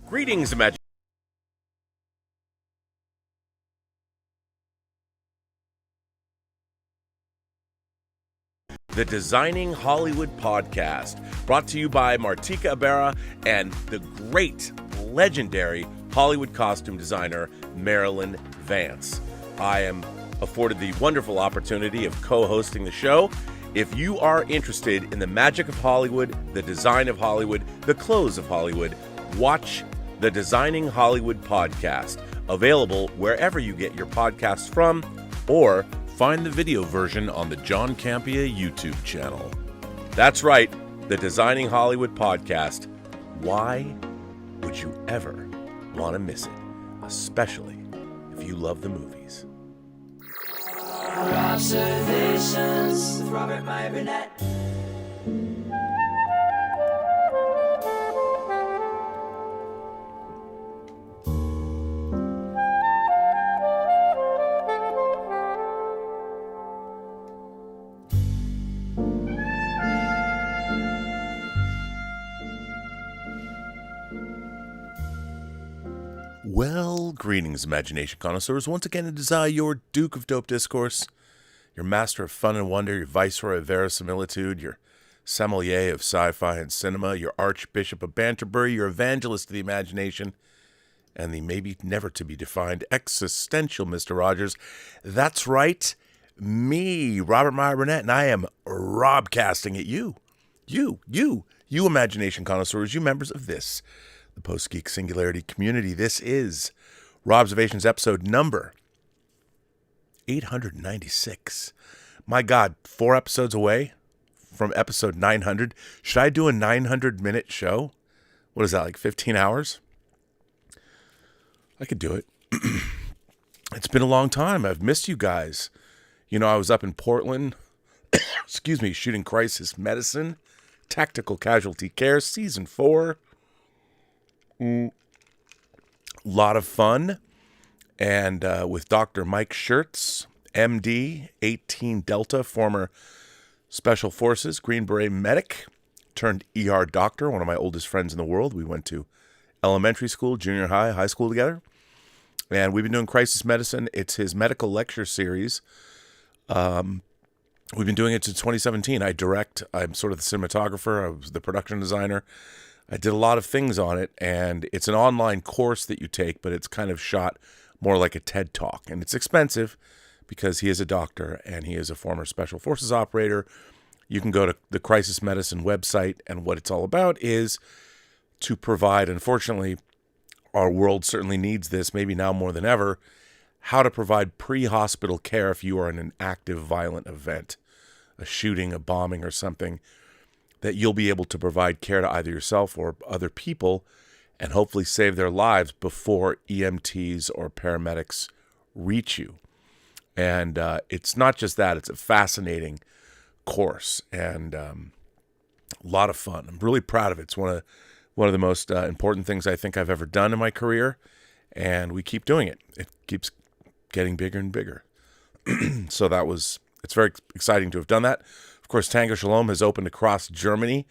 Greetings, Imagine. The Designing Hollywood podcast, brought to you by Martika Ibarra and the great, legendary Hollywood costume designer, Marilyn Vance. I am afforded the wonderful opportunity of co-hosting the show. If you are interested in the magic of Hollywood, the design of Hollywood, the clothes of Hollywood, watch the Designing Hollywood podcast, available wherever you get your podcasts from, or find the video version on the John Campea YouTube channel. That's right, the Designing Hollywood podcast. Why would you ever want to miss it? Especially if you love the movies. Robservations with Robert Meyer Burnett. Well, greetings, imagination connoisseurs. Once again, it is I, your Duke of Dope Discourse, your master of fun and wonder, your viceroy of verisimilitude, your sommelier of sci-fi and cinema, your archbishop of Banterbury, your evangelist of the imagination, and the maybe never to be defined existential Mr. Rogers. That's right, me, Robert Meyer Burnett, and I am robcasting at you, imagination connoisseurs, you members of this, the Post-Geek Singularity community. This is Robservations episode number 896. My God, 4 episodes away from episode 900. Should I do a 900-minute show? What is that, like 15 hours? I could do it. It's been a long time. I've missed you guys. You know, I was up in Portland, shooting Crisis Medicine, Tactical Casualty Care, Season 4. Lot of fun, and with Dr. Mike Schertz, MD, 18 Delta, former Special Forces, Green Beret medic, turned ER doctor, one of my oldest friends in the world. We went to elementary school, junior high, high school together, and we've been doing Crisis Medicine. It's his medical lecture series. We've been doing it since 2017. I direct. I'm sort of the cinematographer. I was the production designer. I did a lot of things on it, and it's an online course that you take, but it's kind of shot more like a TED Talk. And it's expensive because he is a doctor and he is a former Special Forces operator. You can go to the Crisis Medicine website, and what it's all about is to provide, unfortunately, our world certainly needs this, maybe now more than ever, how to provide pre-hospital care if you are in an active violent event, a shooting, a bombing, or something, that you'll be able to provide care to either yourself or other people and hopefully save their lives before EMTs or paramedics reach you. And it's not just that, it's a fascinating course and a lot of fun. I'm really proud of it. It's one of the most important things I think I've ever done in my career, and we keep doing it. It keeps getting bigger and bigger. So it's very exciting to have done that. Of course, Tango Shalom has opened across Germany,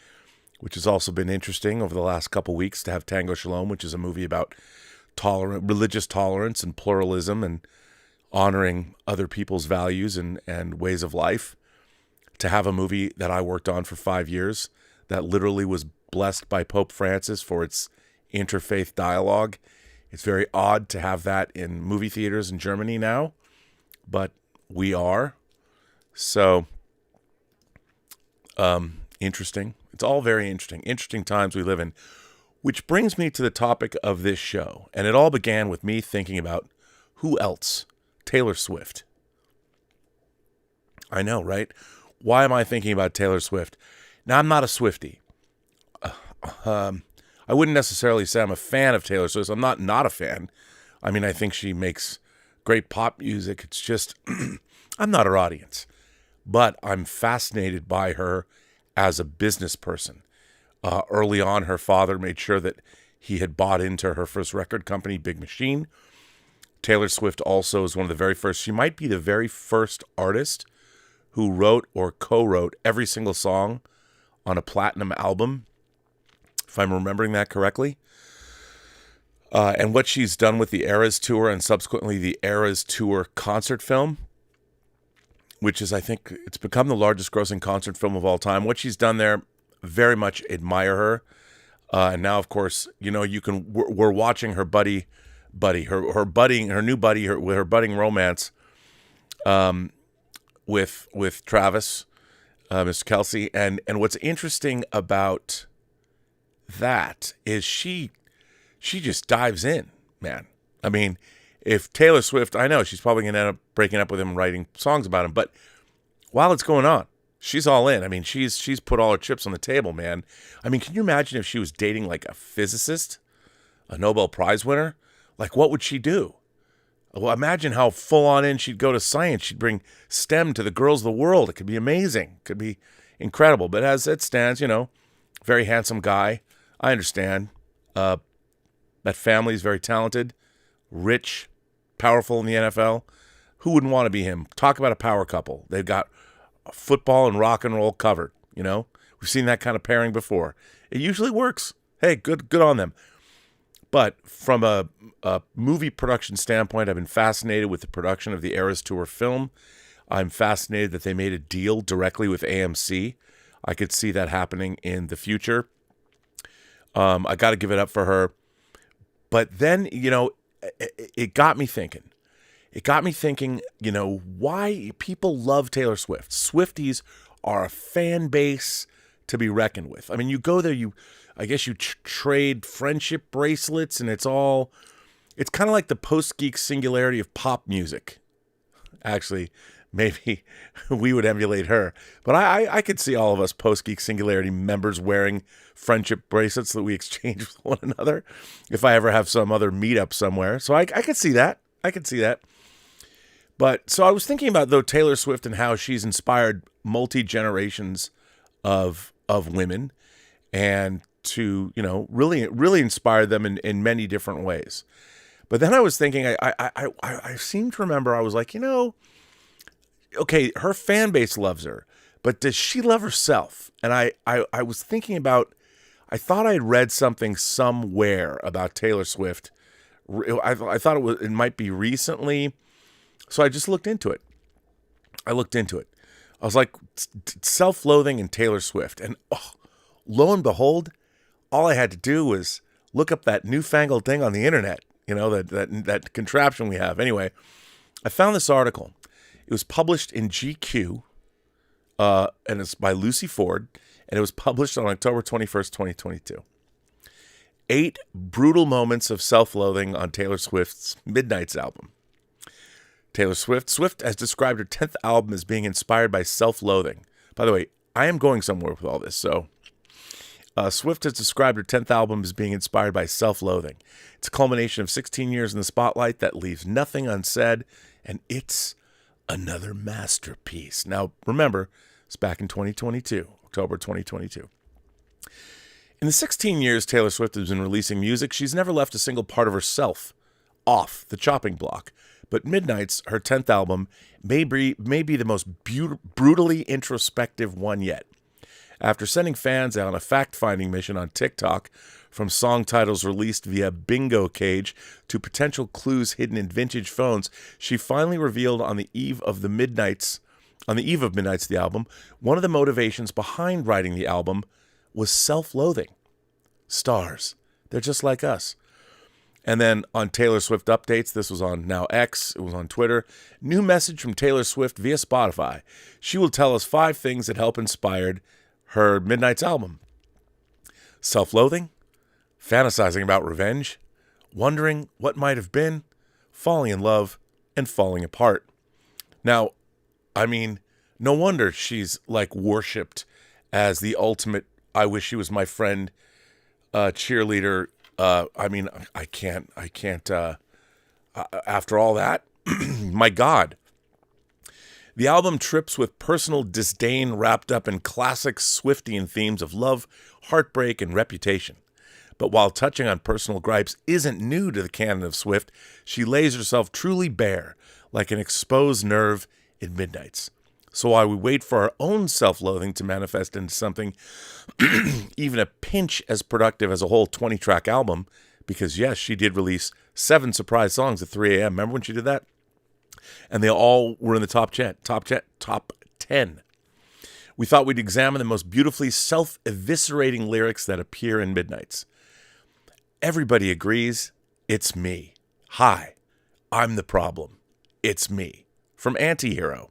which has also been interesting over the last couple weeks to have Tango Shalom, which is a movie about religious tolerance and pluralism and honoring other people's values and ways of life. To have a movie that I worked on for 5 years that literally was blessed by Pope Francis for its interfaith dialogue. It's very odd to have that in movie theaters in Germany now, but we are. So interesting. It's all very interesting. Interesting times we live in. Which brings me to the topic of this show. And it all began with me thinking about who else? Taylor Swift. I know, right? Why am I thinking about Taylor Swift? Now, I'm not a Swiftie. I wouldn't necessarily say I'm a fan of Taylor Swift. I'm not a fan. I mean, I think she makes great pop music. It's just, I'm not her audience. But I'm fascinated by her as a business person. Early on, her father made sure that he had bought into her first record company, Big Machine. Taylor Swift also is one of the very first. She might be the very first artist who wrote or co-wrote every single song on a platinum album, if I'm remembering that correctly. and what she's done with the Eras Tour and subsequently the Eras Tour concert film, which is, I think, it's become the largest grossing concert film of all time. What she's done there, very much admire her. And now, of course, you know, we're watching her budding romance with Travis, Mr. Kelsey. And what's interesting about that is she just dives in, man. I mean, if Taylor Swift, I know she's probably going to end up breaking up with him and writing songs about him, but while it's going on, she's all in. I mean, she's put all her chips on the table, man. I mean, can you imagine if she was dating like a physicist, a Nobel Prize winner? Like, what would she do? Well, imagine how full on in she'd go to science. She'd bring STEM to the girls of the world. It could be amazing. It could be incredible. But as it stands, you know, very handsome guy. I understand. That family is very talented, rich, powerful in the NFL. Who wouldn't want to be him? Talk about a power couple. They've got football and rock and roll covered, you know? We've seen that kind of pairing before. It usually works. Hey, good on them. But from a movie production standpoint, I've been fascinated with the production of the Eras Tour film. I'm fascinated that they made a deal directly with AMC. I could see that happening in the future. I got to give it up for her. But then, you know, it got me thinking. It got me thinking, you know, why people love Taylor Swift. Swifties are a fan base to be reckoned with. I mean, you go there, I guess you trade friendship bracelets, and it's kind of like the Post-Geek singularity of pop music. Actually, maybe we would emulate her. But I could see all of us Post-Geek singularity members wearing friendship bracelets that we exchange with one another if I ever have some other meetup somewhere. So I could see that. I could see that. But so I was thinking about, though, Taylor Swift and how she's inspired multi-generations of women and to, you know, really inspire them in many different ways. But then I was thinking, I seem to remember, I was like, you know, okay, her fan base loves her, but does she love herself? And I was thinking about, I thought I'd read something somewhere about Taylor Swift. I thought it might be recently. So I just looked into it. I was like, self-loathing and Taylor Swift. And lo and behold, all I had to do was look up that newfangled thing on the internet, you know, that contraption we have. Anyway, I found this article. It was published in GQ, and it's by Lucy Ford, and it was published on October 21st, 2022. 8 brutal moments of self-loathing on Taylor Swift's Midnights album. Taylor Swift has described her 10th album as being inspired by self-loathing. By the way, I am going somewhere with all this. So Swift has described her 10th album as being inspired by self-loathing. It's a culmination of 16 years in the spotlight that leaves nothing unsaid, and it's another masterpiece. Now, remember, it's back in 2022, October 2022. In the 16 years Taylor Swift has been releasing music, she's never left a single part of herself off the chopping block. But Midnights, her 10th album, may be the most brutally introspective one yet. After sending fans out on a fact-finding mission on TikTok, from song titles released via bingo cage to potential clues hidden in vintage phones, she finally revealed on the eve of Midnights, the album, one of the motivations behind writing the album was self-loathing. Stars, they're just like us. And then on Taylor Swift updates, this was on now X, it was on Twitter, new message from Taylor Swift via Spotify. She will tell us 5 things that help inspired her Midnights album. Self-loathing, fantasizing about revenge, wondering what might have been, falling in love, and falling apart. Now, I mean, no wonder she's like worshipped as the ultimate, I wish she was my friend, cheerleader. I mean, I can't, after all that, my God. The album trips with personal disdain wrapped up in classic Swiftian themes of love, heartbreak, and reputation. But while touching on personal gripes isn't new to the canon of Swift, she lays herself truly bare, like an exposed nerve in Midnights. So while we wait for our own self-loathing to manifest into something even a pinch as productive as a whole 20-track album, Because, yes, she did release 7 surprise songs at 3 a.m. Remember when she did that? And they all were in the top 10. We thought we'd examine the most beautifully self-eviscerating lyrics that appear in Midnights. Everybody agrees, it's me. Hi, I'm the problem. It's me. From Antihero.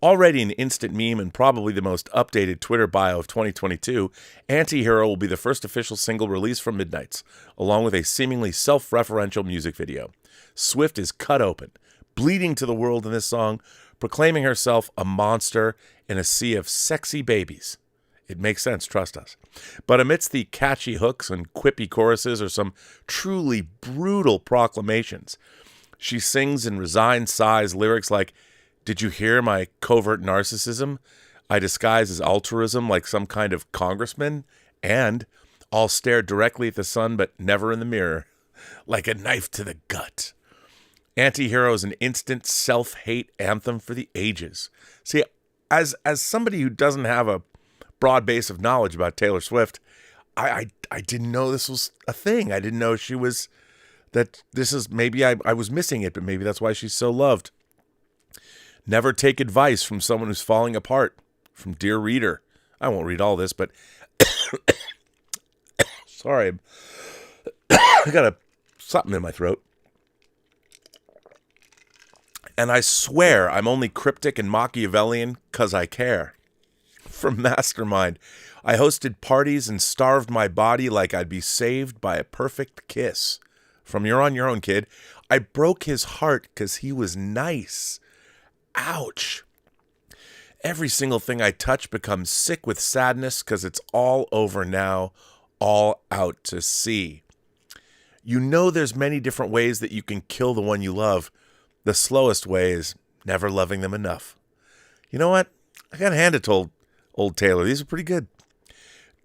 Already an instant meme and probably the most updated Twitter bio of 2022, Antihero will be the first official single released from Midnights, along with a seemingly self-referential music video. Swift is cut open, bleeding to the world in this song, proclaiming herself a monster in a sea of sexy babies. It makes sense, trust us. But amidst the catchy hooks and quippy choruses are some truly brutal proclamations. She sings in resigned sighs lyrics like, "Did you hear my covert narcissism? I disguise as altruism like some kind of congressman, and I'll stare directly at the sun but never in the mirror, like a knife to the gut." Antihero is an instant self-hate anthem for the ages. See, as somebody who doesn't have a broad base of knowledge about Taylor Swift, I didn't know this was a thing. I didn't know she was, that this is, maybe I was missing it, but maybe that's why she's so loved. Never take advice from someone who's falling apart. From Dear Reader. I won't read all this, but sorry. I got something in my throat. And I swear I'm only cryptic and Machiavellian because I care. From Mastermind. I hosted parties and starved my body like I'd be saved by a perfect kiss. From You're on Your Own, Kid. I broke his heart because he was nice. Ouch. Every single thing I touch becomes sick with sadness because it's all over now, all out to sea. You know there's many different ways that you can kill the one you love. The slowest way is never loving them enough. You know what? I got to hand it to old Taylor. These are pretty good.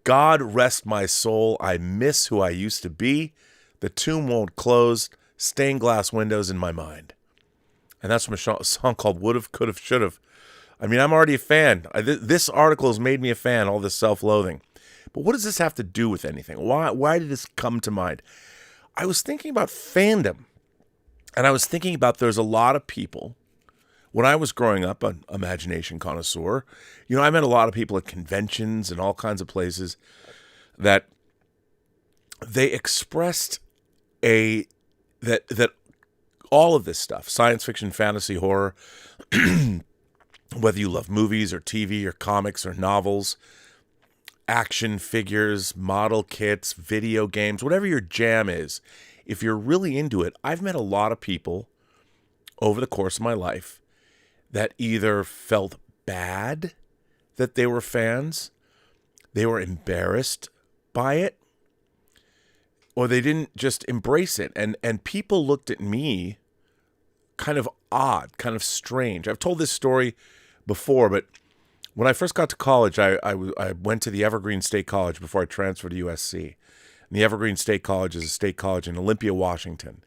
God rest my soul. I miss who I used to be. The tomb won't close. Stained glass windows in my mind. And that's from a song called Would've, Could've, Should've. I mean, I'm already a fan. This article has made me a fan, all this self-loathing. But what does this have to do with anything? Why did this come to mind? I was thinking about fandom. And I was thinking about there's a lot of people, when I was growing up, an imagination connoisseur, you know, I met a lot of people at conventions and all kinds of places that they expressed that all of this stuff, science fiction, fantasy, horror, whether you love movies or TV or comics or novels, action figures, model kits, video games, whatever your jam is, if you're really into it, I've met a lot of people over the course of my life that either felt bad that they were fans, they were embarrassed by it, or they didn't just embrace it. And people looked at me kind of odd, kind of strange. I've told this story before, but when I first got to college, I went to the Evergreen State College before I transferred to USC. And the Evergreen State College is a state college in Olympia, Washington.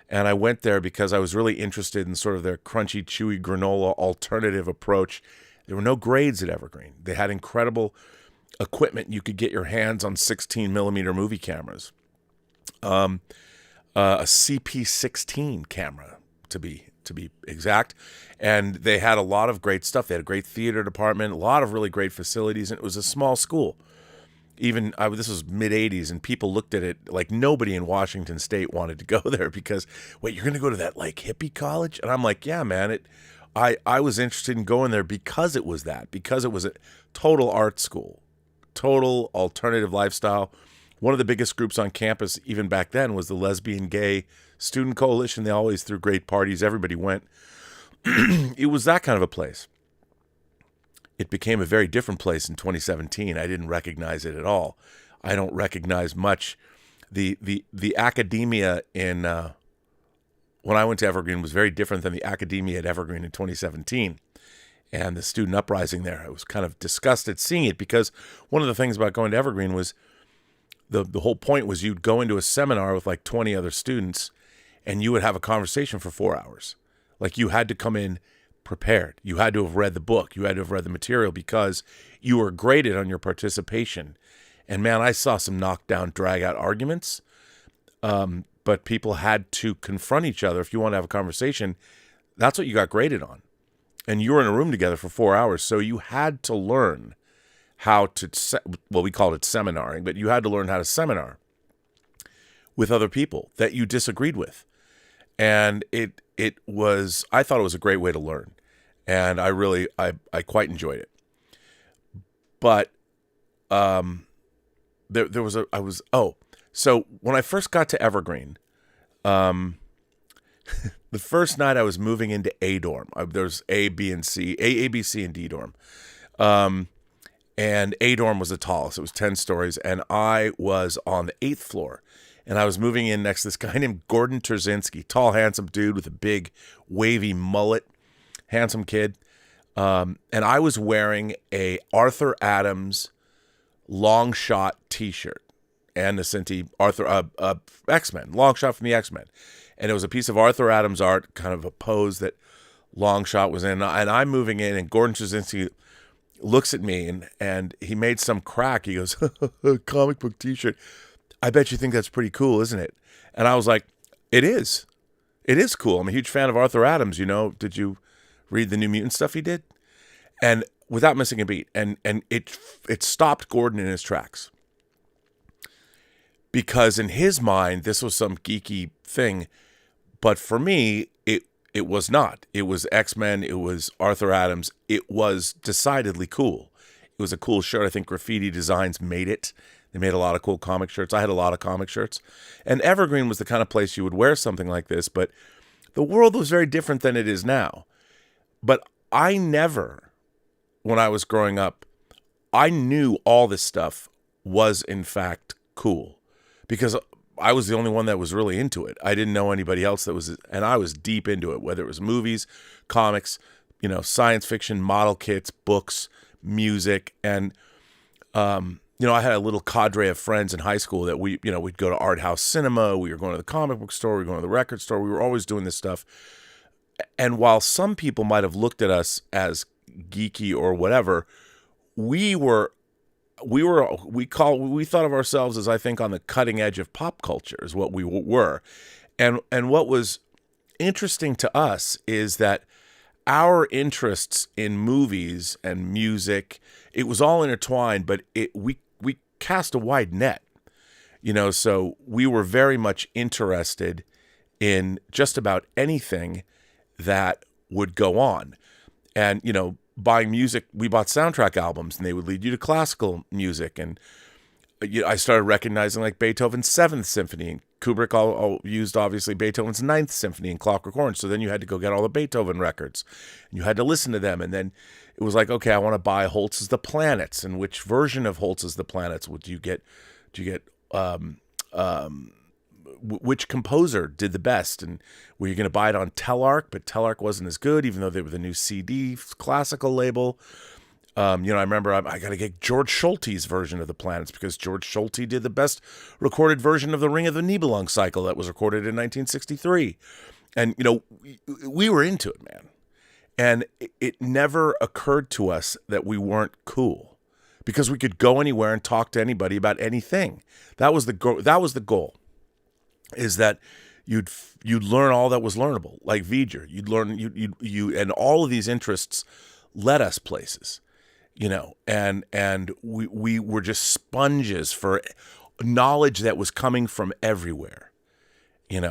And I went there because I was really interested in sort of their crunchy, chewy granola alternative approach. There were no grades at Evergreen. They had incredible equipment. You could get your hands on 16 millimeter movie cameras. A CP16 camera, to be exact. And they had a lot of great stuff. They had a great theater department, a lot of really great facilities, and it was a small school. Even this was mid-'80s, and people looked at it like nobody in Washington State wanted to go there because, wait, you're going to go to that like hippie college? And I'm like, yeah, man. I was interested in going there because it was that, because it was a total art school, total alternative lifestyle. One of the biggest groups on campus, even back then, was the Lesbian Gay Student Coalition. They always threw great parties. Everybody went. It was that kind of a place. It became a very different place in 2017. I didn't recognize it at all. I don't recognize much. The academia in when I went to Evergreen was very different than the academia at Evergreen in 2017. And the student uprising there, I was kind of disgusted seeing it because one of the things about going to Evergreen was the whole point was you'd go into a seminar with like 20 other students and you would have a conversation for 4 hours. Like you had to come in prepared. You had to have read the book. You had to have read the material because you were graded on your participation. And man, I saw some knockdown, drag out arguments. But people had to confront each other. If you want to have a conversation, that's what you got graded on. And you were in a room together for 4 hours. So you had to learn how to, well, we called it seminaring, but you had to learn how to seminar with other people that you disagreed with. And it was, I thought it was a great way to learn. And I quite enjoyed it. But so when I first got to Evergreen, the first night I was moving into A dorm. There's A, B, and C, A, B, C, and D dorm. And A dorm was the tallest. It was 10 stories, and I was on the 8th floor. And I was moving in next to this guy named Gordon Trzynski, tall, handsome dude with a big, wavy mullet, handsome kid. And I was wearing a Arthur Adams long shot T-shirt and a Cinti X-Men, long shot from the X-Men. And it was a piece of Arthur Adams art, kind of a pose that long shot was in. And I'm moving in, and Gordon Trzynski looks at me, and he made some crack. He goes, comic book T-shirt. I bet you think that's pretty cool, isn't it? And I was like, it is. It is cool. I'm a huge fan of Arthur Adams. You know, did you read the New Mutant stuff he did? And without missing a beat. And it stopped Gordon in his tracks. Because in his mind, this was some geeky thing. But for me, it was not. It was X-Men. It was Arthur Adams. It was decidedly cool. It was a cool shirt. I think Graffiti Designs made it. They made a lot of cool comic shirts. I had a lot of comic shirts. And Evergreen was the kind of place you would wear something like this. But the world was very different than it is now. But I never, when I was growing up, I knew all this stuff was in fact cool. Because I was the only one that was really into it. I didn't know anybody else that was, and I was deep into it, whether it was movies, comics, science fiction, model kits, books, music. And, I had a little cadre of friends in high school that we'd go to art house cinema. We were going to the comic book store. We were going to the record store. We were always doing this stuff. And while some people might have looked at us as geeky or whatever, we thought of ourselves as, I think, on the cutting edge of pop culture is what we were. And what was interesting to us is that our interests in movies and music, it was all intertwined, but we cast a wide net, so we were very much interested in just about anything that would go on. And, buying music, we bought soundtrack albums, and they would lead you to classical music. And I started recognizing like Beethoven's 7th Symphony, and Kubrick all used obviously Beethoven's 9th Symphony and Clockwork Orange. So then you had to go get all the Beethoven records, and you had to listen to them. And then it was like, okay, I want to buy Holtz's The Planets, and which version of Holtz's The Planets would you get? Do you get which composer did the best? And were you going to buy it on Telarc? But Telarc wasn't as good, even though they were the new CD classical label. I remember I got to get George Schulte's version of The Planets, because George Schulte did the best recorded version of the Ring of the Nibelung cycle that was recorded in 1963. And, we were into it, man. And it never occurred to us that we weren't cool, because we could go anywhere and talk to anybody about anything. That was the goal, is that you'd learn all that was learnable, like V'ger. You'd learn, you and all of these interests led us places. And we were just sponges for knowledge that was coming from everywhere, and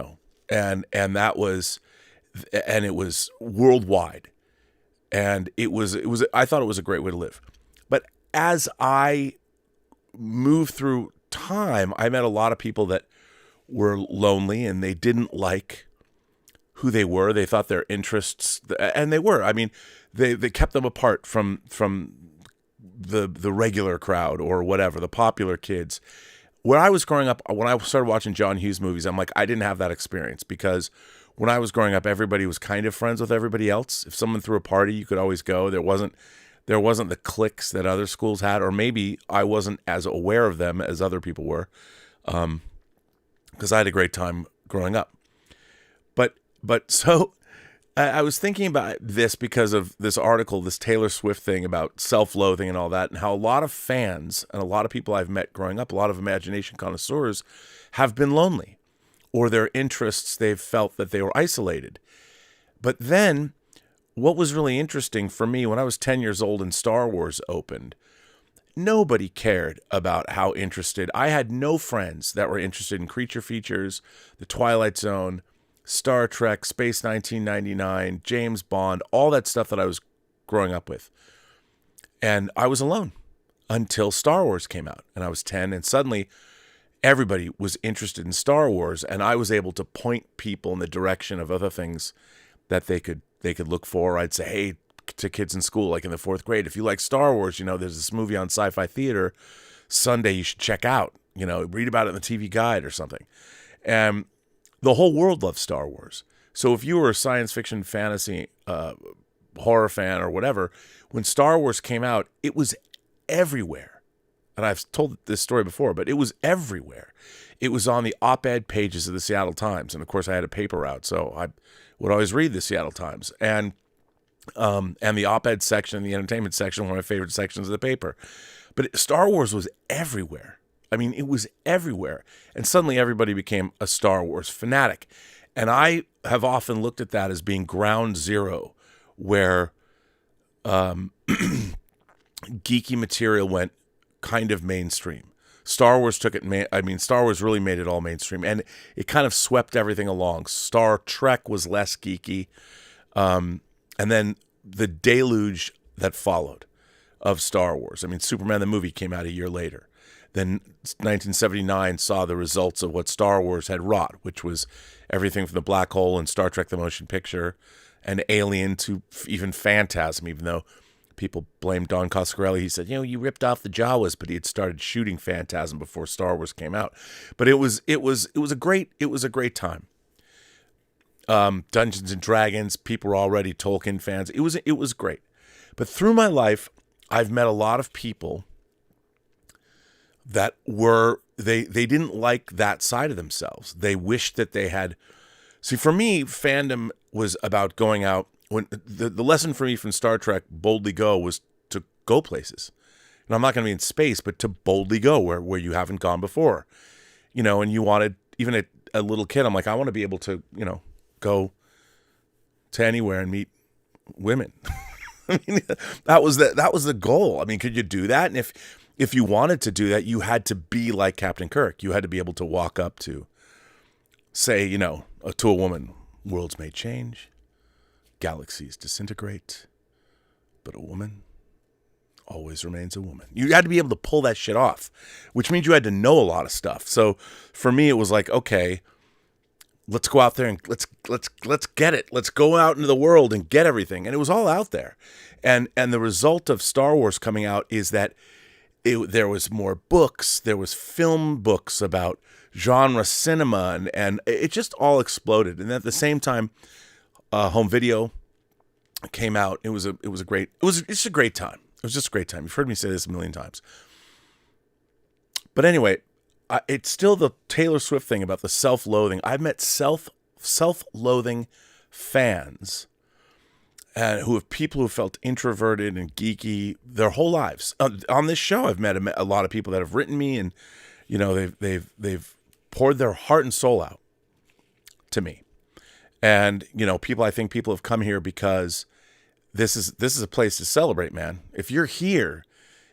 that was, and it was worldwide, and it was, I thought it was a great way to live. But as I moved through time, I met a lot of people that were lonely, and they didn't like who they were. They thought their interests, and they were, they kept them apart from the regular crowd or whatever, the popular kids. When I was growing up, when I started watching John Hughes movies, I'm like, I didn't have that experience, because when I was growing up, everybody was kind of friends with everybody else. If someone threw a party, you could always go. There wasn't the cliques that other schools had, or maybe I wasn't as aware of them as other people were, because I had a great time growing up. But so I was thinking about this because of this article, this Taylor Swift thing about self-loathing and all that, and how a lot of fans and a lot of people I've met growing up, a lot of imagination connoisseurs, have been lonely. or their interests, they've felt that they were isolated. But then what was really interesting for me when I was 10 years old and Star Wars opened, nobody cared about how interested. I had no friends that were interested in creature features, The Twilight Zone, Star Trek, Space 1999, James Bond, all that stuff that I was growing up with. And I was alone until Star Wars came out. And I was 10, and suddenly everybody was interested in Star Wars, and I was able to point people in the direction of other things that they could look for. I'd say, hey, to kids in school, like in the 4th grade, if you like Star Wars, there's this movie on Sci-Fi Theater Sunday you should check out, read about it in the TV Guide or something. And the whole world loves Star Wars. So if you were a science fiction, fantasy, horror fan or whatever, when Star Wars came out, it was everywhere. And I've told this story before, but it was everywhere. It was on the op-ed pages of the Seattle Times. And of course I had a paper route, so I would always read the Seattle Times. And the op-ed section, the entertainment section, one of my favorite sections of the paper. But Star Wars was everywhere. I mean, it was everywhere. And suddenly everybody became a Star Wars fanatic. And I have often looked at that as being ground zero, where geeky material went kind of mainstream. Star Wars took it, Star Wars really made it all mainstream. And it kind of swept everything along. Star Trek was less geeky. And then the deluge that followed of Star Wars. Superman the movie came out a year later. Then 1979 saw the results of what Star Wars had wrought, which was everything from the black hole and Star Trek the Motion Picture and Alien to even Phantasm, even though people blamed Don Coscarelli. He said, you ripped off the Jawas, but he had started shooting Phantasm before Star Wars came out. But it was a great time. Dungeons and Dragons, people were already Tolkien fans. It was great. But through my life, I've met a lot of people that they didn't like that side of themselves. They wished that they had. See, for me, fandom was about going out. When the lesson for me from Star Trek, Boldly Go, was to go places. And I'm not going to be in space, but to boldly go where you haven't gone before. And you wanted, even a little kid, I'm like, I want to be able to, go to anywhere and meet women. That was the goal. Could you do that? And if you wanted to do that, you had to be like Captain Kirk. You had to be able to walk up to, say, to a woman, worlds may change, galaxies disintegrate, but a woman always remains a woman. You had to be able to pull that shit off, which means you had to know a lot of stuff. So for me, it was like, okay, let's go out there and let's get it. Let's go out into the world and get everything. And it was all out there. And the result of Star Wars coming out is that there was more books. There was film books about genre cinema, and it just all exploded. And at the same time, home video came out. It's just a great time. It was just a great time. You've heard me say this a million times. But anyway, it's still the Taylor Swift thing about the self-loathing. I've met self-loathing fans people who felt introverted and geeky their whole lives. On this show, I've met a lot of people that have written me, and they've poured their heart and soul out to me. And I think people have come here because this is a place to celebrate, man. If you're here,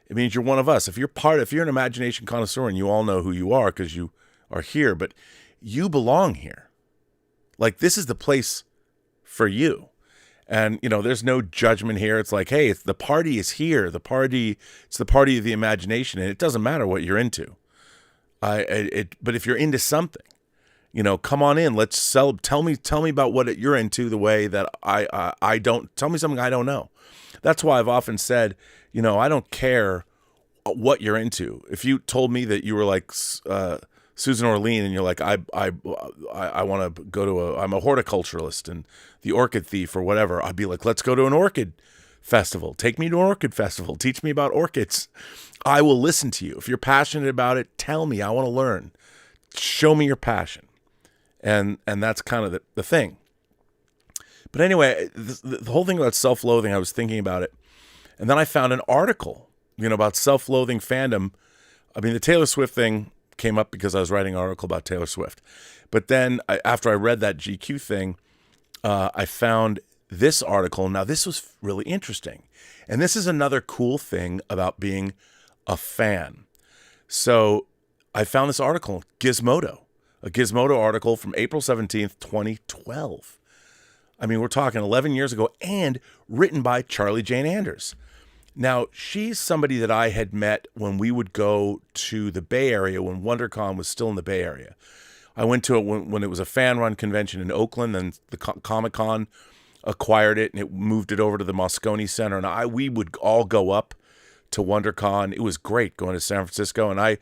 it means you're one of us. If you're an imagination connoisseur, and you all know who you are because you are here, but you belong here. Like, this is the place for you. And, there's no judgment here. It's like, hey, the party is here. It's the party of the imagination, and it doesn't matter what you're into. But if you're into something, come on in. Let's tell me about what you're into, the way that I don't. Tell me something I don't know. That's why I've often said, I don't care what you're into. If you told me that you were like Susan Orlean, and you're like, I want to go to I'm a horticulturalist and the orchid thief or whatever, I'd be like, let's go to an orchid festival. Take me to an orchid festival. Teach me about orchids. I will listen to you. If you're passionate about it, tell me. I want to learn. Show me your passion. And that's kind of the thing. But anyway, the whole thing about self-loathing, I was thinking about it. And then I found an article, about self-loathing fandom. The Taylor Swift thing came up because I was writing an article about Taylor Swift. But then after I read that GQ thing, I found this article. Now, this was really interesting. And this is another cool thing about being a fan. So I found this article, Gizmodo, a Gizmodo article from April 17th, 2012. I mean, we're talking 11 years ago, and written by Charlie Jane Anders. Now, she's somebody that I had met when we would go to the Bay Area, when WonderCon was still in the Bay Area. I went to it when it was a fan-run convention in Oakland, and the Comic-Con acquired it, and it moved it over to the Moscone Center, and we would all go up to WonderCon. It was great going to San Francisco, and I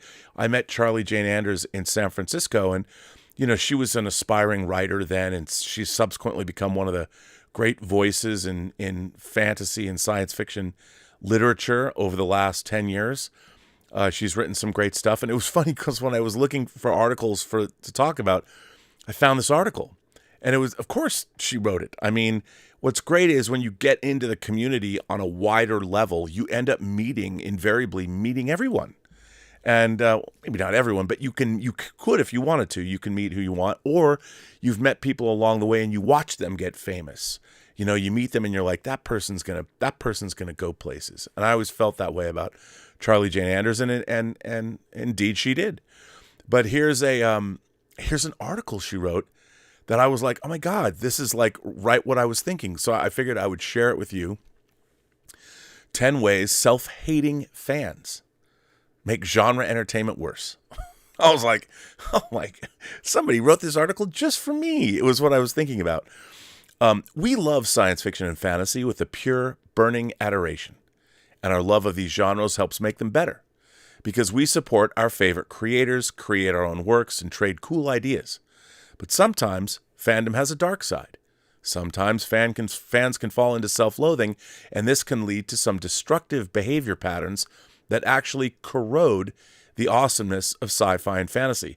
met Charlie Jane Anders in San Francisco, and you know, she was an aspiring writer then, and she's subsequently become one of the great voices in fantasy and science fiction literature over the last 10 years. She's written some great stuff, and it was funny because when I was looking for articles to talk about, I found this article, and it was, of course, she wrote it. I mean, what's great is when you get into the community on a wider level, you end up invariably meeting everyone. And maybe not everyone, but you could, if you wanted to, you can meet who you want, or you've met people along the way and you watch them get famous. You know, you meet them and you're like, that person's gonna go places. And I always felt that way about Charlie Jane Anders, and indeed she did. But here's an article she wrote that I was like, oh my God, this is like right what I was thinking. So I figured I would share it with you. 10 ways self-hating fans make genre entertainment worse. I was like, oh my, somebody wrote this article just for me. It was what I was thinking about. We love science fiction and fantasy with a pure, burning adoration. And our love of these genres helps make them better. Because we support our favorite creators, create our own works, and trade cool ideas. But sometimes fandom has a dark side. Sometimes fans can fall into self-loathing, and this can lead to some destructive behavior patterns that actually corrode the awesomeness of sci-fi and fantasy.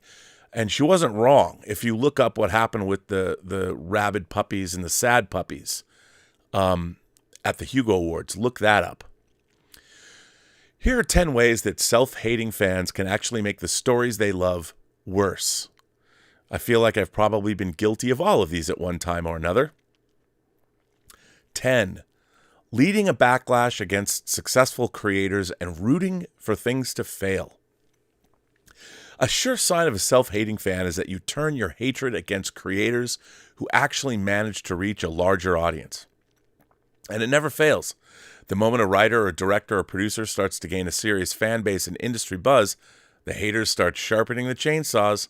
And she wasn't wrong. If you look up what happened with the rabid puppies and the sad puppies at the Hugo Awards, look that up. Here are 10 ways that self-hating fans can actually make the stories they love worse. I feel like I've probably been guilty of all of these at one time or another. 10. Leading a backlash against successful creators and rooting for things to fail. A sure sign of a self-hating fan is that you turn your hatred against creators who actually manage to reach a larger audience. And it never fails. The moment a writer or director or producer starts to gain a serious fan base and industry buzz, the haters start sharpening the chainsaws.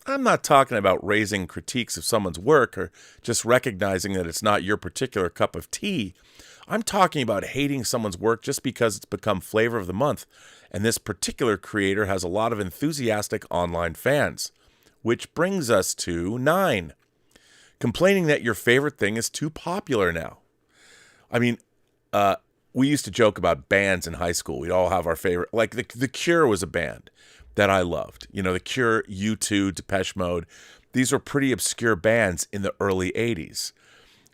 I'm not talking about raising critiques of someone's work or just recognizing that it's not your particular cup of tea. I'm talking about hating someone's work just because it's become flavor of the month, and this particular creator has a lot of enthusiastic online fans. Which brings us to 9. Complaining that your favorite thing is too popular now. I mean, we used to joke about bands in high school. We'd all have our favorite, like The Cure was a band that I loved. You know, The Cure, U2, Depeche Mode. These were pretty obscure bands in the early 80s.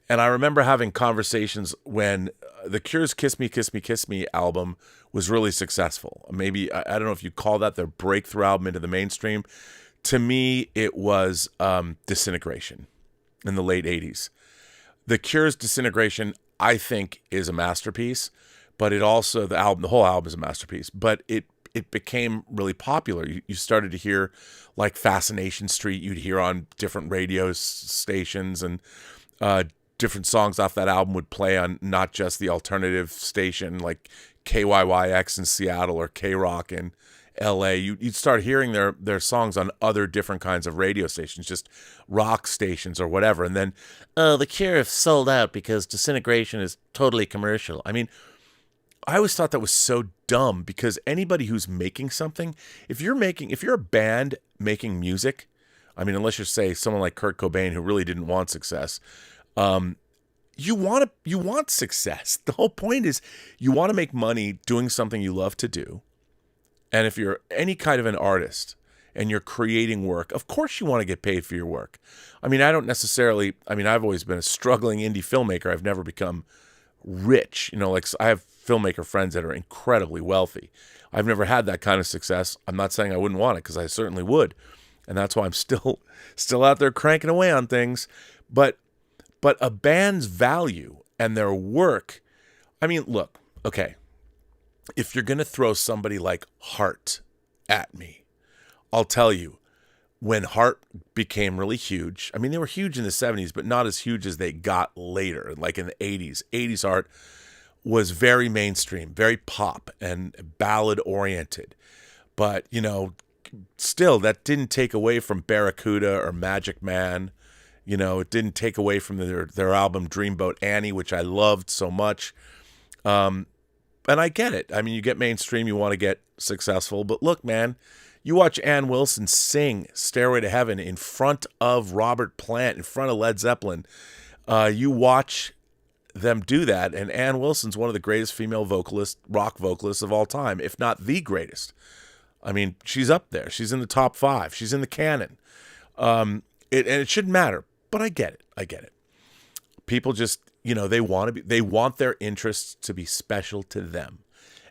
And I remember having conversations when The Cure's Kiss Me, Kiss Me, Kiss Me album was really successful. Maybe, I don't know if you call that their breakthrough album into the mainstream. To me, it was Disintegration in the late 80s. The Cure's Disintegration, I think, is a masterpiece, but it also, the whole album is a masterpiece, but it became really popular. You started to hear, like, Fascination Street, you'd hear on different radio stations, and different songs off that album would play on not just the alternative station like KYYX in Seattle or K-Rock in LA. You'd start hearing their songs on other different kinds of radio stations, just rock stations or whatever. And then, The Cure sold out because Disintegration is totally commercial. I mean, I always thought that was so dumb, because anybody who's making something, if you're a band making music, I mean, unless you're, say, someone like Kurt Cobain who really didn't want success, you want success. The whole point is you want to make money doing something you love to do. And if you're any kind of an artist and you're creating work, of course you want to get paid for your work. I mean, I've always been a struggling indie filmmaker. I've never become rich. You know, like, I have filmmaker friends that are incredibly wealthy. I've never had that kind of success. I'm not saying I wouldn't want it, because I certainly would. And that's why I'm still out there cranking away on things. But a band's value and their work, I mean, look, okay, if you're going to throw somebody like Heart at me, I'll tell you, when Heart became really huge, I mean, they were huge in the 70s, but not as huge as they got later, like in the 80s. 80s Heart was very mainstream, very pop and ballad-oriented. But, you know, still, that didn't take away from Barracuda or Magic Man. You know, it didn't take away from their album Dreamboat Annie, which I loved so much. And I get it. I mean, you get mainstream, you want to get successful. But look, man, you watch Ann Wilson sing Stairway to Heaven in front of Robert Plant, in front of Led Zeppelin. You watch them do that, and Ann Wilson's one of the greatest female rock vocalists of all time, if not the greatest. I mean, she's up there. She's in the top 5. She's in the canon. And it shouldn't matter, but I get it. People just, you know, they want their interests to be special to them.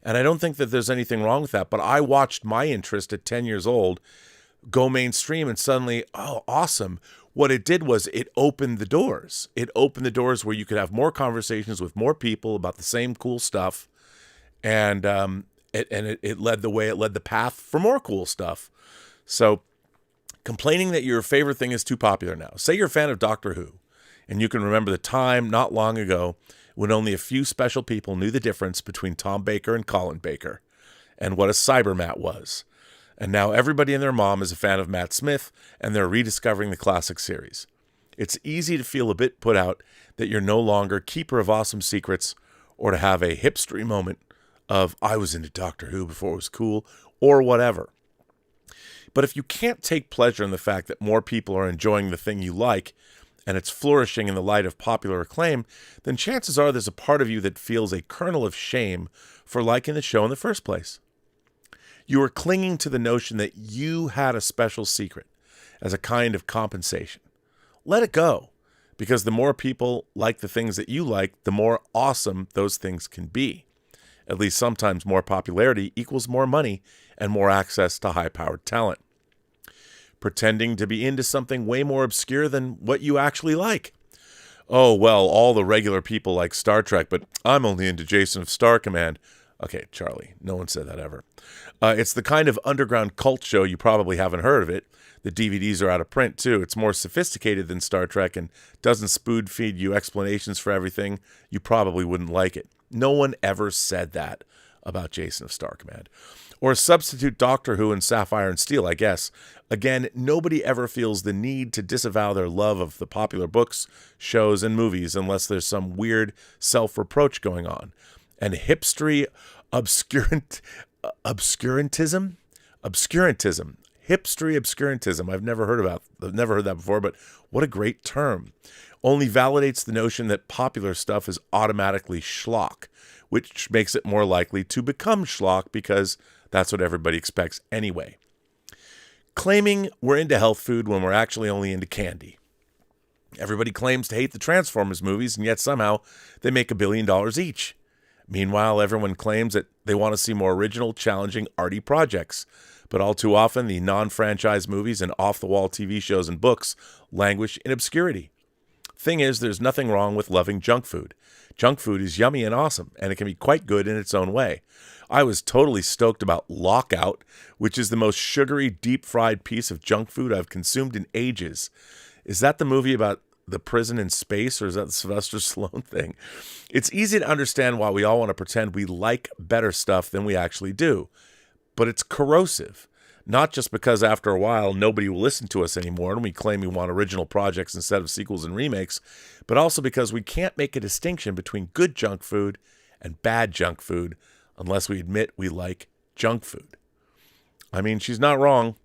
And I don't think that there's anything wrong with that, but I watched my interest at 10 years old go mainstream, and suddenly, oh, awesome. What it did was it opened the doors. It opened the doors where you could have more conversations with more people about the same cool stuff. And it led the way, it led the path for more cool stuff. So complaining that your favorite thing is too popular now. Say you're a fan of Doctor Who, and you can remember the time not long ago when only a few special people knew the difference between Tom Baker and Colin Baker, and what a cybermat was. And now everybody and their mom is a fan of Matt Smith, and they're rediscovering the classic series. It's easy to feel a bit put out that you're no longer keeper of awesome secrets, or to have a hipstery moment of, I was into Doctor Who before it was cool, or whatever. But if you can't take pleasure in the fact that more people are enjoying the thing you like, and it's flourishing in the light of popular acclaim, then chances are there's a part of you that feels a kernel of shame for liking the show in the first place. You are clinging to the notion that you had a special secret as a kind of compensation. Let it go, because the more people like the things that you like, the more awesome those things can be. At least sometimes more popularity equals more money and more access to high-powered talent. Pretending to be into something way more obscure than what you actually like. Oh, well, all the regular people like Star Trek, but I'm only into Jason of Star Command. Okay, Charlie, no one said that ever. It's the kind of underground cult show you probably haven't heard of it. The DVDs are out of print, too. It's more sophisticated than Star Trek and doesn't spoon feed you explanations for everything. You probably wouldn't like it. No one ever said that about Jason of Star Command. Or substitute Doctor Who and Sapphire and Steel, I guess. Again, nobody ever feels the need to disavow their love of the popular books, shows, and movies unless there's some weird self-reproach going on. And hipstery obscurantism? Hipstery obscurantism. I've never heard that before, but what a great term. Only validates the notion that popular stuff is automatically schlock, which makes it more likely to become schlock because that's what everybody expects anyway. Claiming we're into health food when we're actually only into candy. Everybody claims to hate the Transformers movies, and yet somehow they make $1 billion each. Meanwhile, everyone claims that they want to see more original, challenging, arty projects. But all too often, the non-franchise movies and off-the-wall TV shows and books languish in obscurity. Thing is, there's nothing wrong with loving junk food. Junk food is yummy and awesome, and it can be quite good in its own way. I was totally stoked about Lockout, which is the most sugary, deep-fried piece of junk food I've consumed in ages. Is that the movie about the prison in space, or is that the Sylvester Stallone thing? It's easy to understand why we all want to pretend we like better stuff than we actually do. But it's corrosive. Not just because after a while nobody will listen to us anymore and we claim we want original projects instead of sequels and remakes, but also because we can't make a distinction between good junk food and bad junk food unless we admit we like junk food. I mean, she's not wrong.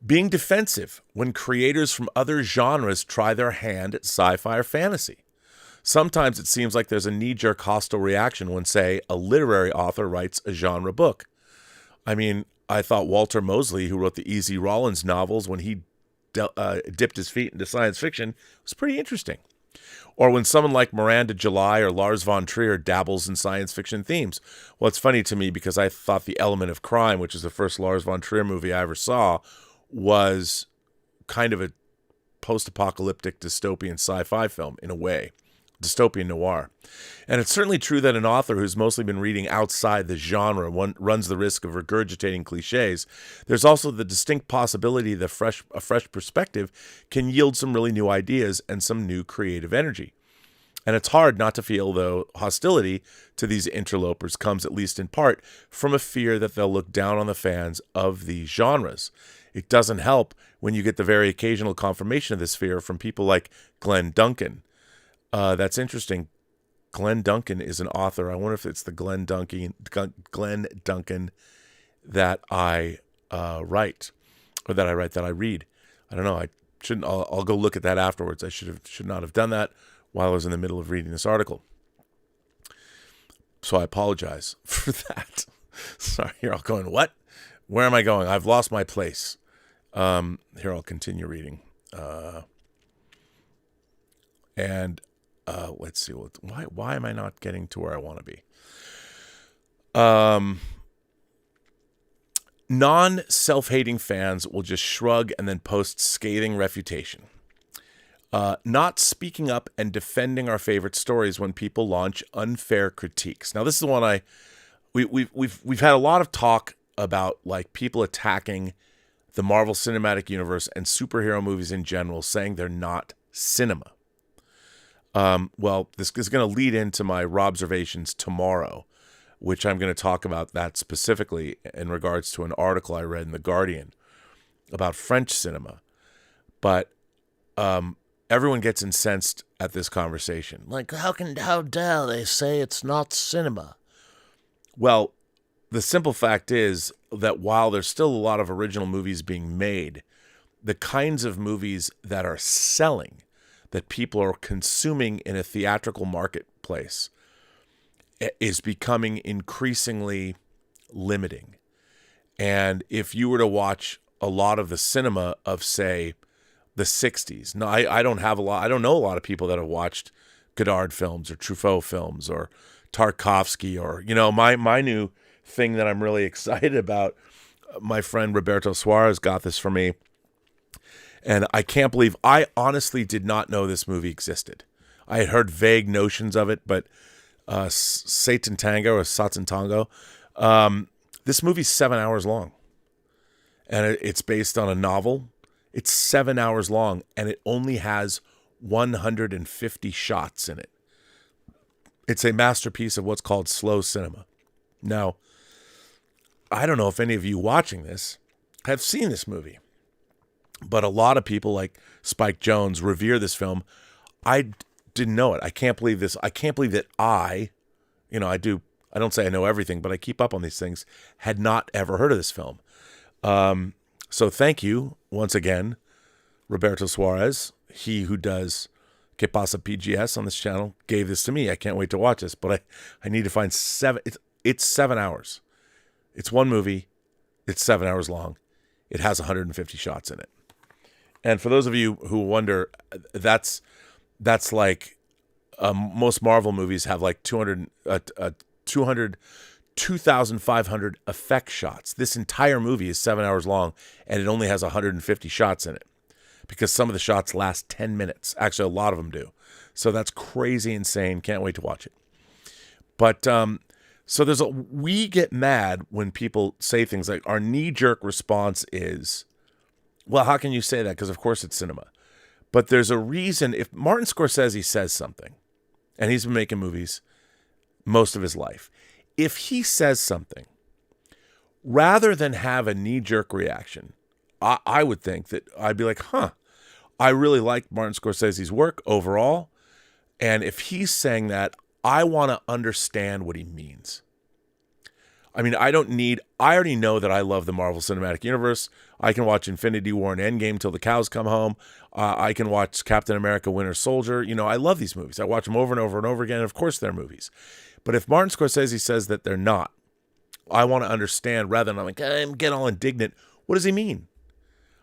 Being defensive when creators from other genres try their hand at sci-fi or fantasy. Sometimes it seems like there's a knee-jerk hostile reaction when, say, a literary author writes a genre book. I mean, I thought Walter Mosley, who wrote the E.Z. Rollins novels when he dipped his feet into science fiction, was pretty interesting. Or when someone like Miranda July or Lars von Trier dabbles in science fiction themes. Well, it's funny to me because I thought The Element of Crime, which is the first Lars von Trier movie I ever saw, was kind of a post-apocalyptic dystopian sci-fi film in a way, dystopian noir. And it's certainly true that an author who's mostly been reading outside the genre runs the risk of regurgitating cliches. There's also the distinct possibility that a fresh perspective can yield some really new ideas and some new creative energy. And it's hard not to feel, though, hostility to these interlopers comes, at least in part, from a fear that they'll look down on the fans of these genres. It doesn't help when you get the very occasional confirmation of this fear from people like Glenn Duncan. That's interesting. Glenn Duncan is an author. I wonder if it's the Glenn Duncan that I write, or that I read. I don't know. I shouldn't. I'll go look at that afterwards. I should not have done that while I was in the middle of reading this article. So I apologize for that. Sorry, here I'll go in. What? Where am I going? I've lost my place. Here I'll continue reading. Let's see. Why am I not getting to where I want to be? Non-self-hating fans will just shrug and then post scathing refutation. Not speaking up and defending our favorite stories when people launch unfair critiques. Now, this is the one we've had a lot of talk about, like, people attacking the Marvel Cinematic Universe and superhero movies in general, saying they're not cinema. Well, this is going to lead into my Robservations tomorrow, which I'm going to talk about that specifically in regards to an article I read in The Guardian about French cinema. But everyone gets incensed at this conversation. Like, how dare they say it's not cinema? Well, the simple fact is that while there's still a lot of original movies being made, the kinds of movies that are selling, that people are consuming in a theatrical marketplace, is becoming increasingly limiting. And if you were to watch a lot of the cinema of, say, the 60s, now I don't know a lot of people that have watched Godard films or Truffaut films or Tarkovsky or, my new thing that I'm really excited about. My friend Roberto Suarez got this for me, and I can't believe, I honestly did not know this movie existed. I had heard vague notions of it, but Satan Tango or Satan Tango, this movie's 7 hours long, and it's based on a novel. It's 7 hours long, and it only has 150 shots in it. It's a masterpiece of what's called slow cinema. Now, I don't know if any of you watching this have seen this movie, but a lot of people like Spike Jonze revere this film. I didn't know it. I can't believe this. I can't believe that I don't say I know everything, but I keep up on these things, had not ever heard of this film. So thank you once again, Roberto Suarez, he who does Que Pasa PGS on this channel, gave this to me. I can't wait to watch this, but I need to find it's 7 hours. It's one movie. It's 7 hours long. It has 150 shots in it. And for those of you who wonder, that's like most Marvel movies have like 2,500 effect shots. This entire movie is 7 hours long, and it only has 150 shots in it because some of the shots last 10 minutes. Actually, a lot of them do. So that's crazy insane. Can't wait to watch it. But so we get mad when people say things like, our knee-jerk response is, well, how can you say that? Because of course it's cinema. But there's a reason. If Martin Scorsese says something, and he's been making movies most of his life, if he says something, rather than have a knee-jerk reaction, I would think that I'd be like, I really like Martin Scorsese's work overall. And if he's saying that, I want to understand what he means. I mean, I already know that I love the Marvel Cinematic Universe. I can watch Infinity War and Endgame till the cows come home. I can watch Captain America Winter Soldier. I love these movies. I watch them over and over and over again. And of course, they're movies. But if Martin Scorsese says that they're not, I want to understand rather than I'm get all indignant. What does he mean?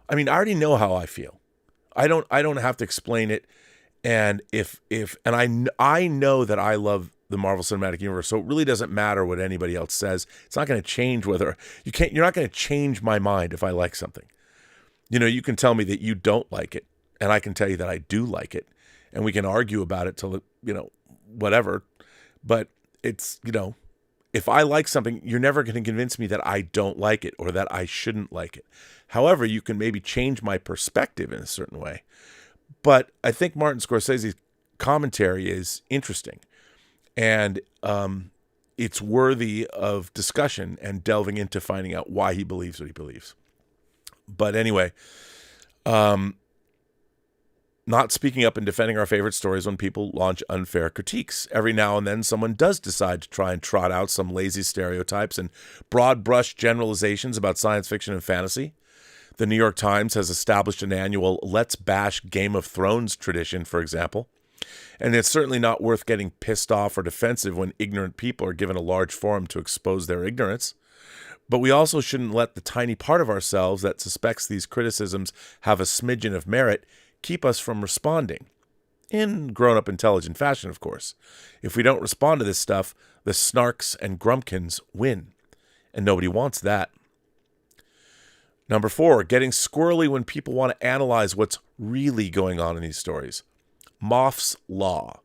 I mean, I already know how I feel. I don't have to explain it. And I know that I love the Marvel Cinematic Universe, so it really doesn't matter what anybody else says. It's not going to change whether you're not going to change my mind if I like something. You can tell me that you don't like it, and I can tell you that I do like it, and we can argue about it till whatever. But it's if I like something, you're never going to convince me that I don't like it or that I shouldn't like it. However, you can maybe change my perspective in a certain way. But I think Martin Scorsese's commentary is interesting, and it's worthy of discussion and delving into finding out why he believes what he believes. But anyway, not speaking up and defending our favorite stories when people launch unfair critiques. Every now and then someone does decide to try and trot out some lazy stereotypes and broad brush generalizations about science fiction and fantasy. The New York Times has established an annual Let's Bash Game of Thrones tradition, for example. And it's certainly not worth getting pissed off or defensive when ignorant people are given a large forum to expose their ignorance. But we also shouldn't let the tiny part of ourselves that suspects these criticisms have a smidgen of merit keep us from responding. In grown-up intelligent fashion, of course. If we don't respond to this stuff, the snarks and grumpkins win. And nobody wants that. Number 4, getting squirrely when people want to analyze what's really going on in these stories. Moff's Law.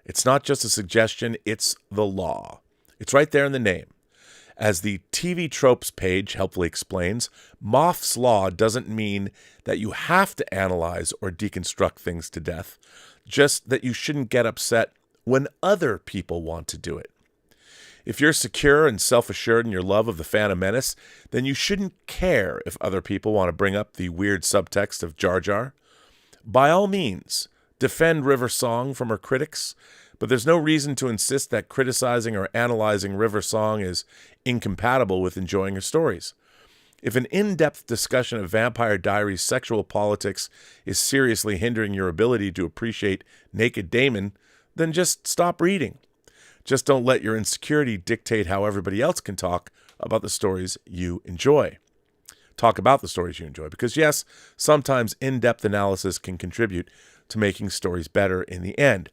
It's not just a suggestion, it's the law. It's right there in the name. As the TV Tropes page helpfully explains, Moff's Law doesn't mean that you have to analyze or deconstruct things to death, just that you shouldn't get upset when other people want to do it. If you're secure and self-assured in your love of the Phantom Menace, then you shouldn't care if other people want to bring up the weird subtext of Jar Jar. By all means, defend River Song from her critics, but there's no reason to insist that criticizing or analyzing River Song is incompatible with enjoying her stories. If an in-depth discussion of Vampire Diaries' sexual politics is seriously hindering your ability to appreciate Naked Damon, then just stop reading. Just don't let your insecurity dictate how everybody else can talk about the stories you enjoy. Talk about the stories you enjoy, because yes, sometimes in-depth analysis can contribute to making stories better in the end.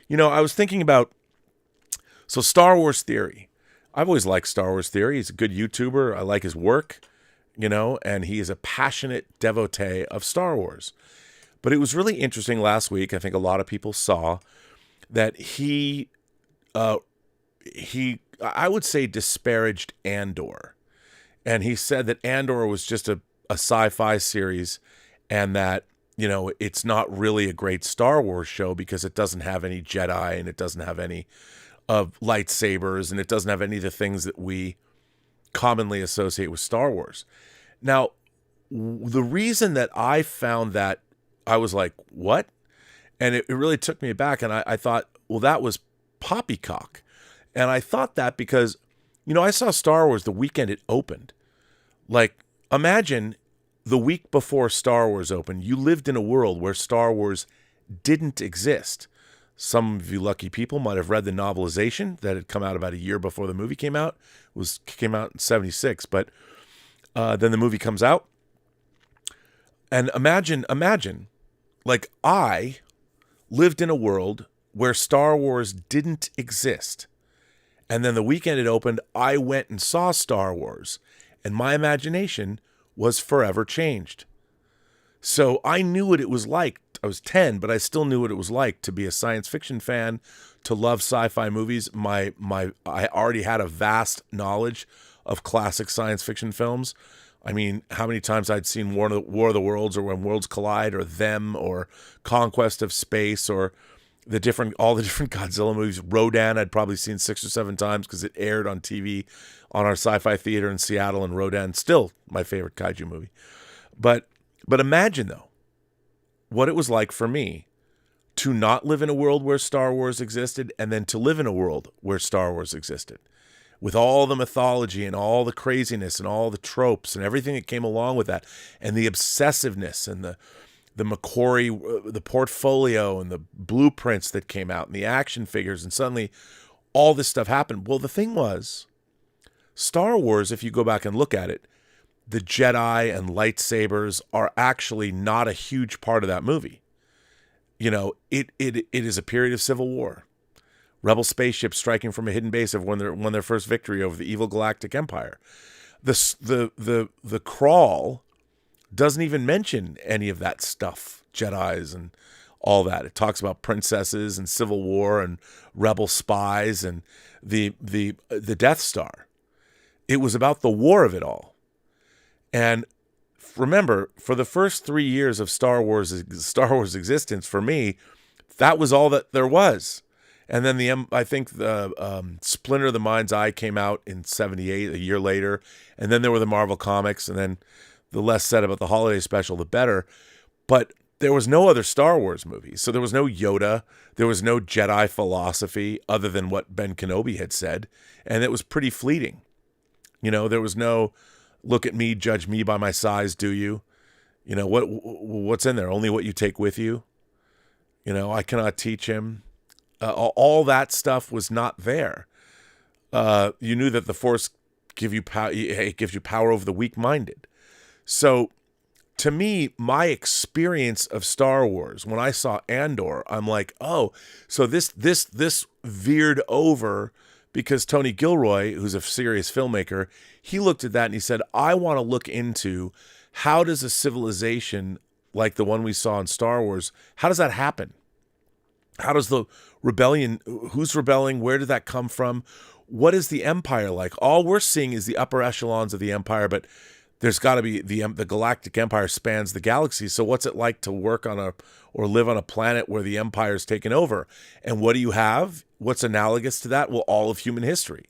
I was thinking about, Star Wars Theory. I've always liked Star Wars Theory. He's a good YouTuber. I like his work, and he is a passionate devotee of Star Wars. But it was really interesting last week. I think a lot of people saw that he I would say, disparaged Andor. And he said that Andor was just a sci-fi series, and that, it's not really a great Star Wars show because it doesn't have any Jedi, and it doesn't have any of lightsabers, and it doesn't have any of the things that we commonly associate with Star Wars. Now, the reason that I found that, I was like, what? And it really took me aback, and I thought, well, that was poppycock. And I thought that because, I saw Star Wars the weekend it opened. Like, imagine the week before Star Wars opened, you lived in a world where Star Wars didn't exist. Some of you lucky people might have read the novelization that had come out about a year before the movie came out. It came out in 1976, but then the movie comes out. And imagine, like, I lived in a world where Star Wars didn't exist. And then the weekend it opened, I went and saw Star Wars, and my imagination was forever changed. So I knew what it was like. I was 10, but I still knew what it was like to be a science fiction fan, to love sci-fi movies. I already had a vast knowledge of classic science fiction films. I mean, how many times I'd seen War of the Worlds, or When Worlds Collide, or Them, or Conquest of Space, or all the different Godzilla movies. Rodan I'd probably seen 6 or 7 times because it aired on TV on our sci-fi theater in Seattle, and Rodan still my favorite kaiju movie. But imagine, though, what it was like for me to not live in a world where Star Wars existed, and then to live in a world where Star Wars existed, with all the mythology and all the craziness and all the tropes and everything that came along with that, and the obsessiveness and the McQuarrie, the portfolio and the blueprints that came out and the action figures, and suddenly all this stuff happened. Well, the thing was, Star Wars, if you go back and look at it, the Jedi and lightsabers are actually not a huge part of that movie. it is a period of civil war. Rebel spaceships striking from a hidden base have won their first victory over the evil galactic empire. The crawl doesn't even mention any of that stuff, Jedis and all that. It talks about princesses and civil war and rebel spies and the Death Star. It was about the war of it all. And remember, for the first 3 years of Star Wars existence, for me, that was all that there was. And then I think the Splinter of the Mind's Eye came out in 1978, a year later. And then there were the Marvel comics. And then the less said about the holiday special, the better. But there was no other Star Wars movies. So there was no Yoda. There was no Jedi philosophy other than what Ben Kenobi had said. And it was pretty fleeting. There was no, look at me, judge me by my size, do you? What's in there? Only what you take with you. I cannot teach him. All that stuff was not there. You knew that the Force gives you power over the weak-minded. So, to me, my experience of Star Wars, when I saw Andor, I'm like, oh, so this veered over because Tony Gilroy, who's a serious filmmaker, he looked at that and he said, I want to look into how does a civilization like the one we saw in Star Wars, how does that happen? How does the rebellion, who's rebelling? Where did that come from? What is the empire like? All we're seeing is the upper echelons of the empire, but there's got to be the galactic empire spans the galaxy. So what's it like to work on or live on a planet where the empire's taken over? And what do you have? What's analogous to that? Well, all of human history.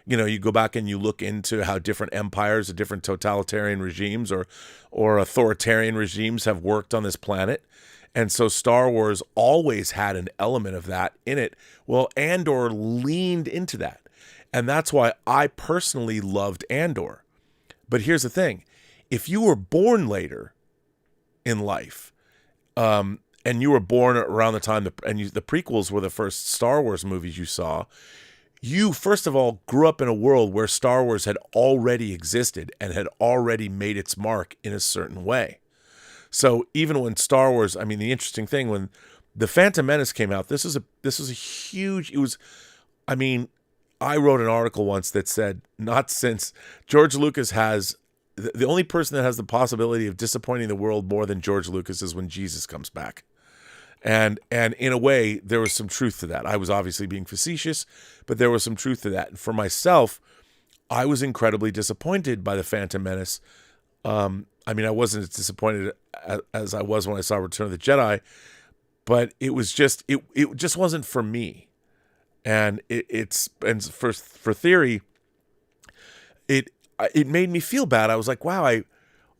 You go back and you look into how different empires or different totalitarian regimes or authoritarian regimes have worked on this planet. And so Star Wars always had an element of that in it. Well, Andor leaned into that. And that's why I personally loved Andor. But here's the thing. If you were born later in life, and you were born around the time, the prequels were the first Star Wars movies you saw, you, first of all, grew up in a world where Star Wars had already existed and had already made its mark in a certain way. So even when Star Wars, the interesting thing, when The Phantom Menace came out, this was a huge, I wrote an article once that said, not since George Lucas has, the only person that has the possibility of disappointing the world more than George Lucas is when Jesus comes back. And in a way, there was some truth to that. I was obviously being facetious, but there was some truth to that. And for myself, I was incredibly disappointed by The Phantom Menace. I wasn't as disappointed as I was when I saw Return of the Jedi, but it just wasn't for me. And for theory, it made me feel bad. I was like, wow,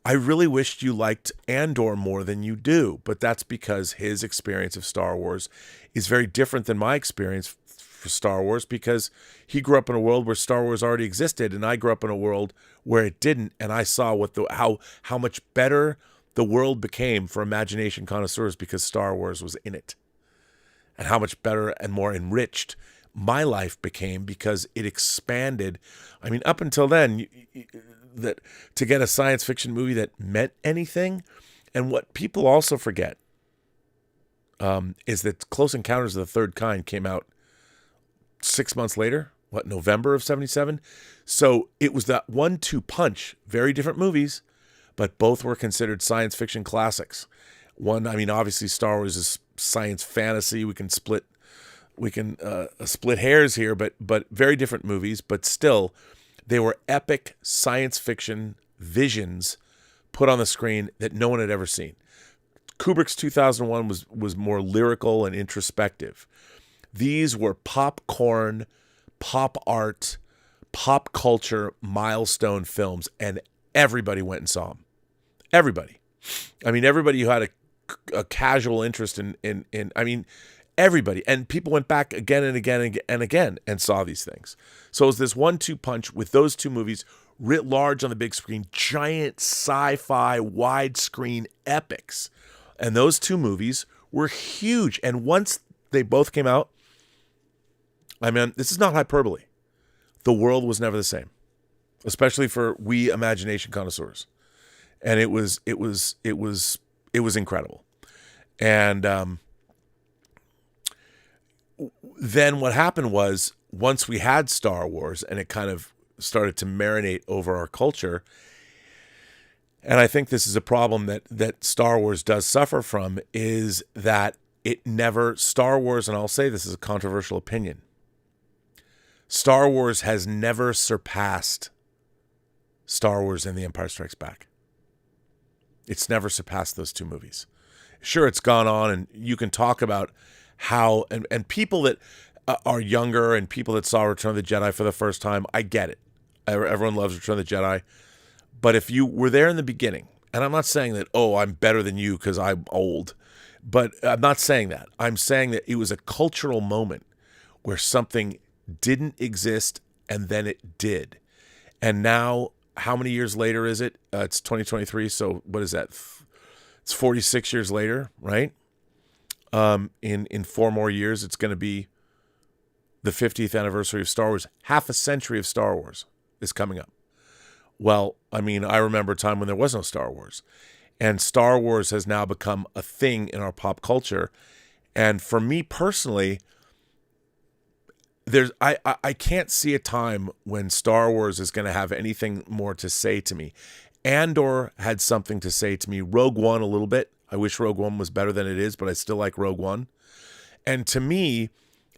I really wished you liked Andor more than you do. But that's because his experience of Star Wars is very different than my experience for Star Wars, because he grew up in a world where Star Wars already existed, and I grew up in a world where it didn't. And I saw how much better the world became for imagination connoisseurs because Star Wars was in it, and how much better and more enriched my life became because it expanded. Up until then, that to get a science fiction movie that meant anything, and what people also forget is that Close Encounters of the Third Kind came out 6 months later, November of 1977. So it was that 1-2 punch, very different movies, but both were considered science fiction classics. One, obviously Star Wars is science fantasy. We can split hairs here, but very different movies, but still they were epic science fiction visions put on the screen that no one had ever seen. Kubrick's 2001 was more lyrical and introspective. These were popcorn, pop art, pop culture milestone films, and everybody went and saw them. Everybody. Everybody who had a casual interest in everybody. And people went back again and again and again and saw these things. So it was this 1-2 punch with those two movies writ large on the big screen, giant sci-fi widescreen epics. And those two movies were huge. And once they both came out, this is not hyperbole. The world was never the same, especially for we imagination connoisseurs. And it was incredible. And then what happened was, once we had Star Wars and it kind of started to marinate over our culture, and I think this is a problem that Star Wars does suffer from, is that Star Wars, and I'll say this is a controversial opinion, Star Wars has never surpassed Star Wars and The Empire Strikes Back. It's never surpassed those two movies. Sure, it's gone on, and you can talk about how, and people that are younger and people that saw Return of the Jedi for the first time, I get it. Everyone loves Return of the Jedi. But if you were there in the beginning, and I'm not saying that, oh, I'm better than you because I'm old, but I'm not saying that. I'm saying that it was a cultural moment where something didn't exist and then it did. And now, how many years later is it? It's 2023, so what is that? It's 46 years later, right? In 4 more years, it's going to be the 50th anniversary of Star Wars. Half a century of Star Wars is coming up. Well, I mean, I remember a time when there was no Star Wars. And Star Wars has now become a thing in our pop culture. And for me personally, I can't see a time when Star Wars is going to have anything more to say to me. Andor had something to say to me. Rogue One a little bit. I wish Rogue One was better than it is, but I still like Rogue One. And to me,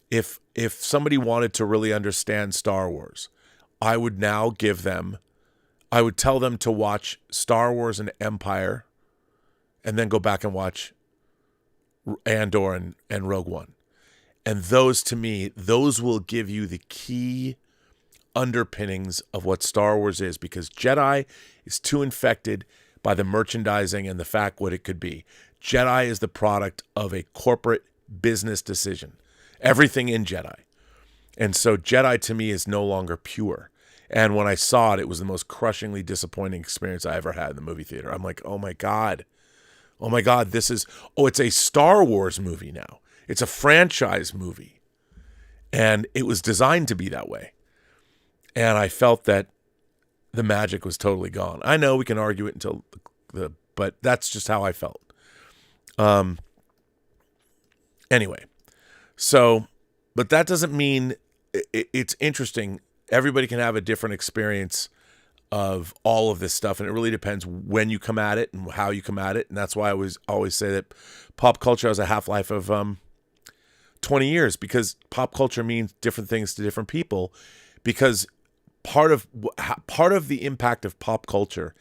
if somebody wanted to really understand Star Wars, I would tell them to watch Star Wars and Empire and then go back and watch Andor and Rogue One. And those, to me, those will give you the key underpinnings of what Star Wars is, because Jedi is too infected by the merchandising and the fact what it could be. Jedi is the product of a corporate business decision. Everything in Jedi. And so Jedi to me is no longer pure. And when I saw it, it was the most crushingly disappointing experience I ever had in the movie theater. I'm like, oh my God, it's a Star Wars movie now. It's a franchise movie. And it was designed to be that way. And I felt that the magic was totally gone. I know we can argue it but that's just how I felt. Anyway, but that doesn't mean it's interesting. Everybody can have a different experience of all of this stuff, and it really depends when you come at it and how you come at it. And that's why I always say that pop culture has a half-life of 20 years, because pop culture means different things to different people. Because part of the impact of pop culture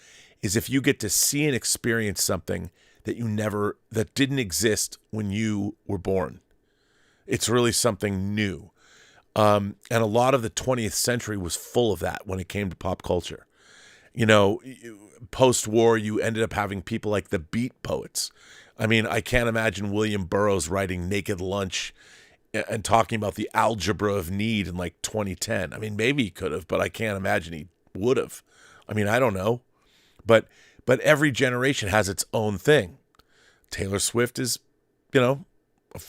is if you get to see and experience something that didn't exist when you were born. It's really something new. And a lot of the 20th century was full of that when it came to pop culture. You know, post-war, you ended up having people like the beat poets. I mean, I can't imagine William Burroughs writing Naked Lunch and talking about the algebra of need in like 2010. I mean, maybe he could have, but I can't imagine he would have. I mean, I don't know. But every generation has its own thing. Taylor Swift is,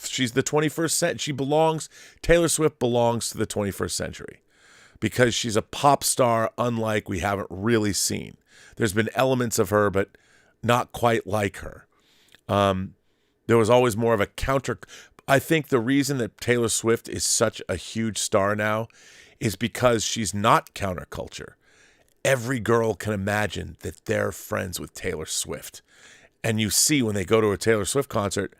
she's the 21st century. Taylor Swift belongs to the 21st century because she's a pop star unlike we haven't really seen. There's been elements of her, but not quite like her. There was always more of a counter. I think the reason that Taylor Swift is such a huge star now is because she's not counterculture. Every girl can imagine that they're friends with Taylor Swift. And you see when they go to a Taylor Swift concert,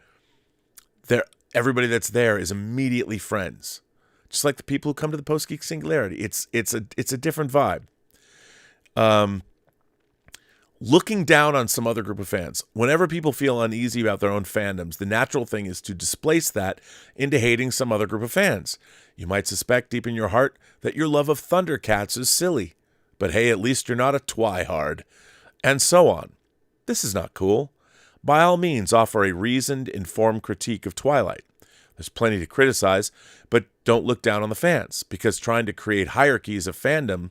everybody that's there is immediately friends. Just like the people who come to the Post-Geek Singularity. It's a different vibe. Looking down on some other group of fans. Whenever people feel uneasy about their own fandoms, the natural thing is to displace that into hating some other group of fans. You might suspect deep in your heart that your love of Thundercats is silly. But hey, at least you're not a twihard. And so on. This is not cool. By all means, offer a reasoned, informed critique of Twilight. There's plenty to criticize, but don't look down on the fans, because trying to create hierarchies of fandom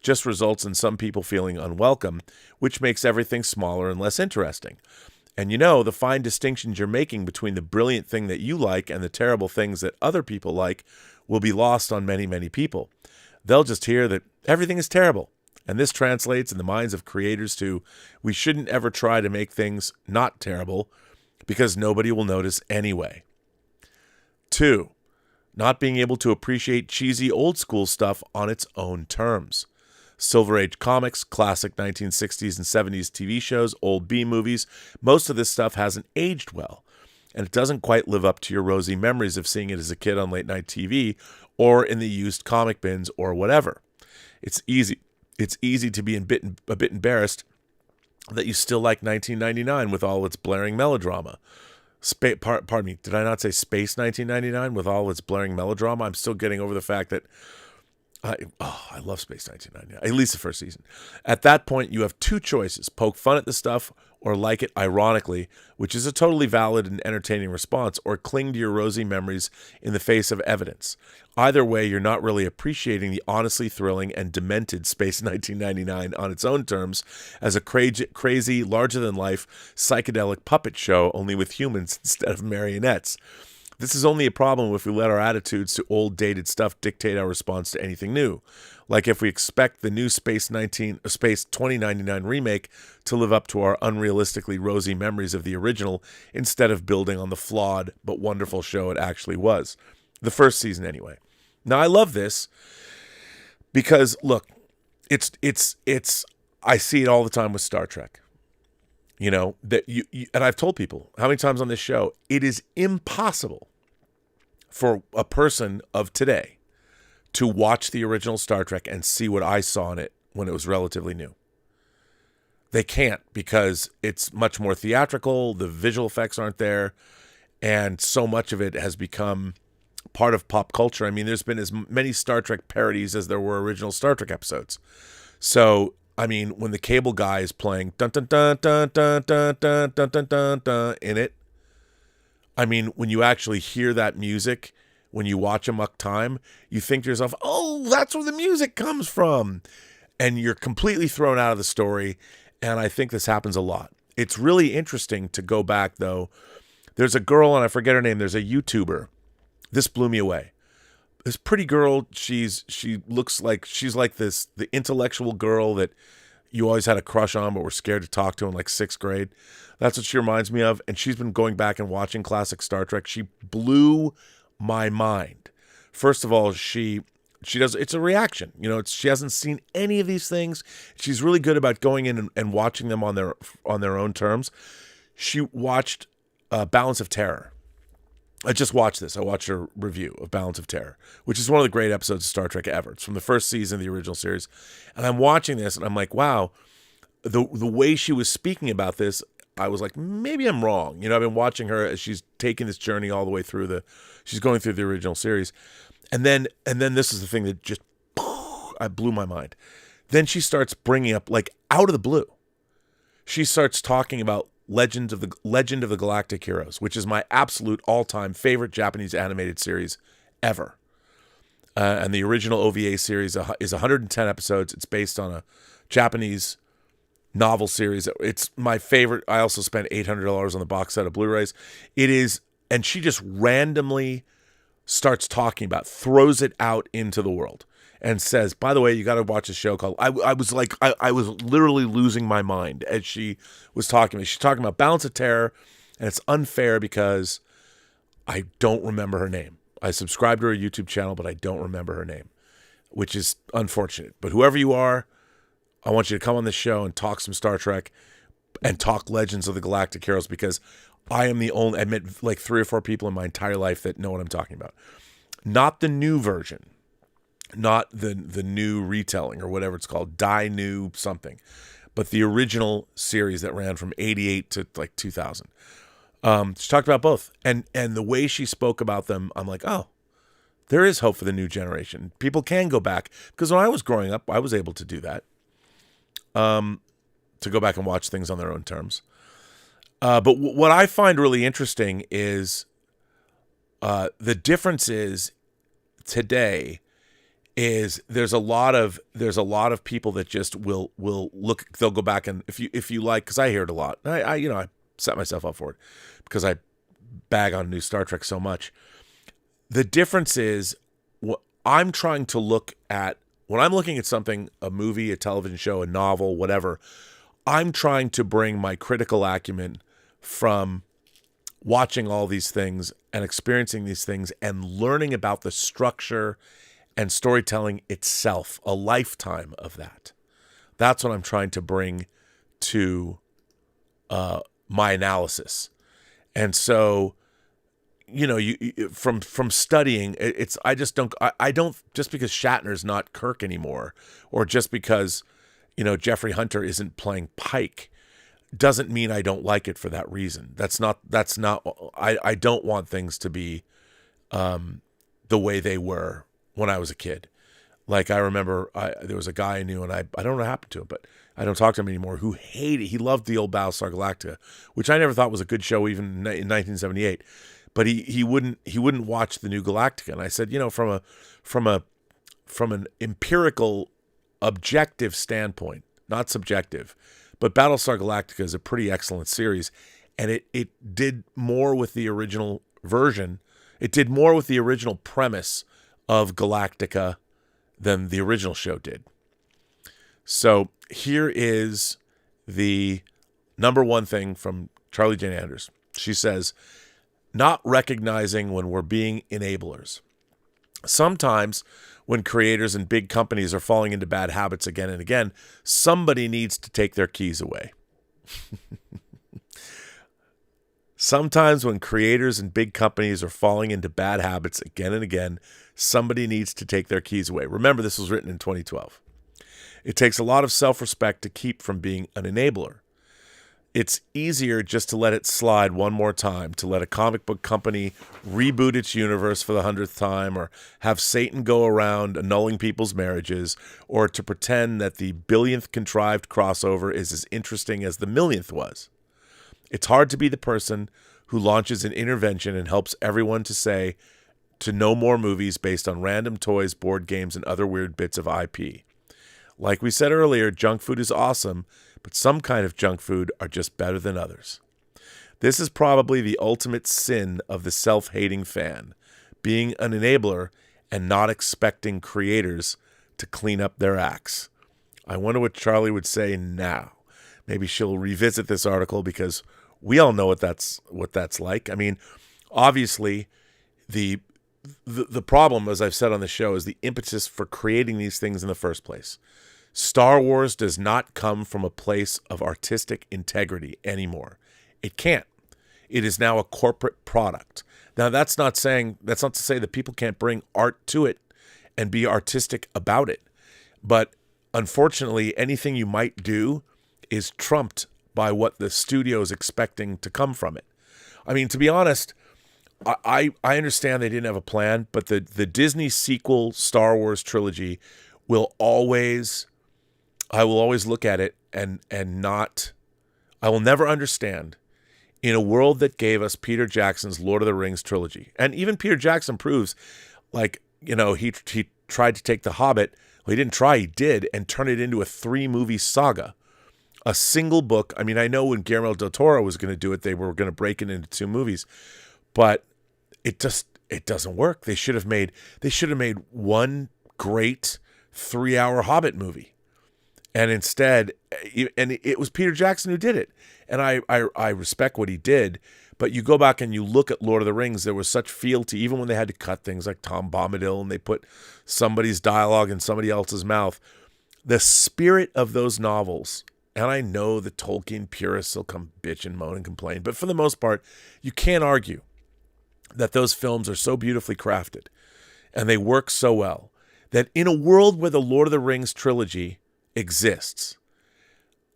just results in some people feeling unwelcome, which makes everything smaller and less interesting. And the fine distinctions you're making between the brilliant thing that you like and the terrible things that other people like will be lost on many, many people. They'll just hear that everything is terrible. And this translates in the minds of creators to, we shouldn't ever try to make things not terrible because nobody will notice anyway. 2, not being able to appreciate cheesy old school stuff on its own terms. Silver Age comics, classic 1960s and 70s TV shows, old B movies, most of this stuff hasn't aged well. And it doesn't quite live up to your rosy memories of seeing it as a kid on late night TV or in the used comic bins or whatever. It's easy to be a bit embarrassed that you still like 1999 with all its blaring melodrama. Pardon me, did I not say Space 1999 with all its blaring melodrama? I'm still getting over the fact that I love Space 1999, at least the first season. At that point, you have two choices: poke fun at the stuff or like it ironically, which is a totally valid and entertaining response, or cling to your rosy memories in the face of evidence. Either way, you're not really appreciating the honestly thrilling and demented Space 1999 on its own terms as a crazy, larger-than-life, psychedelic puppet show, only with humans instead of marionettes. This is only a problem if we let our attitudes to old, dated stuff dictate our response to anything new. Like if we expect the new Space 2099 remake to live up to our unrealistically rosy memories of the original instead of building on the flawed but wonderful show it actually was. The first season anyway. Now I love this because look, it's I see it all the time with Star Trek. You know, that you and I've told people how many times on this show, it is impossible for a person of today to watch the original Star Trek and see what I saw in it when it was relatively new. They can't, because it's much more theatrical, the visual effects aren't there, and so much of it has become part of pop culture. I mean, there's been as many Star Trek parodies as there were original Star Trek episodes. So I mean, when the cable guy is playing dun dun dun dun dun dun dun dun dun dun dun in it, I mean, when you actually hear that music, when you watch Amok Time, you think to yourself, oh, that's where the music comes from. And you're completely thrown out of the story. And I think this happens a lot. It's really interesting to go back, though. There's a girl, and I forget her name, there's a YouTuber. This blew me away. This pretty girl, she looks like she's like the intellectual girl that you always had a crush on but were scared to talk to in like 6th grade. That's what she reminds me of. And she's been going back and watching classic Star Trek. She blew my mind. First of all, she does, it's a reaction. You know, she hasn't seen any of these things. She's really good about going in and watching them on their own terms. She watched Balance of Terror. I just watched this. I watched a review of Balance of Terror, which is one of the great episodes of Star Trek ever. It's from the first season of the original series. And I'm watching this, and I'm like, wow, the way she was speaking about this, I was like, maybe I'm wrong. You know, I've been watching her as she's taking this journey all the way through she's going through the original series. And then this is the thing that just, I blew my mind. Then she starts bringing up, like, out of the blue, she starts talking about Legend of the Galactic Heroes, which is my absolute all-time favorite Japanese animated series ever. And the original OVA series is 110 episodes. It's based on a Japanese novel series. It's my favorite. I also spent $800 on the box set of Blu-rays. It is, and she just randomly starts talking about, throws it out into the world. And says, by the way, you got to watch a show called, I was literally losing my mind as she was talking to me. She's talking about Balance of Terror, and it's unfair because I don't remember her name. I subscribe to her YouTube channel, but I don't remember her name, which is unfortunate. But whoever you are, I want you to come on this show and talk some Star Trek and talk Legends of the Galactic Heroes, because I am the only, I met like 3 or 4 people in my entire life that know what I'm talking about. Not the new version. Not the new retelling or whatever it's called, Die New something, but the original series that ran from 88 to like 2000. She talked about both, and the way she spoke about them, I'm like, oh, there is hope for the new generation. People can go back, because when I was growing up, I was able to do that, to go back and watch things on their own terms. But what I find really interesting is the difference is today. Is there's a lot of people that just will look, they'll go back, and if you like, because I hear it a lot. I set myself up for it because I bag on new Star Trek so much. The difference is what I'm trying to look at when I'm looking at something, a movie, a television show, a novel, whatever. I'm trying to bring my critical acumen from watching all these things and experiencing these things and learning about the structure and storytelling itself, a lifetime of that. That's what I'm trying to bring to my analysis. And so, you from studying, I don't just because Shatner's not Kirk anymore, or just because Jeffrey Hunter isn't playing Pike, doesn't mean I don't like it for that reason. That's not. I don't want things to be the way they were when I was a kid. Like, I remember there was a guy I knew, and I don't know what happened to him, but I don't talk to him anymore, who he loved the old Battlestar Galactica, which I never thought was a good show even in 1978. But he wouldn't watch the new Galactica. And I said, from an empirical, objective standpoint, not subjective, but Battlestar Galactica is a pretty excellent series, and it did more with the original version. It did more with the original premise of Galactica than the original show did. So here is the number one thing from Charlie Jane Anders. She says, not recognizing when we're being enablers. Sometimes when creators and big companies are falling into bad habits again and again, somebody needs to take their keys away. Sometimes when creators and big companies are falling into bad habits again and again, somebody needs to take their keys away. Remember, this was written in 2012. It takes a lot of self-respect to keep from being an enabler. It's easier just to let it slide one more time, to let a comic book company reboot its universe for the 100th time, or have Satan go around annulling people's marriages, or to pretend that the billionth contrived crossover is as interesting as the millionth was. It's hard to be the person who launches an intervention and helps everyone to no more movies based on random toys, board games, and other weird bits of IP. Like we said earlier, junk food is awesome, but some kind of junk food are just better than others. This is probably the ultimate sin of the self-hating fan, being an enabler and not expecting creators to clean up their acts. I wonder what Charlie would say now. Maybe she'll revisit this article, because we all know what that's like. I mean, obviously, the problem, as I've said on the show, is the impetus for creating these things in the first place. Star Wars does not come from a place of artistic integrity anymore. It can't. It is now a corporate product. Now, that's not to say that people can't bring art to it and be artistic about it. But unfortunately, anything you might do is trumped by what the studio is expecting to come from it. I mean, to be honest, I understand they didn't have a plan, but the Disney sequel Star Wars trilogy I will always look at it and I will never understand, in a world that gave us Peter Jackson's Lord of the Rings trilogy. And even Peter Jackson proves, he tried to take The Hobbit. Well, he didn't try, he did, and turn it into a 3-movie saga. A single book. I mean, I know when Guillermo del Toro was going to do it, they were going to break it into 2 movies, but it doesn't work. They should have made one great 3-hour Hobbit movie. And instead, it was Peter Jackson who did it. And I respect what he did, but you go back and you look at Lord of the Rings, there was such fealty, even when they had to cut things like Tom Bombadil and they put somebody's dialogue in somebody else's mouth. The spirit of those novels, and I know the Tolkien purists will come bitch and moan and complain, but for the most part, you can't argue that those films are so beautifully crafted and they work so well that in a world where the Lord of the Rings trilogy exists,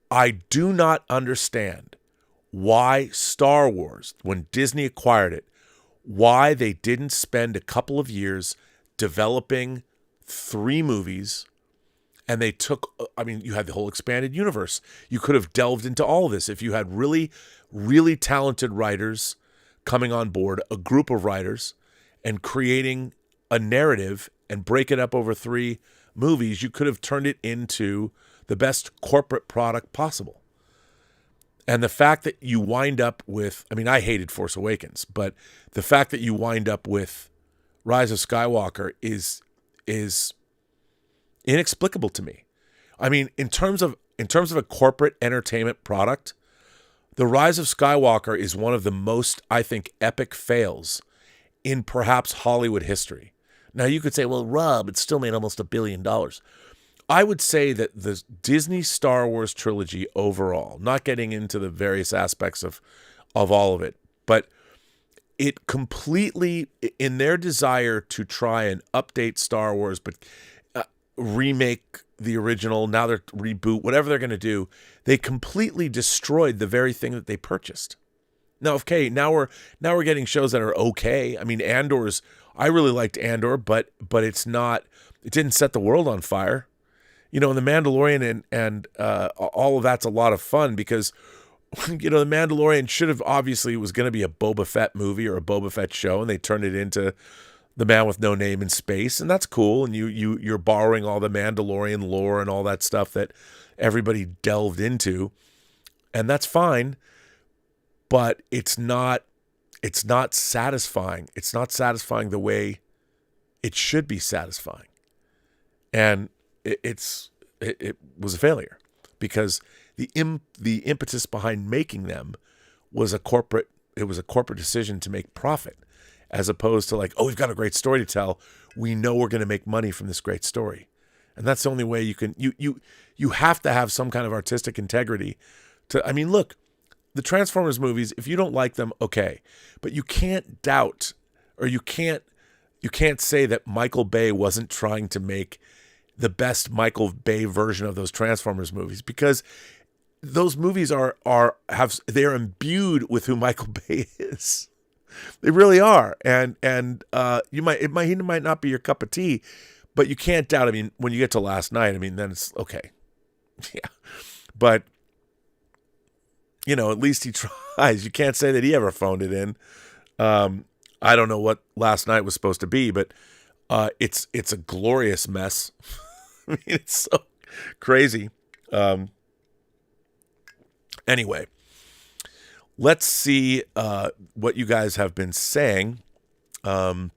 I do not understand why Star Wars, when Disney acquired it, why they didn't spend a couple of years developing 3 movies. And they took, you had the whole expanded universe. You could have delved into all of this if you had really, really talented writers coming on board, a group of writers, and creating a narrative and break it up over 3 movies. You could have turned it into the best corporate product possible. And the fact that you wind up with, I hated Force Awakens, but the fact that you wind up with Rise of Skywalker is inexplicable to me. I mean, in terms of a corporate entertainment product, The Rise of Skywalker is one of the most, I think, epic fails in perhaps Hollywood history. Now, you could say, well, Rob, it still made almost $1 billion. I would say that the Disney Star Wars trilogy overall, not getting into the various aspects of all of it, but it completely, in their desire to try and update Star Wars, but remake the original, now they're reboot, whatever they're going to do, they completely destroyed the very thing that they purchased. Now, okay, now we're getting shows that are okay. I mean, I really liked Andor, but it didn't set the world on fire. And The Mandalorian and all of that's a lot of fun because, The Mandalorian should have obviously was going to be a Boba Fett movie or a Boba Fett show, and they turned it into The Man with No Name in Space, and that's cool. And you're borrowing all the Mandalorian lore and all that stuff that everybody delved into, and that's fine. But it's not satisfying. It's not satisfying the way it should be satisfying, and it was a failure because the impetus behind making them was a corporate decision to make profit, as opposed to like, oh, we've got a great story to tell. We know we're going to make money from this great story, and that's the only way you can. You have to have some kind of artistic integrity. Look. The Transformers movies, if you don't like them, okay. But you can't doubt, or you can't say that Michael Bay wasn't trying to make the best Michael Bay version of those Transformers movies, because those movies they're imbued with who Michael Bay is. They really are. And he might not be your cup of tea, but you can't doubt. When you get to Last Night, then it's okay. Yeah. But at least he tries. You can't say that he ever phoned it in. I don't know what Last Night was supposed to be, but it's a glorious mess. It's so crazy. Anyway, let's see what you guys have been saying. Let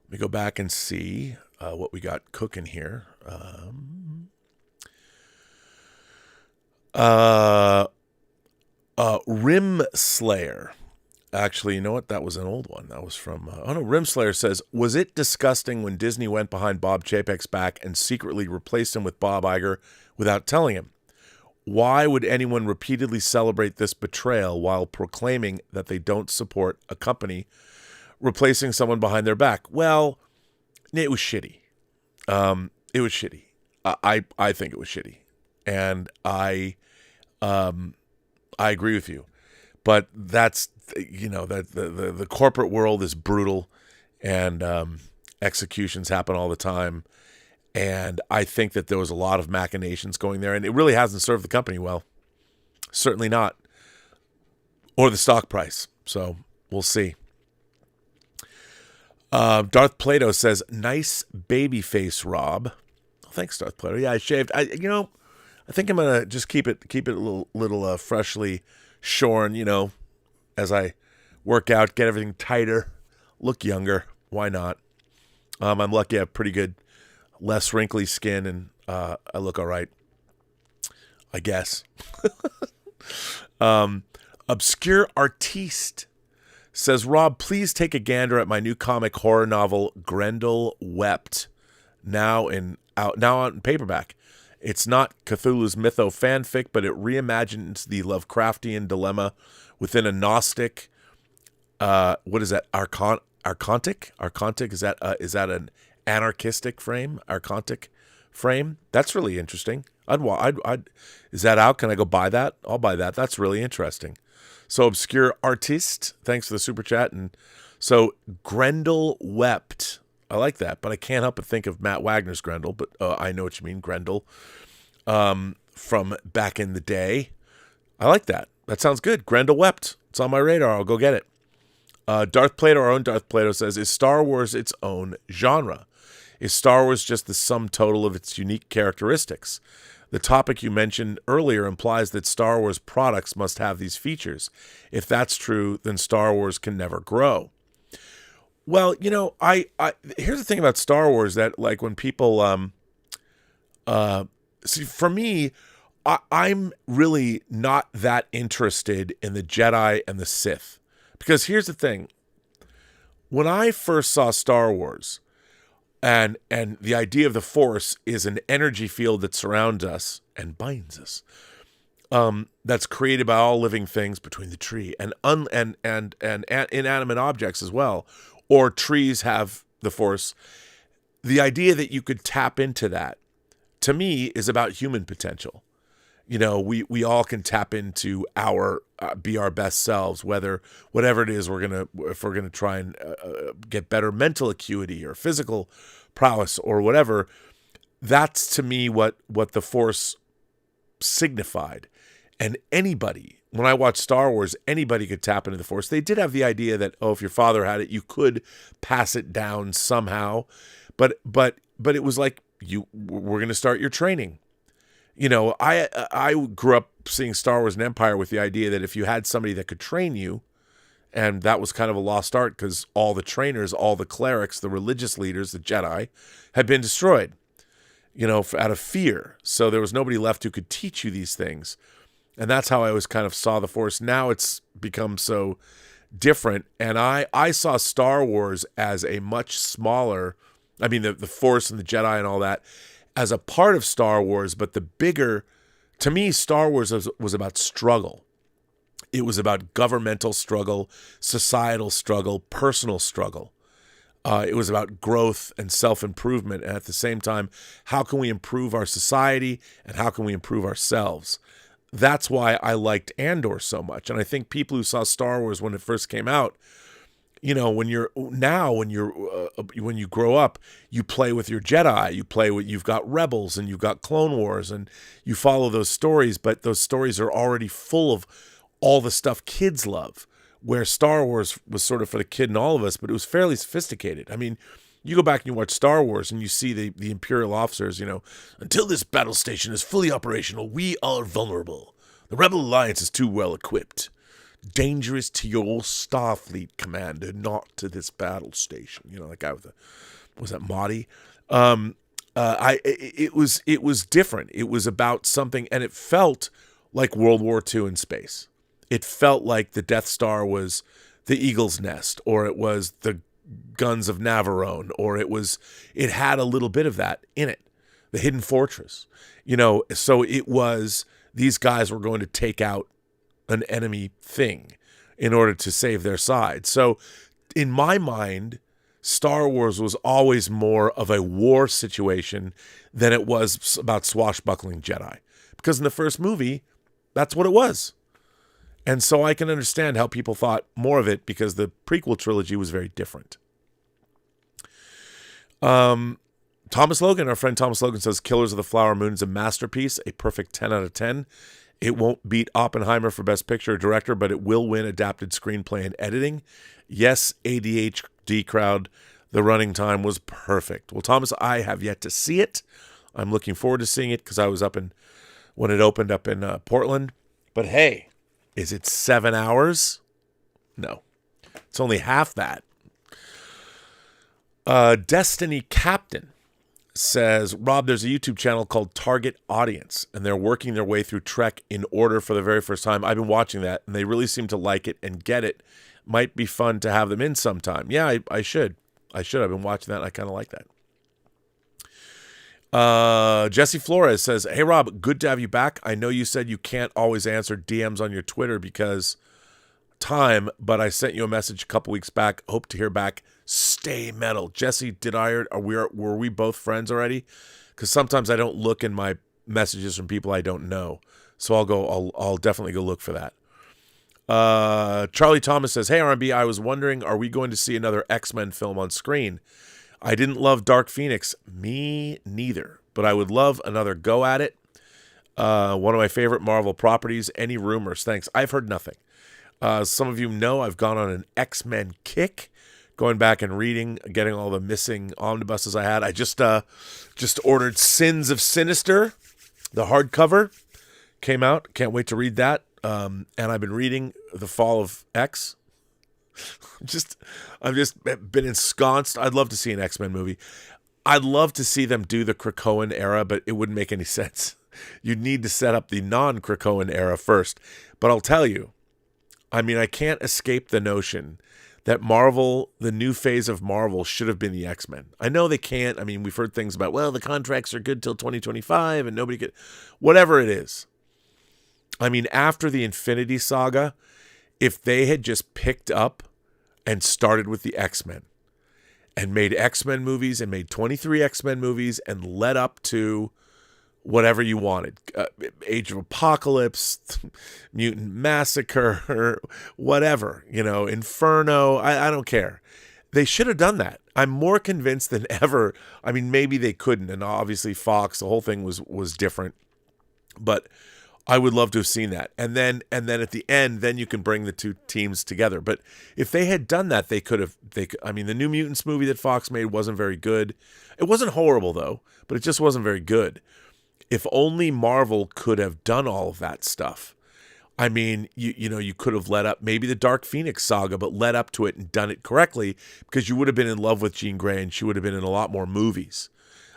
me go back and see what we got cooking here. Rim Slayer. Actually, you know what? That was an old one. That was from... Rim Slayer says, was it disgusting when Disney went behind Bob Chapek's back and secretly replaced him with Bob Iger without telling him? Why would anyone repeatedly celebrate this betrayal while proclaiming that they don't support a company replacing someone behind their back? Well, it was shitty. It was shitty. I think it was shitty. And I agree with you, but that's, that the corporate world is brutal, and executions happen all the time. And I think that there was a lot of machinations going there, and it really hasn't served the company well. Certainly not. Or the stock price. So we'll see. Darth Plato says, nice baby face, Rob. Thanks, Darth Plato. Yeah, I shaved. I think I'm gonna just keep it a little freshly shorn, as I work out, get everything tighter, look younger. Why not? I'm lucky I have pretty good, less wrinkly skin, and I look all right, I guess. Obscure Artiste says, Rob, please take a gander at my new comic horror novel, Grendel Wept, now out in paperback. It's not Cthulhu's Mytho fanfic, but it reimagines the Lovecraftian dilemma within a Gnostic. What is that? Archontic? Archontic? Is that an anarchistic frame? Archontic frame? That's really interesting. Is that out? Can I go buy that? I'll buy that. That's really interesting. So Obscure Artist, thanks for the super chat. And so Grendel Wept. I like that, but I can't help but think of Matt Wagner's Grendel, but I know what you mean, Grendel, from back in the day. I like that. That sounds good. Grendel Wept. It's on my radar. I'll go get it. Darth Plato, our own Darth Plato, says, is Star Wars its own genre? Is Star Wars just the sum total of its unique characteristics? The topic you mentioned earlier implies that Star Wars products must have these features. If that's true, then Star Wars can never grow. Well, I here's the thing about Star Wars that, like, when people see, for me, I'm really not that interested in the Jedi and the Sith. Because here's the thing. When I first saw Star Wars, and the idea of the Force is an energy field that surrounds us and binds us, that's created by all living things between the tree and inanimate objects as well, or trees have the Force. The idea that you could tap into that, to me, is about human potential. You know, we all can tap into our be our best selves, whatever it is if we're gonna try and get better mental acuity or physical prowess or whatever. That's to me what the Force signified. And anybody, when I watched Star Wars, anybody could tap into the Force. They did have the idea that, if your father had it, you could pass it down somehow, but it was like, we're gonna start your training. You know, I grew up seeing Star Wars and Empire with the idea that if you had somebody that could train you, and that was kind of a lost art because all the trainers, all the clerics, the religious leaders, the Jedi, had been destroyed, you know, out of fear. So there was nobody left who could teach you these things. And that's how I always kind of saw the Force. Now it's become so different. And I saw Star Wars as a much smaller, I mean, the Force and the Jedi and all that, as a part of Star Wars, but the bigger, to me, Star Wars was about struggle. It was about governmental struggle, societal struggle, personal struggle. It was about growth and self-improvement. And at the same time, how can we improve our society and how can we improve ourselves? That's why I liked Andor so much. And I think people who saw Star Wars when it first came out, you know, when you grow up, you play with your Jedi, you've got Rebels and you've got Clone Wars and you follow those stories, but those stories are already full of all the stuff kids love, where Star Wars was sort of for the kid in all of us, but it was fairly sophisticated. I mean, you go back and you watch Star Wars and you see the Imperial officers, you know, until this battle station is fully operational, we are vulnerable. The Rebel Alliance is too well equipped. Dangerous to your Starfleet commander, not to this battle station. You know, that guy with was that Mahdi? It was different. It was about something, and it felt like World War II in space. It felt like the Death Star was the Eagle's Nest, or it was the Guns of Navarone, or it had a little bit of that in it. The Hidden Fortress. You know, so it was, these guys were going to take out an enemy thing in order to save their side. So in my mind, Star Wars was always more of a war situation than it was about swashbuckling Jedi. Because in the first movie, that's what it was. And so I can understand how people thought more of it because the prequel trilogy was very different. Thomas Logan, our friend Thomas Logan, says Killers of the Flower Moon is a masterpiece, a perfect 10 out of 10. It won't beat Oppenheimer for Best Picture or Director, but it will win Adapted Screenplay and Editing. Yes, ADHD crowd, the running time was perfect. Well, Thomas, I have yet to see it. I'm looking forward to seeing it because I was when it opened up in Portland. But hey, is it 7 hours? No, it's only half that. Destiny Captain says, Rob, there's a YouTube channel called Target Audience, and they're working their way through Trek in order for the very first time. I've been watching that, and they really seem to like it and get it. Might be fun to have them in sometime. Yeah, I should. I've been watching that, and I kind of like that. Jesse Flores says, hey, Rob, good to have you back. I know you said you can't always answer DMs on your Twitter because time, but I sent you a message a couple weeks back. Hope to hear back. Stay metal. Jesse, were we both friends already? Because sometimes I don't look in my messages from people I don't know. So I'll definitely go look for that. Charlie Thomas says, hey, R&B, I was wondering, are we going to see another X-Men film on screen? I didn't love Dark Phoenix. Me neither. But I would love another go at it. One of my favorite Marvel properties. Any rumors? Thanks. I've heard nothing. Some of you know I've gone on an X-Men kick, going back and reading, getting all the missing omnibuses I had. I just ordered Sins of Sinister, the hardcover. Came out. Can't wait to read that. And I've been reading The Fall of X. I've just been ensconced. I'd love to see an X-Men movie. I'd love to see them do the Krakoan era, but it wouldn't make any sense. you'd need to set up the non-Krakoan era first. But I'll tell you, I mean, I can't escape the notion that Marvel, the new phase of Marvel, should have been the X-Men. I know they can't. I mean, we've heard things about, well, the contracts are good till 2025 and nobody could, whatever it is. I mean, after the Infinity Saga, if they had just picked up and started with the X-Men and made X-Men movies and made 23 X-Men movies and led up to whatever you wanted, Age of Apocalypse, Mutant Massacre, whatever, Inferno, I don't care. They should have done that. I'm more convinced than ever. I mean, maybe they couldn't, and obviously Fox, the whole thing was different, but I would love to have seen that. And then at the end, then you can bring the two teams together. But if they had done that, they could have. I mean, the New Mutants movie that Fox made wasn't very good. It wasn't horrible though, but it just wasn't very good. If only Marvel could have done all of that stuff. I mean, you could have led up maybe the Dark Phoenix saga, but led up to it and done it correctly, because you would have been in love with Jean Grey and she would have been in a lot more movies.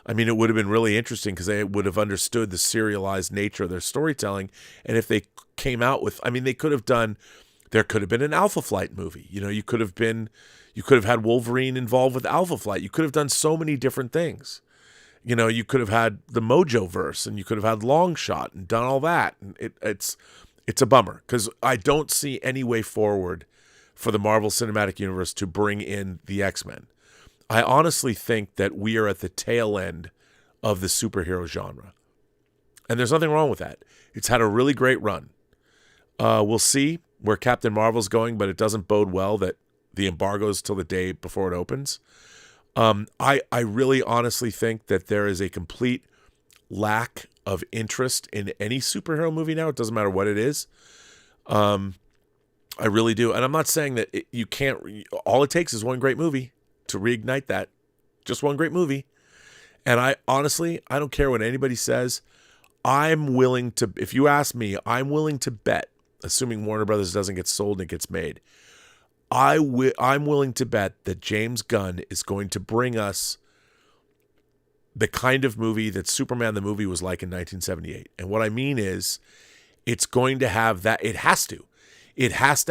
I mean, it would have been really interesting because they would have understood the serialized nature of their storytelling. And if they came out with, I mean, there could have been an Alpha Flight movie. You could have had Wolverine involved with Alpha Flight. You could have done so many different things. You could have had the Mojo verse, and you could have had Long Shot and done all that. And it's a bummer because I don't see any way forward for the Marvel Cinematic Universe to bring in the X-Men. I honestly think that we are at the tail end of the superhero genre. And there's nothing wrong with that. It's had a really great run. We'll see where Captain Marvel's going, but it doesn't bode well that the embargo is till the day before it opens. I really honestly think that there is a complete lack of interest in any superhero movie now. It doesn't matter what it is. I really do. And I'm not saying that you can't, all it takes is one great movie to reignite that. Just one great movie. And I don't care what anybody says. I'm willing to, if you ask me, I'm willing to bet, assuming Warner Brothers doesn't get sold and it gets made, I'm willing to bet that James Gunn is going to bring us the kind of movie that Superman the movie was like in 1978. And what I mean is, it's going to have that, it has to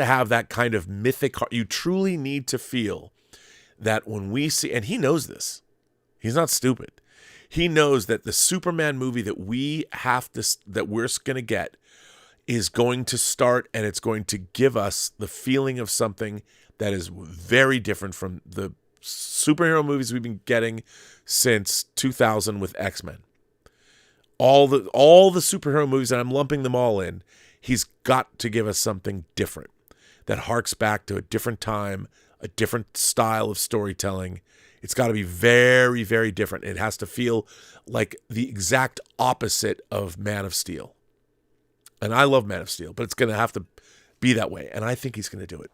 have that kind of mythic, you truly need to feel that when we see, and he knows this, he's not stupid. He knows that the Superman movie that we're going to get is going to start, and it's going to give us the feeling of something that is very different from the superhero movies we've been getting since 2000 with X-Men. All the superhero movies, and I'm lumping them all in, he's got to give us something different that harks back to a different time, a different style of storytelling. It's got to be very, very different. It has to feel like the exact opposite of Man of Steel. And I love Man of Steel, but it's going to have to be that way. And I think he's going to do it.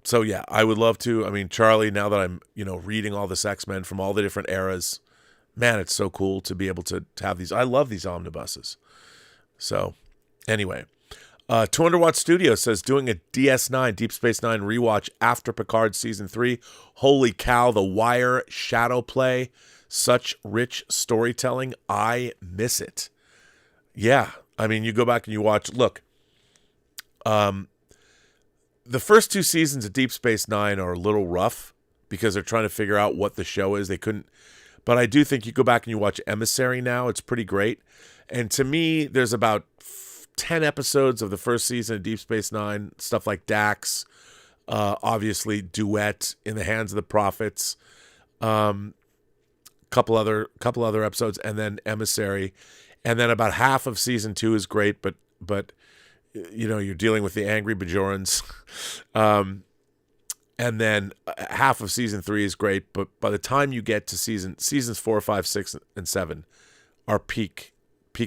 So yeah, I would love to. I mean, Charlie, now that I'm, reading all this X-Men from all the different eras, man, it's so cool to be able to have these. I love these omnibuses. So anyway, 200 Watt Studio says, doing a DS9, Deep Space Nine rewatch after Picard Season 3. Holy cow, The Wire shadow play. Such rich storytelling. I miss it. Yeah. I mean, you go back and you watch, look, the first two seasons of Deep Space Nine are a little rough because they're trying to figure out what the show is. They couldn't, but I do think you go back and you watch Emissary now. It's pretty great. And to me, there's about 10 episodes of the first season of Deep Space Nine, stuff like Dax, obviously Duet, In the Hands of the Prophets, couple other episodes, and then Emissary, and then about half of season 2 is great, but you're dealing with the angry Bajorans, and then half of season 3 is great, but by the time you get to seasons 4, 5, 6, and 7 are peak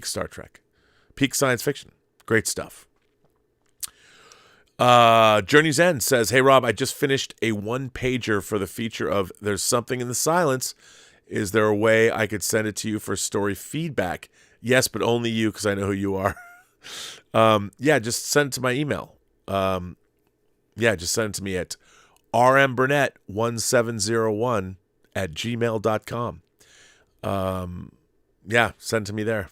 Star Trek, peak science fiction, great stuff. Journey's End says, hey Rob, I just finished a 1-pager for the feature of There's Something in the Silence. Is there a way I could send it to you for story feedback? Yes, but only you, because I know who you are. Yeah, just send it to my email. Just send it to me at rmburnett1701 self-loathing@gmail.com. Yeah, send to me there.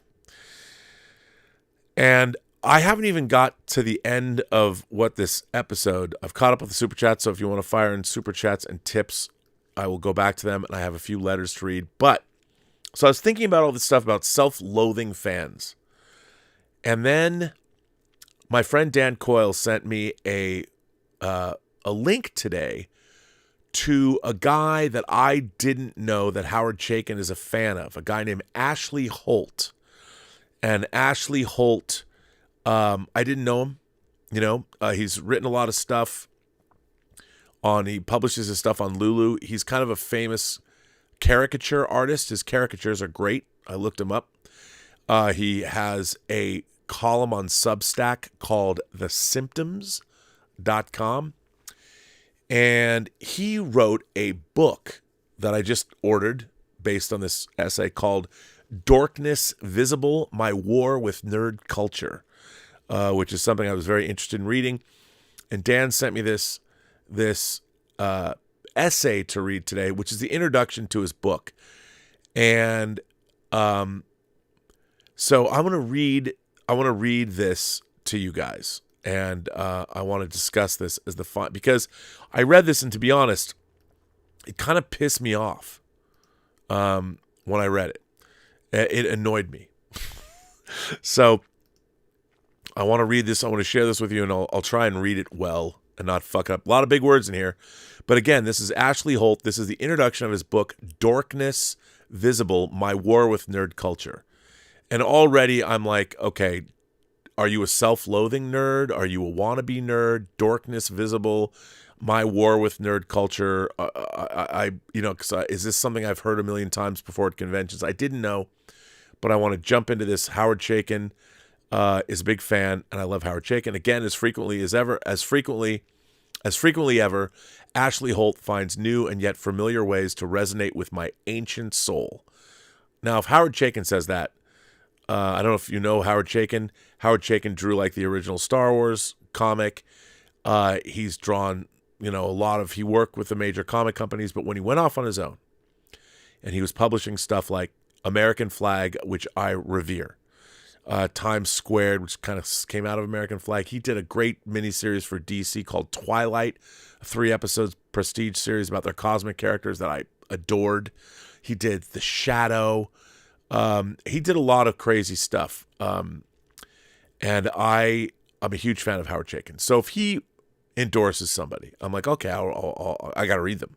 And I haven't even got to the end of what this episode. I've caught up with the super chats, so if you want to fire in super chats and tips, I will go back to them, and I have a few letters to read. But, so I was thinking about all this stuff about self-loathing fans. And then my friend Dan Coyle sent me a link today to a guy that I didn't know that Howard Chaykin is a fan of, a guy named Ashley Holt. And Ashley Holt, I didn't know him. He's written a lot of stuff he publishes his stuff on Lulu. He's kind of a famous caricature artist. His caricatures are great. I looked him up. He has a column on Substack called thesymptoms.com. And he wrote a book that I just ordered based on this essay called Dorkness Visible, My War with Nerd Culture, which is something I was very interested in reading. And Dan sent me this essay to read today, which is the introduction to his book. And so I want to read this to you guys. And I want to discuss this as the fun, because I read this, and to be honest, it kind of pissed me off when I read it. It annoyed me. So I want to read this. I want to share this with you, and I'll try and read it well and not fuck up. A lot of big words in here. But again, this is Ashley Holt. This is the introduction of his book, Dorkness Visible, My War with Nerd Culture. And already I'm like, okay, are you a self-loathing nerd? Are you a wannabe nerd? Dorkness Visible, My War with Nerd Culture. Is this something I've heard a million times before at conventions? I didn't know, but I want to jump into this. Howard Chaykin is a big fan, and I love Howard Chaykin. Again, as frequently ever, Ashley Holt finds new and yet familiar ways to resonate with my ancient soul. Now, if Howard Chaykin says that, I don't know if you know Howard Chaykin. Howard Chaykin drew like the original Star Wars comic. He's drawn, he worked with the major comic companies, but when he went off on his own and he was publishing stuff like American Flag, which I revere, Times Squared, which kind of came out of American Flag. He did a great miniseries for DC called Twilight, a 3-episode prestige series about their cosmic characters that I adored. He did The Shadow. He did a lot of crazy stuff. And I'm a huge fan of Howard Chaykin. So if he endorses somebody, I'm like, okay, I got to read them.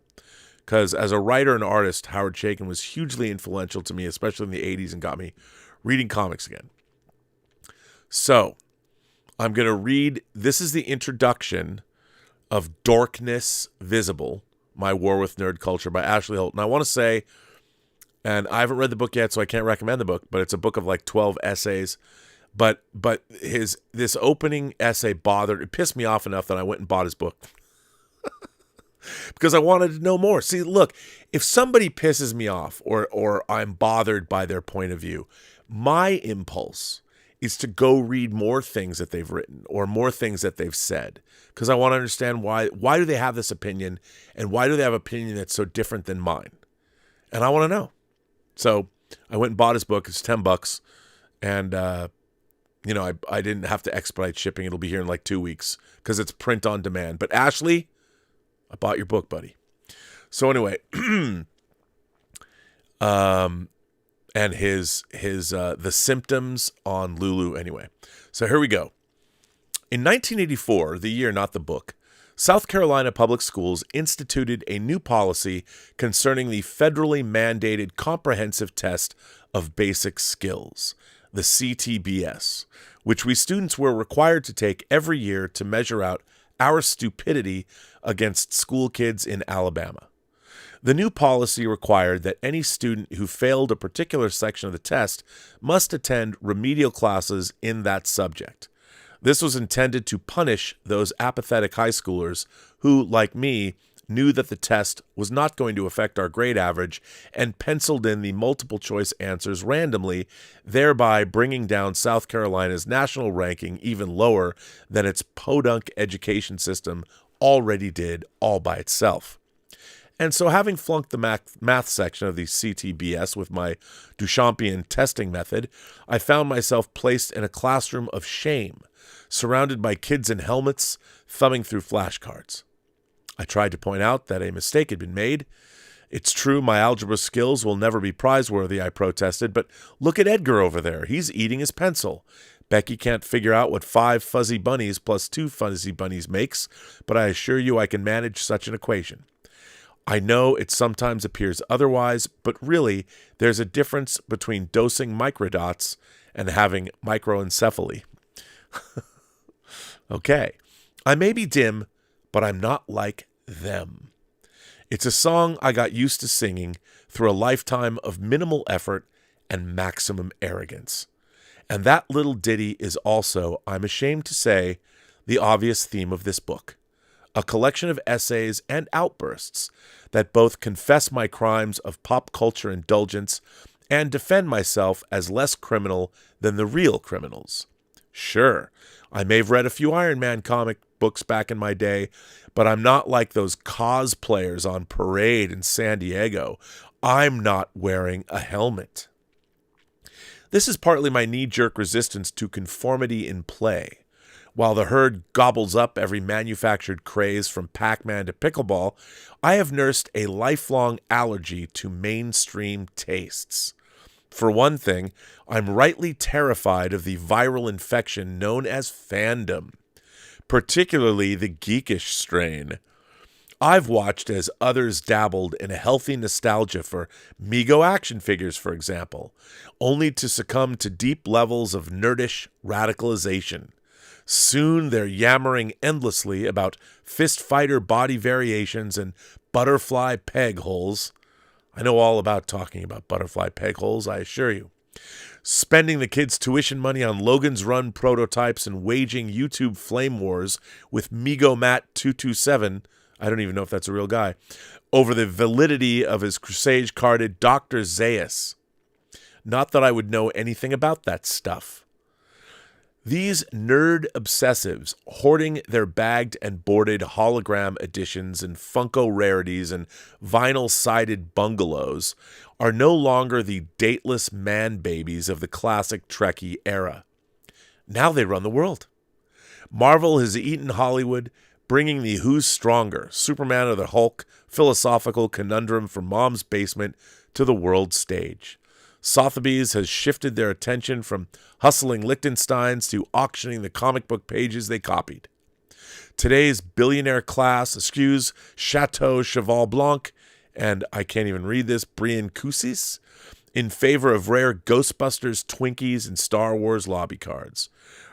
Because as a writer and artist, Howard Chaykin was hugely influential to me, especially in the 80s, and got me reading comics again. So I'm going to read, this is the introduction of Dorkness Visible, My War with Nerd Culture by Ashley Holt. And I want to say, and I haven't read the book yet, so I can't recommend the book, but it's a book of like 12 essays. But this opening essay it pissed me off enough that I went and bought his book. Because I wanted to know more. See, look, if somebody pisses me off or I'm bothered by their point of view, my impulse is to go read more things that they've written or more things that they've said. Because I want to understand why do they have this opinion, and why do they have an opinion that's so different than mine? And I want to know. So I went and bought his book. It's $10. And, I didn't have to expedite shipping. It'll be here in like 2 weeks because it's print on demand. But Ashley, I bought your book, buddy. So anyway, and his The Symptoms on Lulu anyway. So here we go. In 1984, the year, not the book, South Carolina Public Schools instituted a new policy concerning the federally mandated comprehensive test of basic skills, the CTBS, which we students were required to take every year to measure out our stupidity against school kids in Alabama. The new policy required that any student who failed a particular section of the test must attend remedial classes in that subject. This was intended to punish those apathetic high schoolers who, like me, knew that the test was not going to affect our grade average and penciled in the multiple choice answers randomly, thereby bringing down South Carolina's national ranking even lower than its podunk education system already did all by itself. And so having flunked the math section of the CTBS with my Duchampian testing method, I found myself placed in a classroom of shame, surrounded by kids in helmets, thumbing through flashcards. I tried to point out that a mistake had been made. It's true my algebra skills will never be prizeworthy, I protested, but look at Edgar over there. He's eating his pencil. Becky can't figure out what 5 fuzzy bunnies plus 2 fuzzy bunnies makes, but I assure you I can manage such an equation. I know it sometimes appears otherwise, but really, there's a difference between dosing microdots and having microencephaly. Okay, I may be dim, but I'm not like them. It's a song I got used to singing through a lifetime of minimal effort and maximum arrogance. And that little ditty is also, I'm ashamed to say, the obvious theme of this book. A collection of essays and outbursts that both confess my crimes of pop culture indulgence and defend myself as less criminal than the real criminals. Sure, I may have read a few Iron Man comic books back in my day, but I'm not like those cosplayers on parade in San Diego. I'm not wearing a helmet. This is partly my knee-jerk resistance to conformity in play. While the herd gobbles up every manufactured craze from Pac-Man to pickleball, I have nursed a lifelong allergy to mainstream tastes. For one thing, I'm rightly terrified of the viral infection known as fandom, particularly the geekish strain. I've watched as others dabbled in a healthy nostalgia for Mego action figures, for example, only to succumb to deep levels of nerdish radicalization. Soon they're yammering endlessly about fist fighter body variations and butterfly peg holes. I know all about talking about butterfly peg holes, I assure you. Spending the kids' tuition money on Logan's Run prototypes and waging YouTube flame wars with Mego Matt 227, I don't even know if that's a real guy, over the validity of his Crusade-carded Dr. Zaius. Not that I would know anything about that stuff. These nerd obsessives, hoarding their bagged and boarded hologram editions and Funko rarities and vinyl-sided bungalows, are no longer the dateless man-babies of the classic Trekkie era. Now they run the world. Marvel has eaten Hollywood, bringing the Who's Stronger, Superman or the Hulk, philosophical conundrum from mom's basement to the world stage. Sotheby's has shifted their attention from hustling Liechtensteins to auctioning the comic book pages they copied. Today's billionaire class eschews Chateau Cheval Blanc, and I can't even read this, Brian Cousis, in favor of rare Ghostbusters Twinkies and Star Wars lobby cards.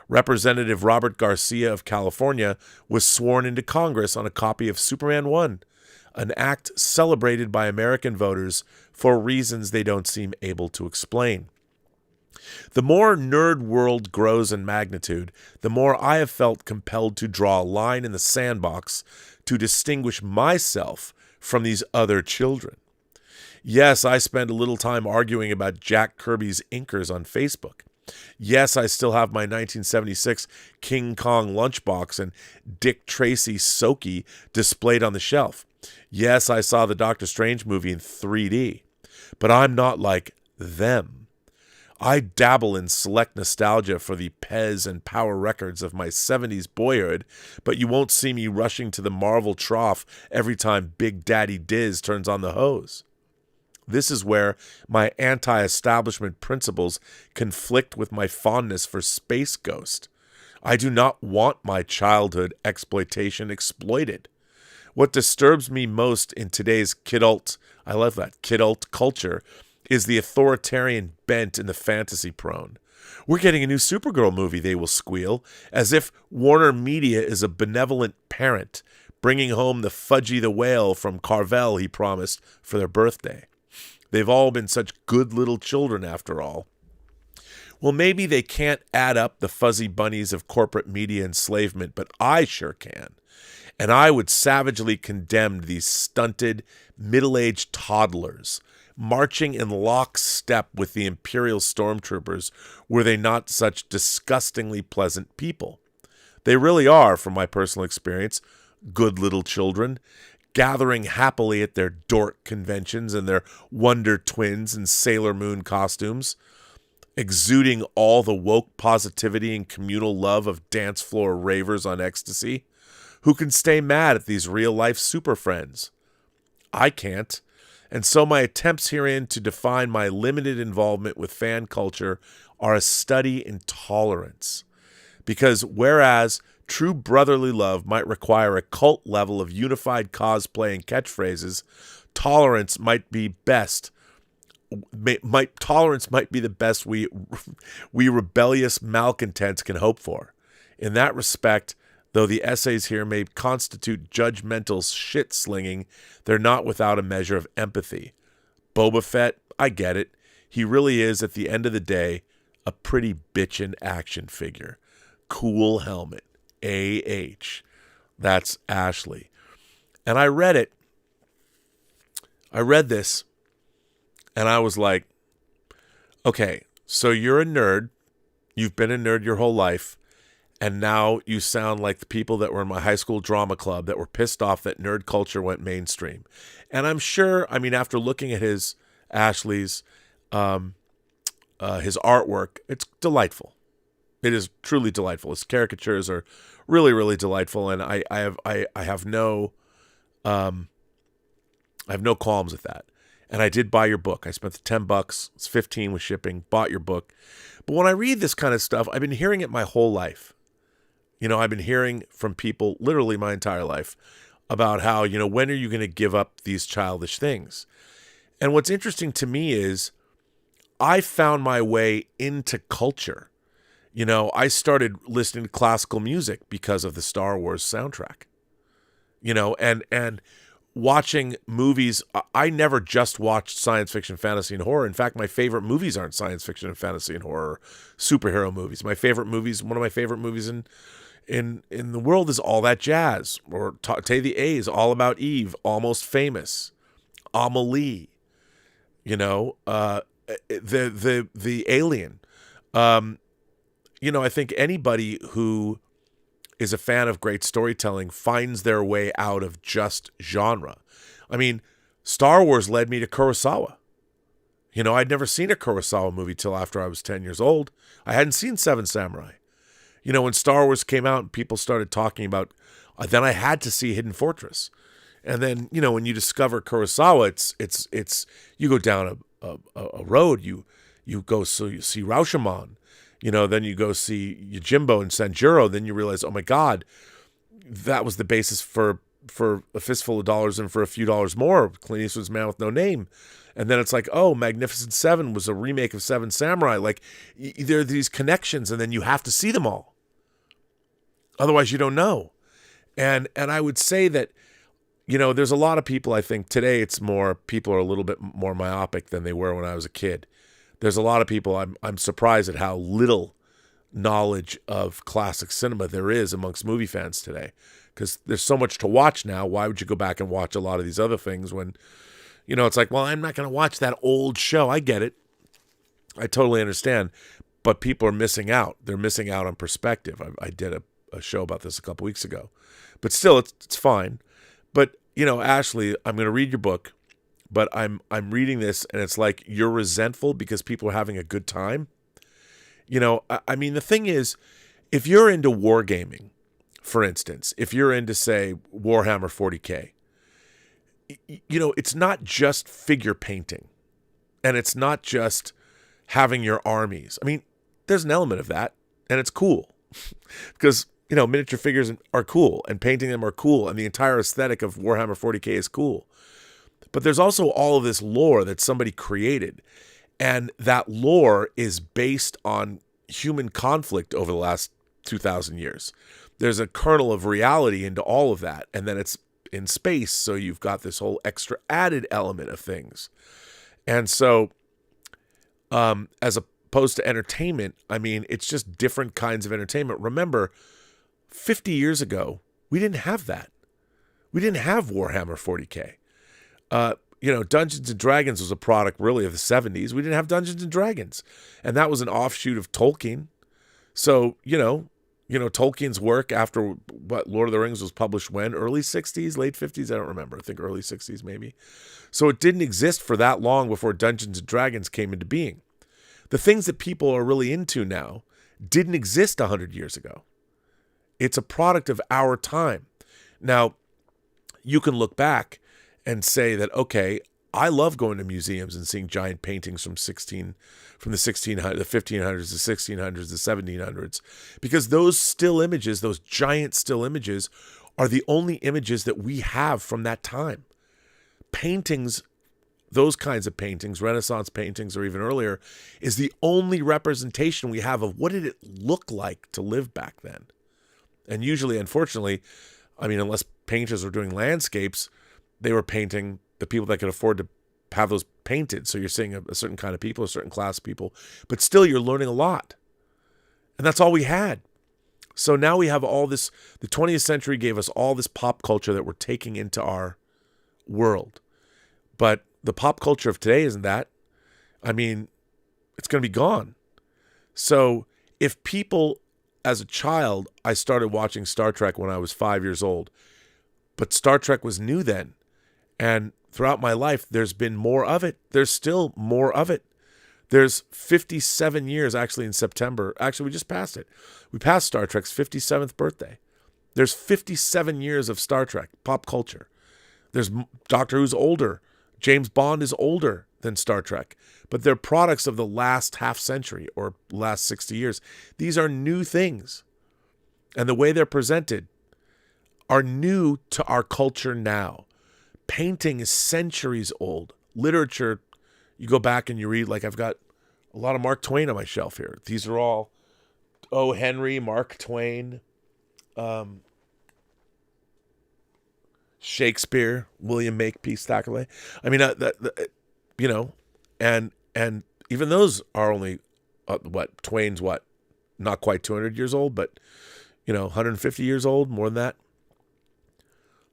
Representative Robert Garcia of California was sworn into Congress on a copy of Superman 1, an act celebrated by American voters for reasons they don't seem able to explain. The more nerd world grows in magnitude, the more I have felt compelled to draw a line in the sandbox to distinguish myself from these other children. Yes, I spend a little time arguing about Jack Kirby's inkers on Facebook. Yes, I still have my 1976 King Kong lunchbox and Dick Tracy Soaky displayed on the shelf. Yes, I saw the Doctor Strange movie in 3D. But I'm not like them. I dabble in select nostalgia for the Pez and Power records of my 70s boyhood, but you won't see me rushing to the Marvel trough every time Big Daddy Diz turns on the hose. This is where my anti-establishment principles conflict with my fondness for Space Ghost. I do not want my childhood exploitation exploited. What disturbs me most in today's kidult, I love that, kidult culture, is the authoritarian bent in the fantasy prone. We're getting a new Supergirl movie, they will squeal, as if Warner Media is a benevolent parent, bringing home the Fudgy the Whale from Carvel he promised for their birthday. They've all been such good little children after all. Well, maybe they can't add up the fuzzy bunnies of corporate media enslavement, but I sure can. And I would savagely condemn these stunted, middle-aged toddlers, marching in lockstep with the Imperial stormtroopers, were they not such disgustingly pleasant people. They really are, from my personal experience, good little children, gathering happily at their dork conventions and their Wonder Twins and Sailor Moon costumes, exuding all the woke positivity and communal love of dance floor ravers on ecstasy, who can stay mad at these real-life super friends? I can't. And so my attempts herein to define my limited involvement with fan culture are a study in tolerance. Because whereas true brotherly love might require a cult level of unified cosplay and catchphrases, tolerance might be best. Tolerance might be the best we rebellious malcontents can hope for. In that respect, though the essays here may constitute judgmental shit-slinging, they're not without a measure of empathy. Boba Fett, I get it. He really is, at the end of the day, a pretty bitchin' action figure. Cool helmet. AH. That's Ashley. And I read it. I read this, and I was like, okay, so you're a nerd. You've been a nerd your whole life. And now you sound like the people that were in my high school drama club that were pissed off that nerd culture went mainstream. And I'm sure, I mean, after looking at Ashley's his artwork, it's delightful. It is truly delightful. His caricatures are really, really delightful, and I have no qualms with that. And I did buy your book. I spent the $10. It's $15 with shipping. Bought your book. But when I read this kind of stuff, I've been hearing it my whole life. You know, I've been hearing from people literally my entire life about how, you know, when are you going to give up these childish things? And what's interesting to me is I found my way into culture. You know, I started listening to classical music because of the Star Wars soundtrack. You know, and watching movies. I never just watched science fiction, fantasy, and horror. In fact, my favorite movies aren't science fiction and fantasy and horror, superhero movies. My favorite movies, one of my favorite movies in the world is All That Jazz, or Tay the A's, All About Eve, Almost Famous, Amelie, you know, the Alien. You know, I think anybody who is a fan of great storytelling finds their way out of just genre. I mean, Star Wars led me to Kurosawa. You know, I'd never seen a Kurosawa movie till after I was 10 years old. I hadn't seen Seven Samurai. You know, when Star Wars came out and people started talking about, then I had to see Hidden Fortress. And then, you know, when you discover Kurosawa, it's you go down a road, you go, so you see Rashomon, you know, then you go see Yojimbo and Sanjuro, then you realize, oh my God, that was the basis for A Fistful of Dollars and for a Few Dollars More, Clint Eastwood's Man with No Name. And then it's like, oh, Magnificent Seven was a remake of Seven Samurai. Like, there are these connections, and then you have to see them all. Otherwise, you don't know. And I would say that, you know, there's a lot of people, I think, today it's more, people are a little bit more myopic than they were when I was a kid. There's a lot of people, I'm surprised at how little knowledge of classic cinema there is amongst movie fans today. Because there's so much to watch now. Why would you go back and watch a lot of these other things when, you know, it's like, well, I'm not going to watch that old show. I get it. I totally understand. But people are missing out. They're missing out on perspective. I did a show about this a couple weeks ago. But still, it's fine. But, you know, Ashley, I'm going to read your book. But I'm reading this, and it's like you're resentful because people are having a good time. You know, I mean, the thing is, if you're into wargaming, for instance, if you're into, say, Warhammer 40K, you know, it's not just figure painting, and it's not just having your armies. I mean, there's an element of that, and it's cool because, you know, miniature figures are cool, and painting them are cool, and the entire aesthetic of Warhammer 40K is cool. But there's also all of this lore that somebody created, and that lore is based on human conflict over the last 2,000 years. There's a kernel of reality into all of that, and then it's in space, so you've got this whole extra added element of things. And so, as opposed to entertainment, I mean, it's just different kinds of entertainment. Remember, 50 years ago, we didn't have that. We didn't have Warhammer 40K. You know, Dungeons and Dragons was a product really of the 70s. We didn't have Dungeons and Dragons. And that was an offshoot of Tolkien. So, you know, Tolkien's work after what Lord of the Rings was published when? Early 60s, late 50s? I don't remember. I think early 60s maybe. So it didn't exist for that long before Dungeons and Dragons came into being. The things that people are really into now didn't exist 100 years ago. It's a product of our time. Now, you can look back and say that, okay, I love going to museums and seeing giant paintings from the 1500s, the 1600s, the 1700s, because those still images, those giant still images, are the only images that we have from that time. Paintings, those kinds of paintings, Renaissance paintings or even earlier, is the only representation we have of what did it look like to live back then. And usually, unfortunately, unless painters were doing landscapes, they were painting the people that could afford to have those painted. So you're seeing a certain kind of people, a certain class of people, but still you're learning a lot. And that's all we had. So now we have all this, the 20th century gave us all this pop culture that we're taking into our world. But the pop culture of today isn't that. It's going to be gone. So if people, as a child, I started watching Star Trek when I was 5 years old, but Star Trek was new then. And throughout my life, there's been more of it. There's still more of it. There's 57 years, actually, in September. Actually, we just passed it. We passed Star Trek's 57th birthday. There's 57 years of Star Trek, pop culture. There's Doctor Who's older. James Bond is older than Star Trek. But they're products of the last half century or last 60 years. These are new things. And the way they're presented are new to our culture now. Painting is centuries old. Literature, you go back and you read, like I've got a lot of Mark Twain on my shelf here. These are all O. Henry, Mark Twain, Shakespeare, William Makepeace Thackeray. And even those are only, Twain's not quite 200 years old, but, 150 years old, more than that.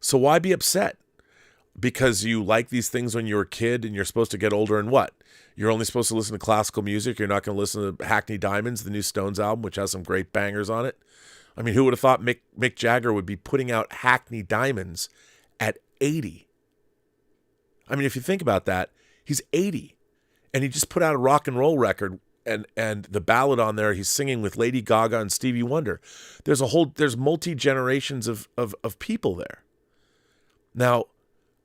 So why be upset? Because you like these things when you were a kid and you're supposed to get older and what? You're only supposed to listen to classical music. You're not going to listen to Hackney Diamonds, the new Stones album, which has some great bangers on it. Who would have thought Mick Jagger would be putting out Hackney Diamonds at 80? If you think about that, he's 80. And he just put out a rock and roll record and the ballad on there, he's singing with Lady Gaga and Stevie Wonder. There's multi-generations of people there. Now,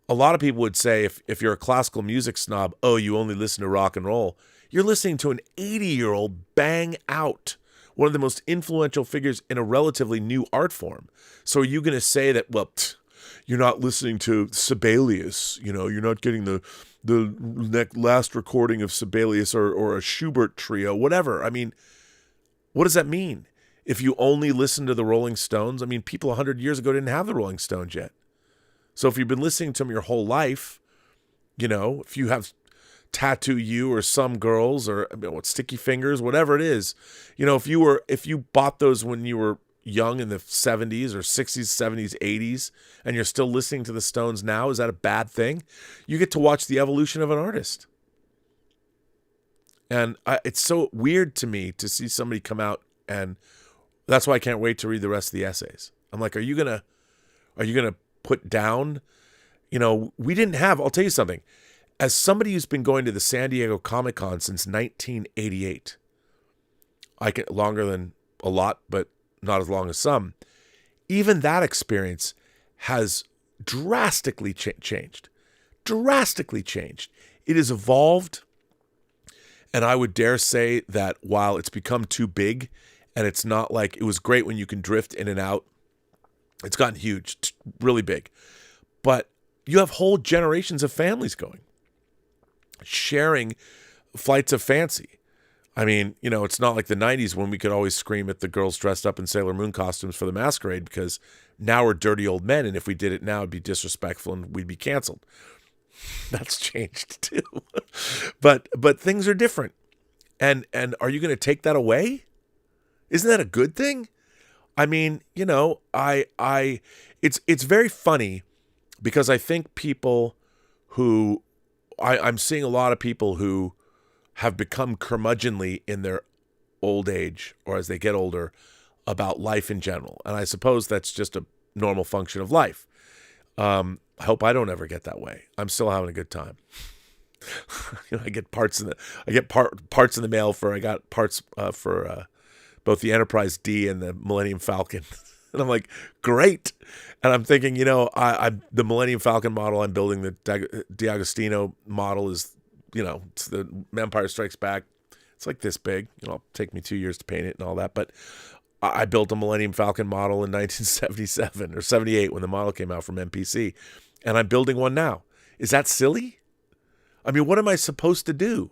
a lot of people would say if you're a classical music snob, oh, you only listen to rock and roll. You're listening to an 80-year-old bang out one of the most influential figures in a relatively new art form. So are you going to say that, well, you're not listening to Sibelius, you're not getting the last recording of Sibelius or a Schubert trio, whatever. What does that mean? If you only listen to the Rolling Stones, people 100 years ago didn't have the Rolling Stones yet. So if you've been listening to them your whole life, if you have Tattoo You or Some Girls or Sticky Fingers, whatever it is, if you bought those when you were young in the 70s or 60s, 70s, 80s, and you're still listening to the Stones now, is that a bad thing? You get to watch the evolution of an artist. And it's so weird to me to see somebody come out, and that's why I can't wait to read the rest of the essays. I'm like, are you gonna put down, we didn't have, I'll tell you something, as somebody who's been going to the San Diego Comic-Con since 1988, longer than a lot, but not as long as some, even that experience has drastically changed. Drastically changed. It has evolved, and I would dare say that while it's become too big, and it's not like, it was great when you can drift in and out, it's gotten huge, really big. But you have whole generations of families going, sharing flights of fancy. It's not like the 90s when we could always scream at the girls dressed up in Sailor Moon costumes for the masquerade, because now we're dirty old men, and if we did it now, it'd be disrespectful and we'd be canceled. That's changed too. But things are different. And are you going to take that away? Isn't that a good thing? It's very funny because I think people who, I'm seeing a lot of people who have become curmudgeonly in their old age or as they get older, about life in general. And I suppose that's just a normal function of life. I hope I don't ever get that way. I'm still having a good time. I get parts in the mail for, I got parts for both the Enterprise D and the Millennium Falcon. And I'm like, great. And I'm thinking, I'm the Millennium Falcon model I'm building, the D'Agostino model is, it's the Empire Strikes Back. It's like this big. It'll take me 2 years to paint it and all that. But I built a Millennium Falcon model in 1977 or 78 when the model came out from MPC. And I'm building one now. Is that silly? I mean, what am I supposed to do?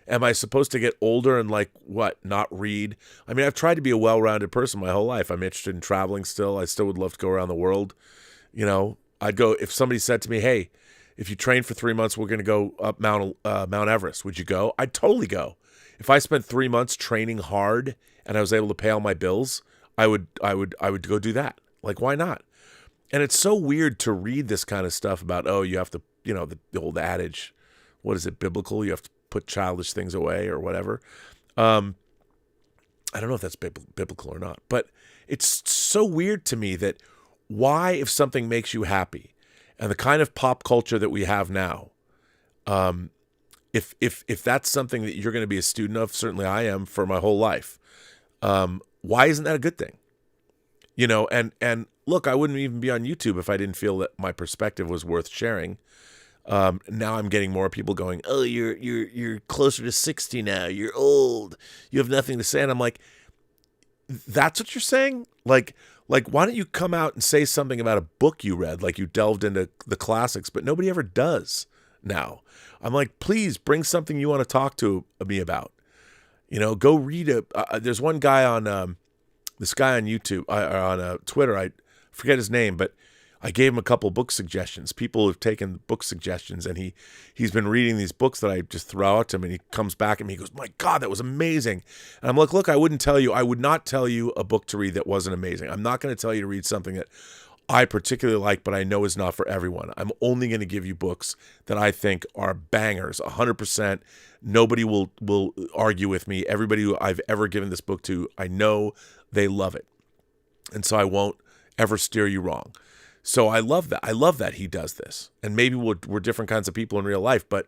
Am I supposed to get older and not read? I mean, I've tried to be a well-rounded person my whole life. I'm interested in traveling still. I still would love to go around the world. I'd go, if somebody said to me, hey, if you train for 3 months, we're going to go up Mount Everest. Would you go? I'd totally go. If I spent 3 months training hard and I was able to pay all my bills, I would go do that. Like, why not? And it's so weird to read this kind of stuff about, you have to, the old adage, what is it, biblical? You have to put childish things away or whatever. I don't know if that's biblical or not, but it's so weird to me that why, if something makes you happy and the kind of pop culture that we have now, if that's something that you're going to be a student of, certainly I am for my whole life. Why isn't that a good thing? And look, I wouldn't even be on YouTube if I didn't feel that my perspective was worth sharing. Now I'm getting more people going, oh, you're closer to 60 now. You're old. You have nothing to say. And I'm like, that's what you're saying? Like, why don't you come out and say something about a book you read, like you delved into the classics, but nobody ever does now. I'm like, please bring something you want to talk to me about. Go read there's one guy on, this guy on YouTube, on Twitter, I forget his name, but I gave him a couple book suggestions. People have taken book suggestions, and he's been reading these books that I just throw out to him, and he comes back at me. He goes, my God, that was amazing. And I'm like, look, I would not tell you a book to read that wasn't amazing. I'm not going to tell you to read something that I particularly like, but I know is not for everyone. I'm only going to give you books that I think are bangers, 100%. Nobody will argue with me. Everybody who I've ever given this book to, I know they love it. And so I won't ever steer you wrong. So I love that. I love that he does this. And maybe we're different kinds of people in real life, but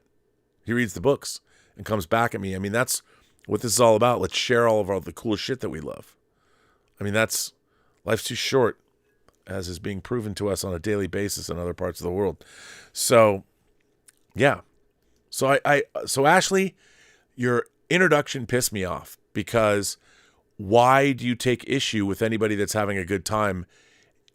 he reads the books and comes back at me. I mean, that's what this is all about. Let's share all of the cool shit that we love. I mean, life's too short, as is being proven to us on a daily basis in other parts of the world. So, yeah. So Ashley, your introduction pissed me off, because why do you take issue with anybody that's having a good time?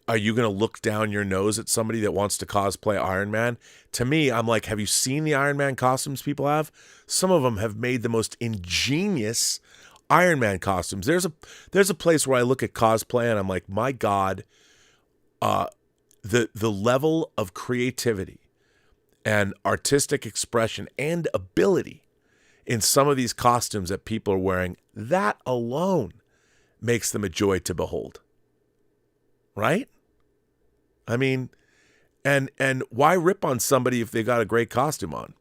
Are you going to look down your nose at somebody that wants to cosplay Iron Man? To me, I'm like, have you seen the Iron Man costumes people have? Some of them have made the most ingenious Iron Man costumes. There's a place where I look at cosplay and I'm like, my God, the level of creativity and artistic expression and ability in some of these costumes that people are wearing, that alone makes them a joy to behold. Right? I mean, and why rip on somebody if they got a great costume on?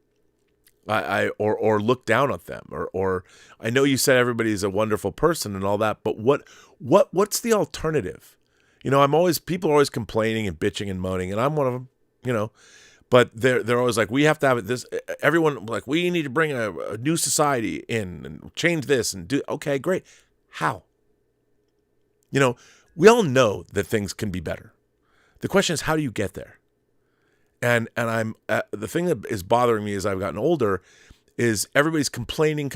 Or look down at them, or I know you said everybody's a wonderful person and all that, but what's the alternative? People are always complaining and bitching and moaning, and I'm one of them, but they're always like, we have to have this. Everyone like, we need to bring a new society in and change this and do. Okay, great. How? We all know that things can be better. The question is, how do you get there? And I'm the thing that is bothering me as I've gotten older is everybody's complaining.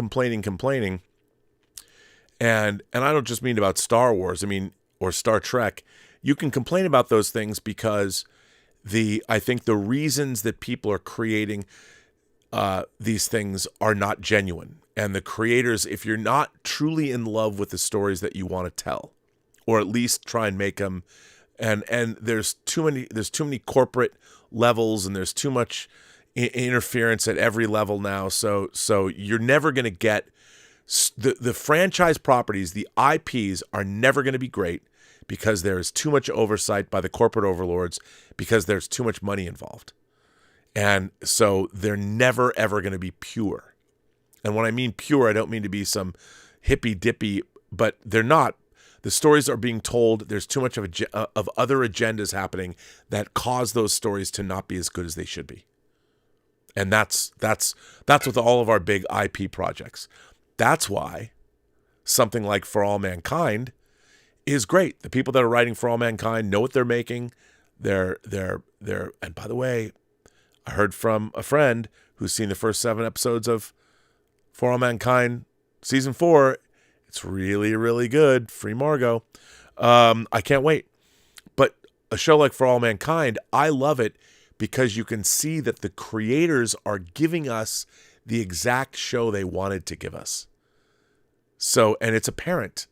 And I don't just mean about Star Wars, or Star Trek. You can complain about those things because I think the reasons that people are creating these things are not genuine. And the creators, if you're not truly in love with the stories that you want to tell, or at least try and make them, and there's too many corporate levels, and there's too much interference at every level now. So you're never going to get the franchise properties, the IPs are never going to be great, because there is too much oversight by the corporate overlords, because there's too much money involved. And so they're never, ever going to be pure. And when I mean pure, I don't mean to be some hippy dippy, but they're not. The stories are being told. There's too much of other agendas happening that cause those stories to not be as good as they should be. And that's with all of our big IP projects. That's why something like For All Mankind is great. The people that are writing For All Mankind know what they're making. They're and by the way, I heard from a friend who's seen the first 7 episodes of For All Mankind season 4. It's really, really good. Free Margot. I can't wait. But a show like For All Mankind, I love it because you can see that the creators are giving us the exact show they wanted to give us. So, and it's apparent.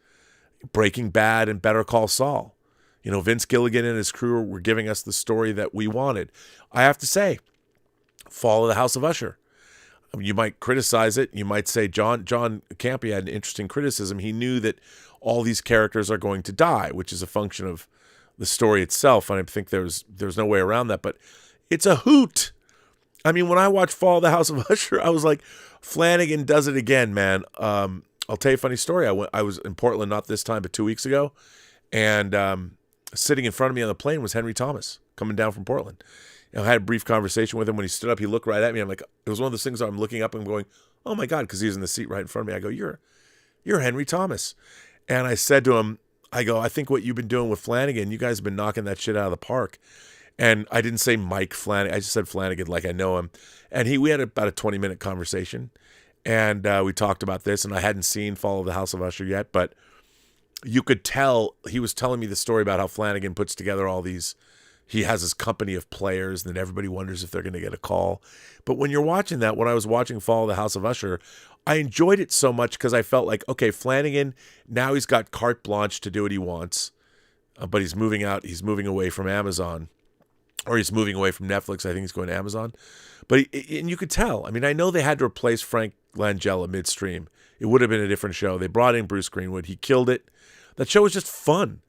Breaking Bad and Better Call Saul. You know, Vince Gilligan and his crew were giving us the story that we wanted. I have to say, Fall of the House of Usher. You might criticize it. You might say John Campea had an interesting criticism. He knew that all these characters are going to die, which is a function of the story itself. And I think there's no way around that. But it's a hoot. I mean, when I watched Fall of the House of Usher, I was like, Flanagan does it again, man. I'll tell you a funny story. I was in Portland, not this time, but 2 weeks ago. And sitting in front of me on the plane was Henry Thomas coming down from Portland. I had a brief conversation with him. When he stood up, he looked right at me. I'm like, it was one of those things where I'm looking up and going, oh my God, because he was in the seat right in front of me. I go, you're Henry Thomas. And I said to him, I think what you've been doing with Flanagan, you guys have been knocking that shit out of the park. And I didn't say Mike Flanagan. I just said Flanagan like I know him. And we had about a 20-minute conversation. And we talked about this. And I hadn't seen Fall of the House of Usher yet. But you could tell, he was telling me the story about how Flanagan puts together all these. He has his company of players, and then everybody wonders if they're going to get a call. But when you're watching that, when I was watching Fall of the House of Usher, I enjoyed it so much because I felt like, okay, Flanagan, now he's got carte blanche to do what he wants, but he's moving out. He's moving away from Amazon, or he's moving away from Netflix. I think he's going to Amazon. But and you could tell. I mean, I know they had to replace Frank Langella midstream. It would have been a different show. They brought in Bruce Greenwood. He killed it. That show was just fun.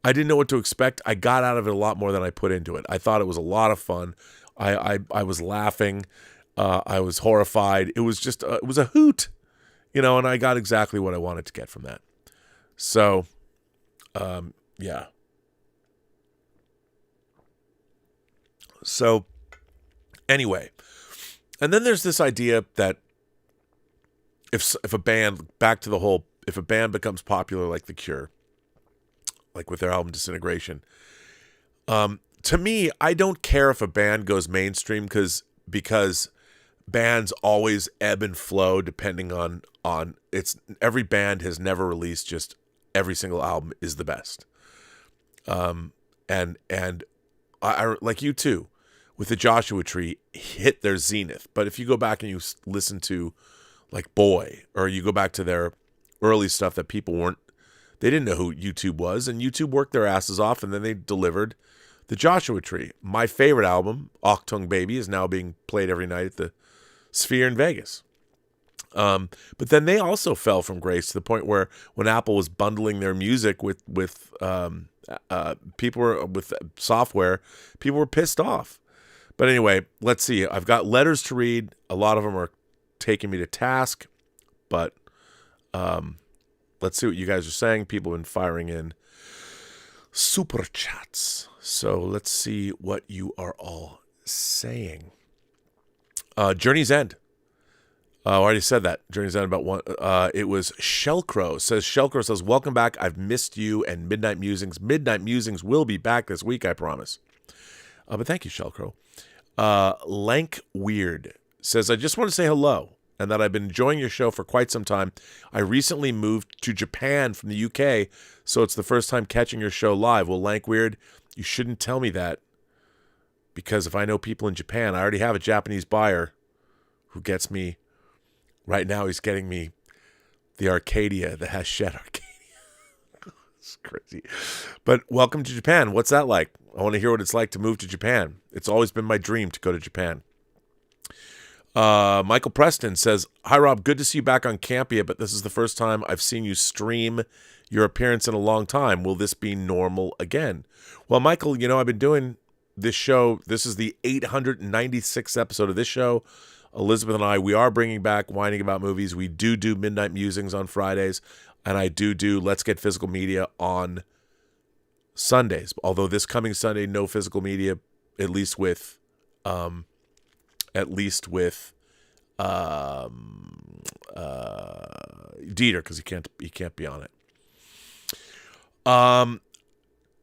I didn't know what to expect. I got out of it a lot more than I put into it. I thought it was a lot of fun. I was laughing. I was horrified. It was just, it was a hoot, you know, and I got exactly what I wanted to get from that. So, yeah. So, anyway, and then there's this idea that if a band, back to the whole, if a band becomes popular like The Cure, like with their album Disintegration. To me, I don't care if a band goes mainstream because bands always ebb and flow depending on it's every band has never released just every single album is the best. And I like you too, with the Joshua Tree hit their zenith. But if you go back and you listen to like Boy, or you go back to their early stuff that they didn't know who YouTube was, and YouTube worked their asses off, and then they delivered the Joshua Tree. My favorite album, Achtung Baby, is now being played every night at the Sphere in Vegas. But then they also fell from grace to the point where when Apple was bundling their music with software, people were pissed off. But anyway, let's see. I've got letters to read. A lot of them are taking me to task, but let's see what you guys are saying. People have been firing in super chats. So let's see what you are all saying. Journey's End. I already said that. Journey's End about one. It was Shellcrow. Shellcrow says, welcome back. I've missed you and Midnight Musings. Midnight Musings will be back this week, I promise. But thank you, Shellcrow. Lank Weird says, I just want to say hello and that I've been enjoying your show for quite some time. I recently moved to Japan from the UK, so it's the first time catching your show live. Well, Lank Weird, you shouldn't tell me that, because if I know people in Japan, I already have a Japanese buyer who gets me, right now he's getting me the Arcadia, the Hachette Arcadia. It's crazy. But welcome to Japan. What's that like? I want to hear what it's like to move to Japan. It's always been my dream to go to Japan. Michael Preston says, hi, Rob. Good to see you back on Campia, but this is the first time I've seen you stream your appearance in a long time. Will this be normal again? Well, Michael, you know, I've been doing this show. This is the 896th episode of this show. Elizabeth and I, we are bringing back Whining About Movies. We do Midnight Musings on Fridays. And I do Let's Get Physical Media on Sundays. Although this coming Sunday, no physical media, at least with Dieter, because he can't be on it.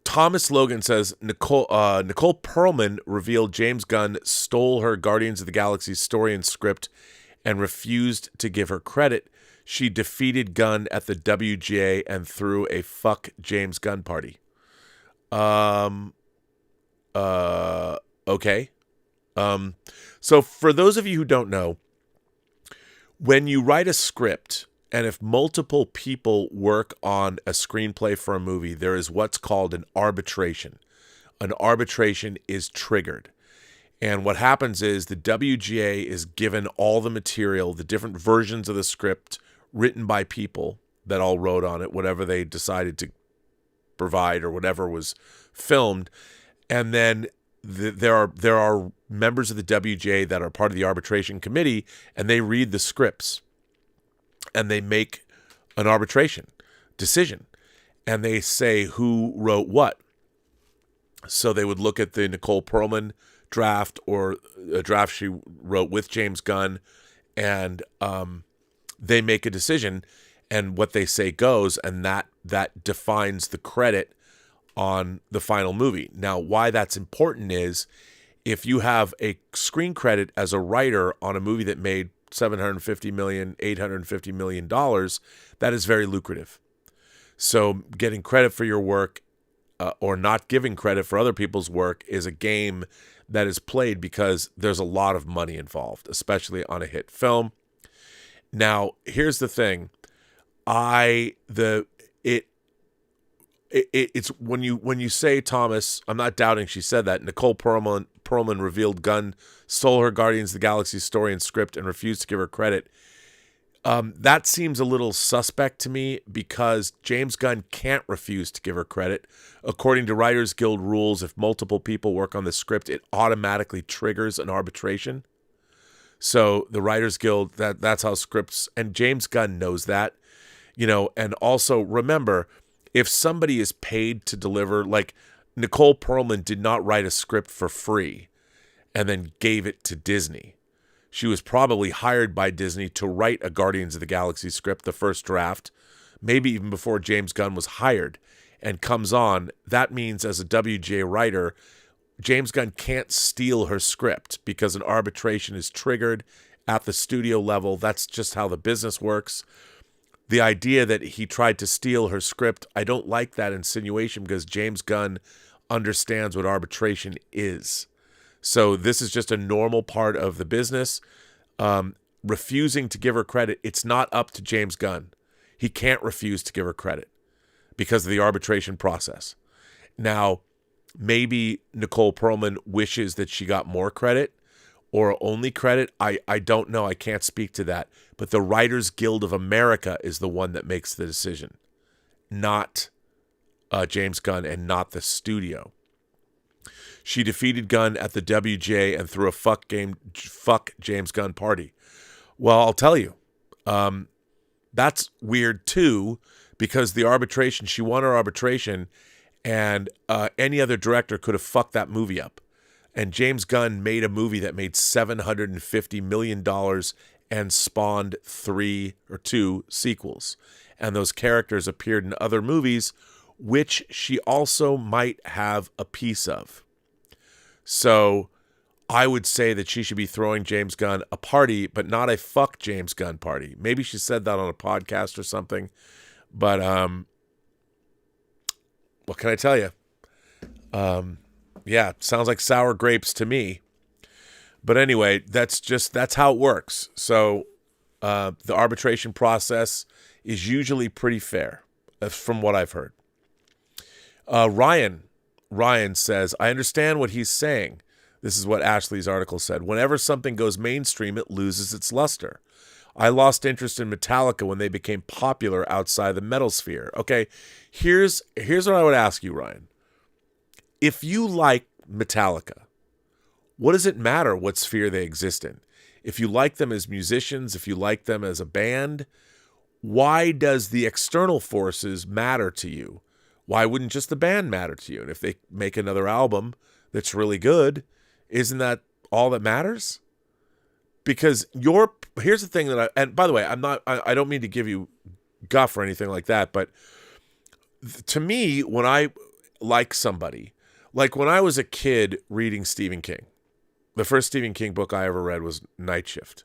Thomas Logan says Nicole Perlman revealed James Gunn stole her Guardians of the Galaxy story and script and refused to give her credit. She defeated Gunn at the WGA and threw a fuck James Gunn party. Okay. So for those of you who don't know, when you write a script, and if multiple people work on a screenplay for a movie, there is what's called an arbitration. An arbitration is triggered. And what happens is the WGA is given all the material, the different versions of the script written by people that all wrote on it, whatever they decided to provide or whatever was filmed. And then there are members of the WGA that are part of the arbitration committee, and they read the scripts. And they make an arbitration decision. And they say who wrote what. So they would look at the Nicole Perlman draft or a draft she wrote with James Gunn, and they make a decision, and what they say goes, and that defines the credit on the final movie. Now, why that's important is if you have a screen credit as a writer on a movie that made $750 million, $850 million, that is very lucrative. So getting credit for your work or not giving credit for other people's work is a game that is played because there's a lot of money involved, especially on a hit film. Now, here's the thing. It's when you say, Thomas, I'm not doubting she said that, Nicole Perlman revealed Gunn stole her Guardians of the Galaxy story and script and refused to give her credit. That seems a little suspect to me because James Gunn can't refuse to give her credit. According to Writers Guild rules, if multiple people work on the script, it automatically triggers an arbitration. So the Writers Guild, that's how scripts, and James Gunn knows that, and also remember, if somebody is paid to deliver, like Nicole Perlman did not write a script for free and then gave it to Disney. She was probably hired by Disney to write a Guardians of the Galaxy script, the first draft, maybe even before James Gunn was hired, and comes on. That means as a WGA writer, James Gunn can't steal her script because an arbitration is triggered at the studio level. That's just how the business works. The idea that he tried to steal her script, I don't like that insinuation because James Gunn understands what arbitration is. So this is just a normal part of the business. Refusing to give her credit, it's not up to James Gunn. He can't refuse to give her credit because of the arbitration process. Now, maybe Nicole Perlman wishes that she got more credit or only credit. I don't know. I can't speak to that. But the Writers Guild of America is the one that makes the decision, not James Gunn and not the studio. She defeated Gunn at the WGA and threw a fuck James Gunn party. Well, I'll tell you, that's weird too, because the arbitration, she won her arbitration, and any other director could have fucked that movie up. And James Gunn made a movie that made $750 million and spawned 3 or 2 sequels. And those characters appeared in other movies, which she also might have a piece of. So I would say that she should be throwing James Gunn a party, but not a fuck James Gunn party. Maybe she said that on a podcast or something. But what can I tell you? Yeah, sounds like sour grapes to me. But anyway, that's how it works. So the arbitration process is usually pretty fair, from what I've heard. Ryan says, I understand what he's saying. This is what Ashley's article said. Whenever something goes mainstream, it loses its luster. I lost interest in Metallica when they became popular outside the metal sphere. Okay, here's what I would ask you, Ryan. If you like Metallica, what does it matter what sphere they exist in? If you like them as musicians, if you like them as a band, why does the external forces matter to you? Why wouldn't just the band matter to you? And if they make another album that's really good, isn't that all that matters? Because here's the thing and by the way, I don't mean to give you guff or anything like that, but to me, when I like somebody, like when I was a kid reading Stephen King, the first Stephen King book I ever read was Night Shift.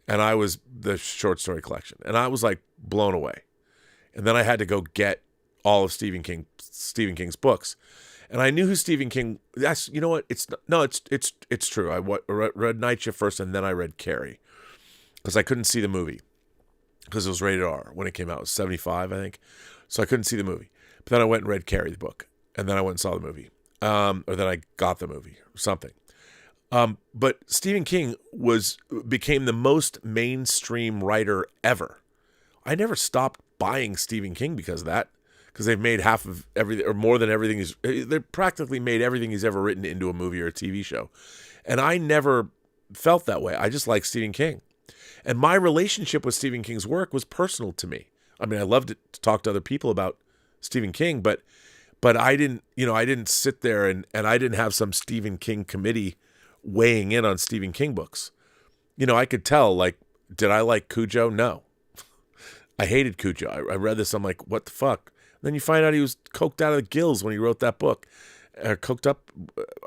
And I was the short story collection. And I was like blown away. And then I had to go get all of Stephen King's books. And I knew who Stephen King, you know what? It's true. I read Night Shift first and then I read Carrie. Because I couldn't see the movie. Because it was rated R when it came out. It was 75, I think. So I couldn't see the movie. But then I went and read Carrie, the book. And then I went and saw the movie. Or then I got the movie or something. But Stephen King became the most mainstream writer ever. I never stopped buying Stephen King because of that. Because they've made half of everything, or more than everything. They practically made everything he's ever written into a movie or a TV show. And I never felt that way. I just like Stephen King. And my relationship with Stephen King's work was personal to me. I mean, I loved to talk to other people about Stephen King, but I didn't sit there and I didn't have some Stephen King committee weighing in on Stephen King books. I could tell, like, did I like Cujo? No. I hated Cujo. I read this, I'm like, what the fuck? And then you find out he was coked out of the gills when he wrote that book. Coked up,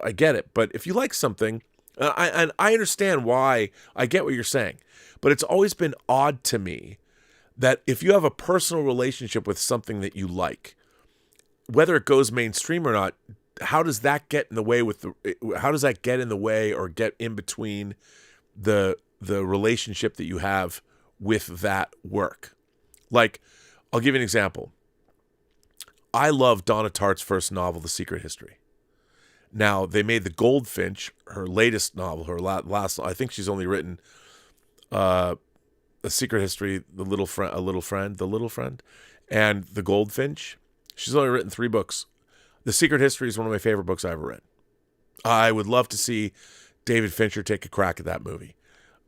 I get it. But if you like something, I understand why, I get what you're saying. But it's always been odd to me that if you have a personal relationship with something that you like, whether it goes mainstream or not, how does that get in the way or get in between the relationship that you have with that work? Like, I'll give you an example. I love Donna Tartt's first novel, The Secret History. Now, they made The Goldfinch, her latest novel, her last, I think she's only written The Secret History, A Little Friend, and The Goldfinch. She's only written 3 books. The Secret History is one of my favorite books I ever read. I would love to see David Fincher take a crack at that movie.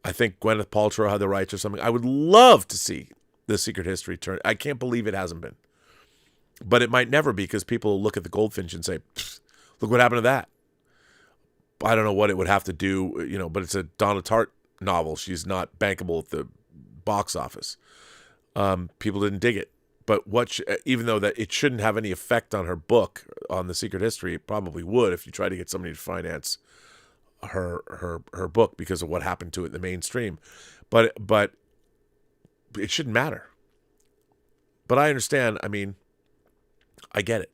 I think Gwyneth Paltrow had the rights or something. I would love to see The Secret History turn. I can't believe it hasn't been. But it might never be, because people will look at The Goldfinch and say, look what happened to that. I don't know what it would have to do, but it's a Donna Tartt novel. She's not bankable at the box office. People didn't dig it. But even though that it shouldn't have any effect on her book, on The Secret History, it probably would if you try to get somebody to finance her book because of what happened to it in the mainstream. But it shouldn't matter. But I understand. I mean, I get it.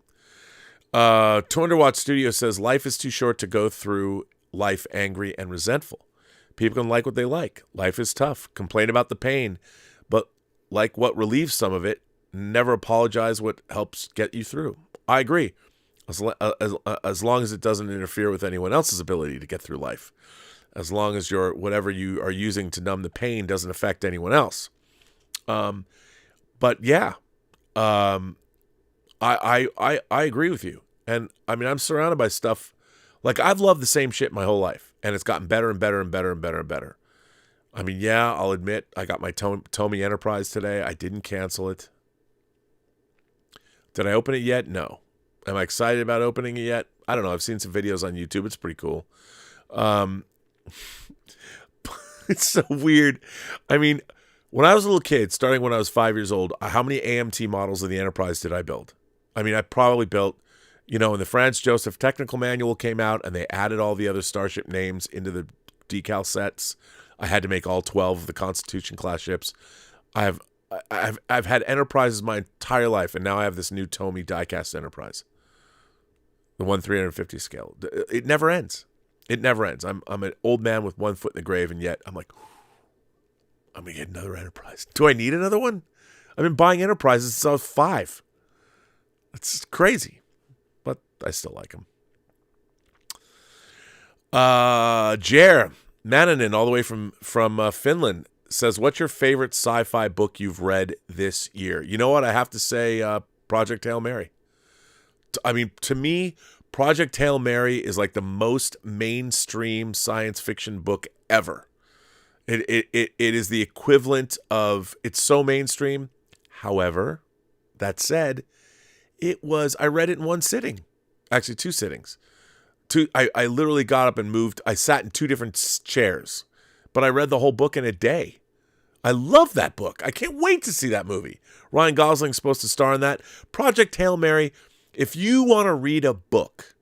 200-Watt Studio says, life is too short to go through life angry and resentful. People can like what they like. Life is tough. Complain about the pain, but like what relieves some of it. Never apologize what helps get you through. I agree. As long as it doesn't interfere with anyone else's ability to get through life. As long as whatever you are using to numb the pain doesn't affect anyone else. But yeah, I agree with you. And I mean, I'm surrounded by stuff. Like, I've loved the same shit my whole life, and it's gotten better and better and better and better and better. I mean, yeah, I'll admit I got my Tomy Enterprise today. I didn't cancel it. Did I open it yet? No. Am I excited about opening it yet? I don't know. I've seen some videos on YouTube. It's pretty cool. It's so weird. I mean, when I was a little kid, starting when I was 5 years old, how many AMT models of the Enterprise did I build? I mean, I probably built, when the Franz Joseph Technical Manual came out and they added all the other Starship names into the decal sets, I had to make all 12 of the Constitution class ships. I've had Enterprises my entire life, and now I have this new Tomy diecast Enterprise, the 1/350 scale. It never ends. It never ends. I'm an old man with one foot in the grave, and yet I'm like, I'm gonna get another Enterprise. Do I need another one? I've been buying Enterprises since I was 5. It's crazy, but I still like them. Jer Mananen, all the way from Finland, says, what's your favorite sci-fi book you've read this year? You know what? I have to say Project Hail Mary. I mean, to me, Project Hail Mary is like the most mainstream science fiction book ever. It is the equivalent of, it's so mainstream However, that said, I read it in one sitting. Actually, two sittings. I literally got up and moved. I sat in two different chairs, but I read the whole book in a day. I love that book. I can't wait to see that movie. Ryan Gosling's supposed to star in that. Project Hail Mary. If you want to read a book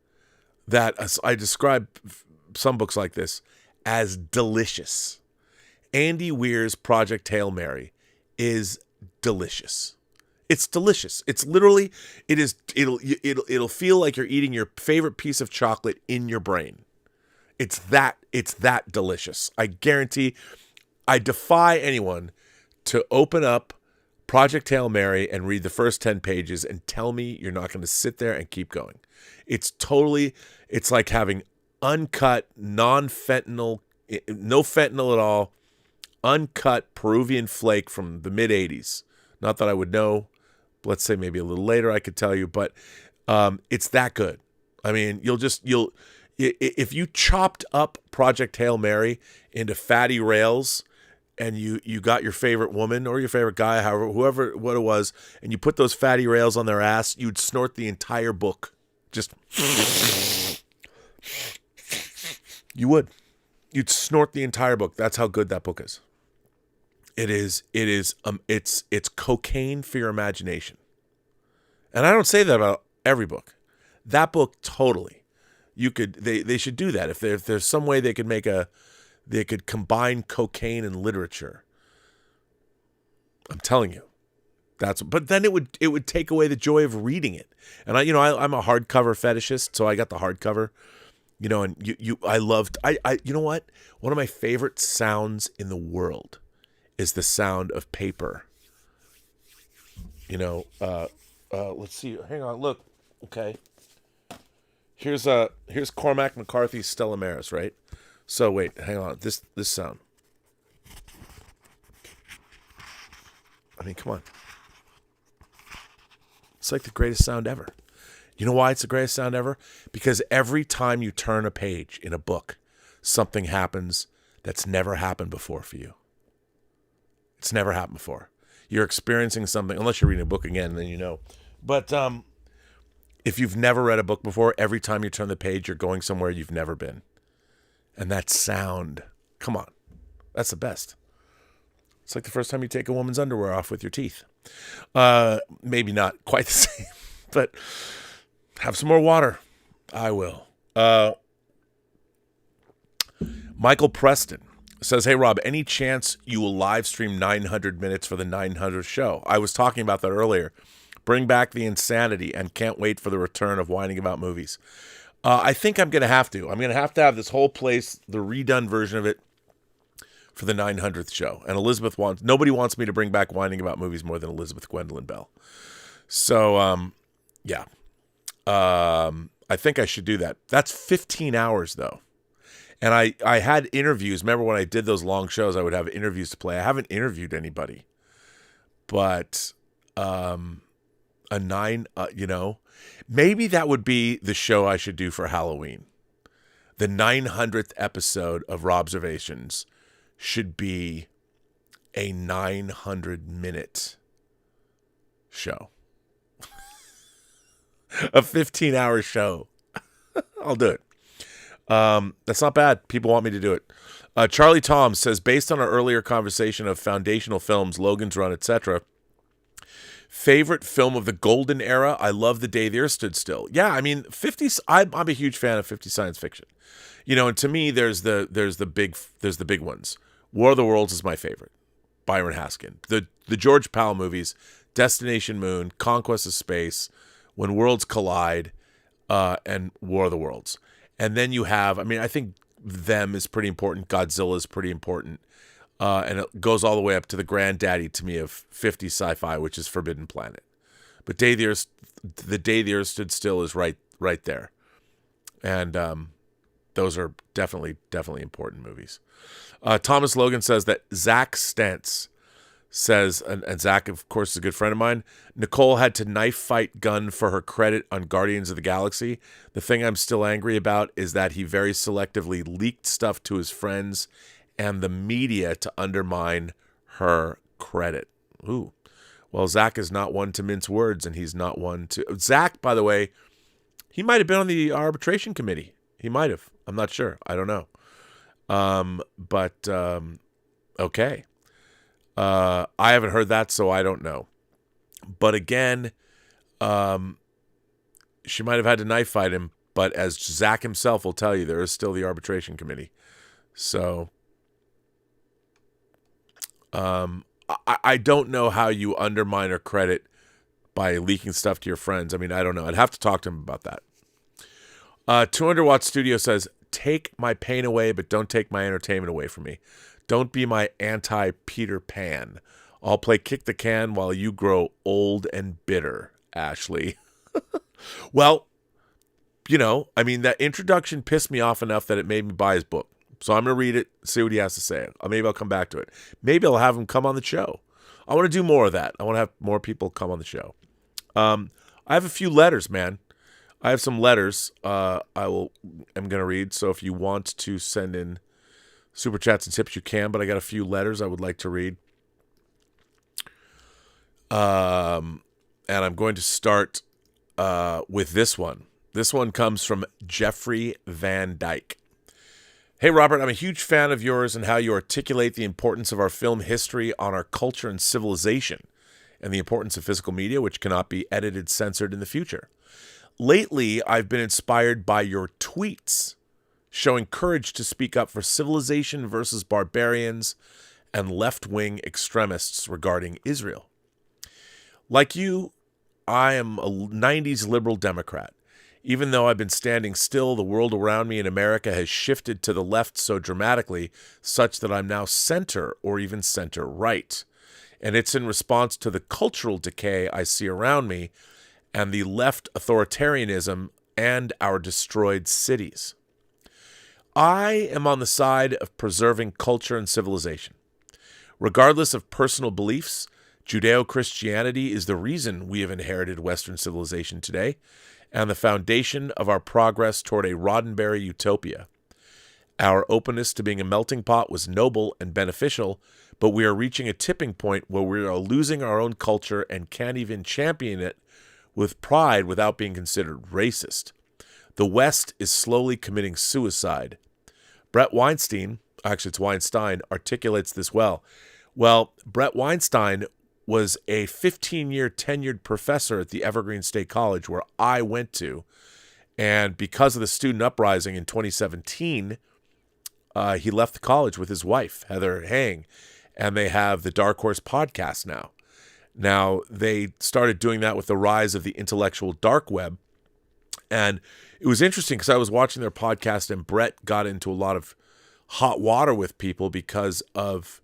that I describe some books like this as delicious, Andy Weir's Project Hail Mary is delicious. It's delicious. It's literally, it'll feel like you're eating your favorite piece of chocolate in your brain. It's that delicious. I guarantee, I defy anyone to open up Project Hail Mary and read the first 10 pages and tell me you're not going to sit there and keep going. It's like having uncut, non-fentanyl, no fentanyl at all, uncut Peruvian flake from the mid-'80s. Not that I would know. Let's say maybe a little later I could tell you, but it's that good. I mean, if you chopped up Project Hail Mary into fatty rails and you got your favorite woman or your favorite guy, what it was, and you put those fatty rails on their ass, you'd snort the entire book. Just, you would. You'd snort the entire book. That's how good that book is. It's cocaine for your imagination. And I don't say that about every book. That book, totally. They should do that. If there's some way they could combine cocaine and literature. I'm telling you. But then it would take away the joy of reading it. And I'm a hardcover fetishist, so I got the hardcover. And I loved, you know what? One of my favorite sounds in the world is the sound of paper. Let's see. Hang on, look. Okay. Here's Cormac McCarthy's Stella Maris, right? So wait, hang on. This sound. I mean, come on. It's like the greatest sound ever. You know why it's the greatest sound ever? Because every time you turn a page in a book, something happens that's never happened before for you. It's never happened before. You're experiencing something, unless you're reading a book again, then you know. But if you've never read a book before, every time you turn the page, you're going somewhere you've never been. And that sound, come on, that's the best. It's like the first time you take a woman's underwear off with your teeth. Maybe not quite the same, but have some more water. I will. Michael Preston says, hey, Rob, any chance you will live stream 900 minutes for the 900th show? I was talking about that earlier. Bring back the insanity and can't wait for the return of whining about movies. I think I'm going to have to. I'm going to have this whole place, the redone version of it, for the 900th show. And nobody wants me to bring back whining about movies more than Elizabeth Gwendolyn Bell. So, yeah. I think I should do that. That's 15 hours, though. And I had interviews. Remember when I did those long shows, I would have interviews to play. I haven't interviewed anybody. But maybe that would be the show I should do for Halloween. The 900th episode of Robservations should be a 900-minute show. A 15-hour show. I'll do it. That's not bad. People want me to do it. Charlie Tom says, based on our earlier conversation of foundational films, Logan's Run, etc., favorite film of the golden era, I love The Day the Earth Stood Still. Yeah, I mean, 50s. I'm a huge fan of 50s science fiction. And to me, there's the big ones. War of the Worlds is my favorite. Byron Haskin. The George Powell movies, Destination Moon, Conquest of Space, When Worlds Collide, and War of the Worlds. And then you have, I think Them is pretty important. Godzilla is pretty important. And it goes all the way up to the granddaddy to me of 50 sci-fi, which is Forbidden Planet. But The Day the Earth Stood Still is right there. And those are definitely important movies. Thomas Logan says that Zach Stentz says, and Zach, of course, is a good friend of mine, Nicole had to knife fight Gunn for her credit on Guardians of the Galaxy. The thing I'm still angry about is that he very selectively leaked stuff to his friends and the media to undermine her credit. Ooh. Well, Zach is not one to mince words, and he's not one to... Zach, by the way, he might have been on the arbitration committee. He might have. I'm not sure. I don't know. Okay. I haven't heard that, so I don't know. But again, she might have had to knife fight him, but as Zach himself will tell you, there is still the arbitration committee. So... I don't know how you undermine her credit by leaking stuff to your friends. I mean, I don't know. I'd have to talk to him about that. 200 Watt Studio says, take my pain away, but don't take my entertainment away from me. Don't be my anti-Peter Pan. I'll play kick the can while you grow old and bitter, Ashley. Well, I mean, that introduction pissed me off enough that it made me buy his book. So I'm going to read it, see what he has to say. Maybe I'll come back to it. Maybe I'll have him come on the show. I want to do more of that. I want to have more people come on the show. I have a few letters, man. I have some letters I'm going to read. So if you want to send in super chats and tips, you can. But I got a few letters I would like to read. And I'm going to start with this one. This one comes from Jeffrey Van Dyke. Hey, Robert, I'm a huge fan of yours and how you articulate the importance of our film history on our culture and civilization, and the importance of physical media, which cannot be edited, censored in the future. Lately, I've been inspired by your tweets, showing courage to speak up for civilization versus barbarians and left-wing extremists regarding Israel. Like you, I am a 90s liberal Democrat. Even though I've been standing still, the world around me in America has shifted to the left so dramatically, such that I'm now center or even center-right. And it's in response to the cultural decay I see around me and the left authoritarianism and our destroyed cities. I am on the side of preserving culture and civilization. Regardless of personal beliefs, Judeo-Christianity is the reason we have inherited Western civilization today, and the foundation of our progress toward a Roddenberry utopia. Our openness to being a melting pot was noble and beneficial, but we are reaching a tipping point where we are losing our own culture and can't even champion it with pride without being considered racist. The West is slowly committing suicide. Brett Weinstein, actually it's Weinstein, articulates this well. Well, Brett Weinstein was a 15-year tenured professor at the Evergreen State College where I went to. And because of the student uprising in 2017, he left the college with his wife, Heather Hang, and they have the Dark Horse podcast now. Now, they started doing that with the rise of the intellectual dark web. And it was interesting because I was watching their podcast and Brett got into a lot of hot water with people because of,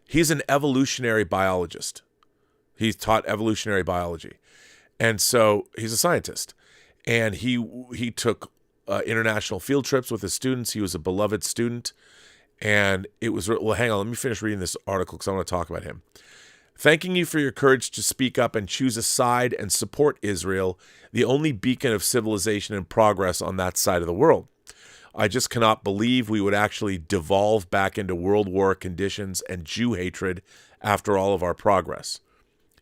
he's an evolutionary biologist. He's taught evolutionary biology. And so he's a scientist. And he took international field trips with his students. He was a beloved student. And it was, well, hang on, let me finish reading this article because I want to talk about him. Thanking you for your courage to speak up and choose a side and support Israel, the only beacon of civilization and progress on that side of the world. I just cannot believe we would actually devolve back into World War conditions and Jew hatred after all of our progress.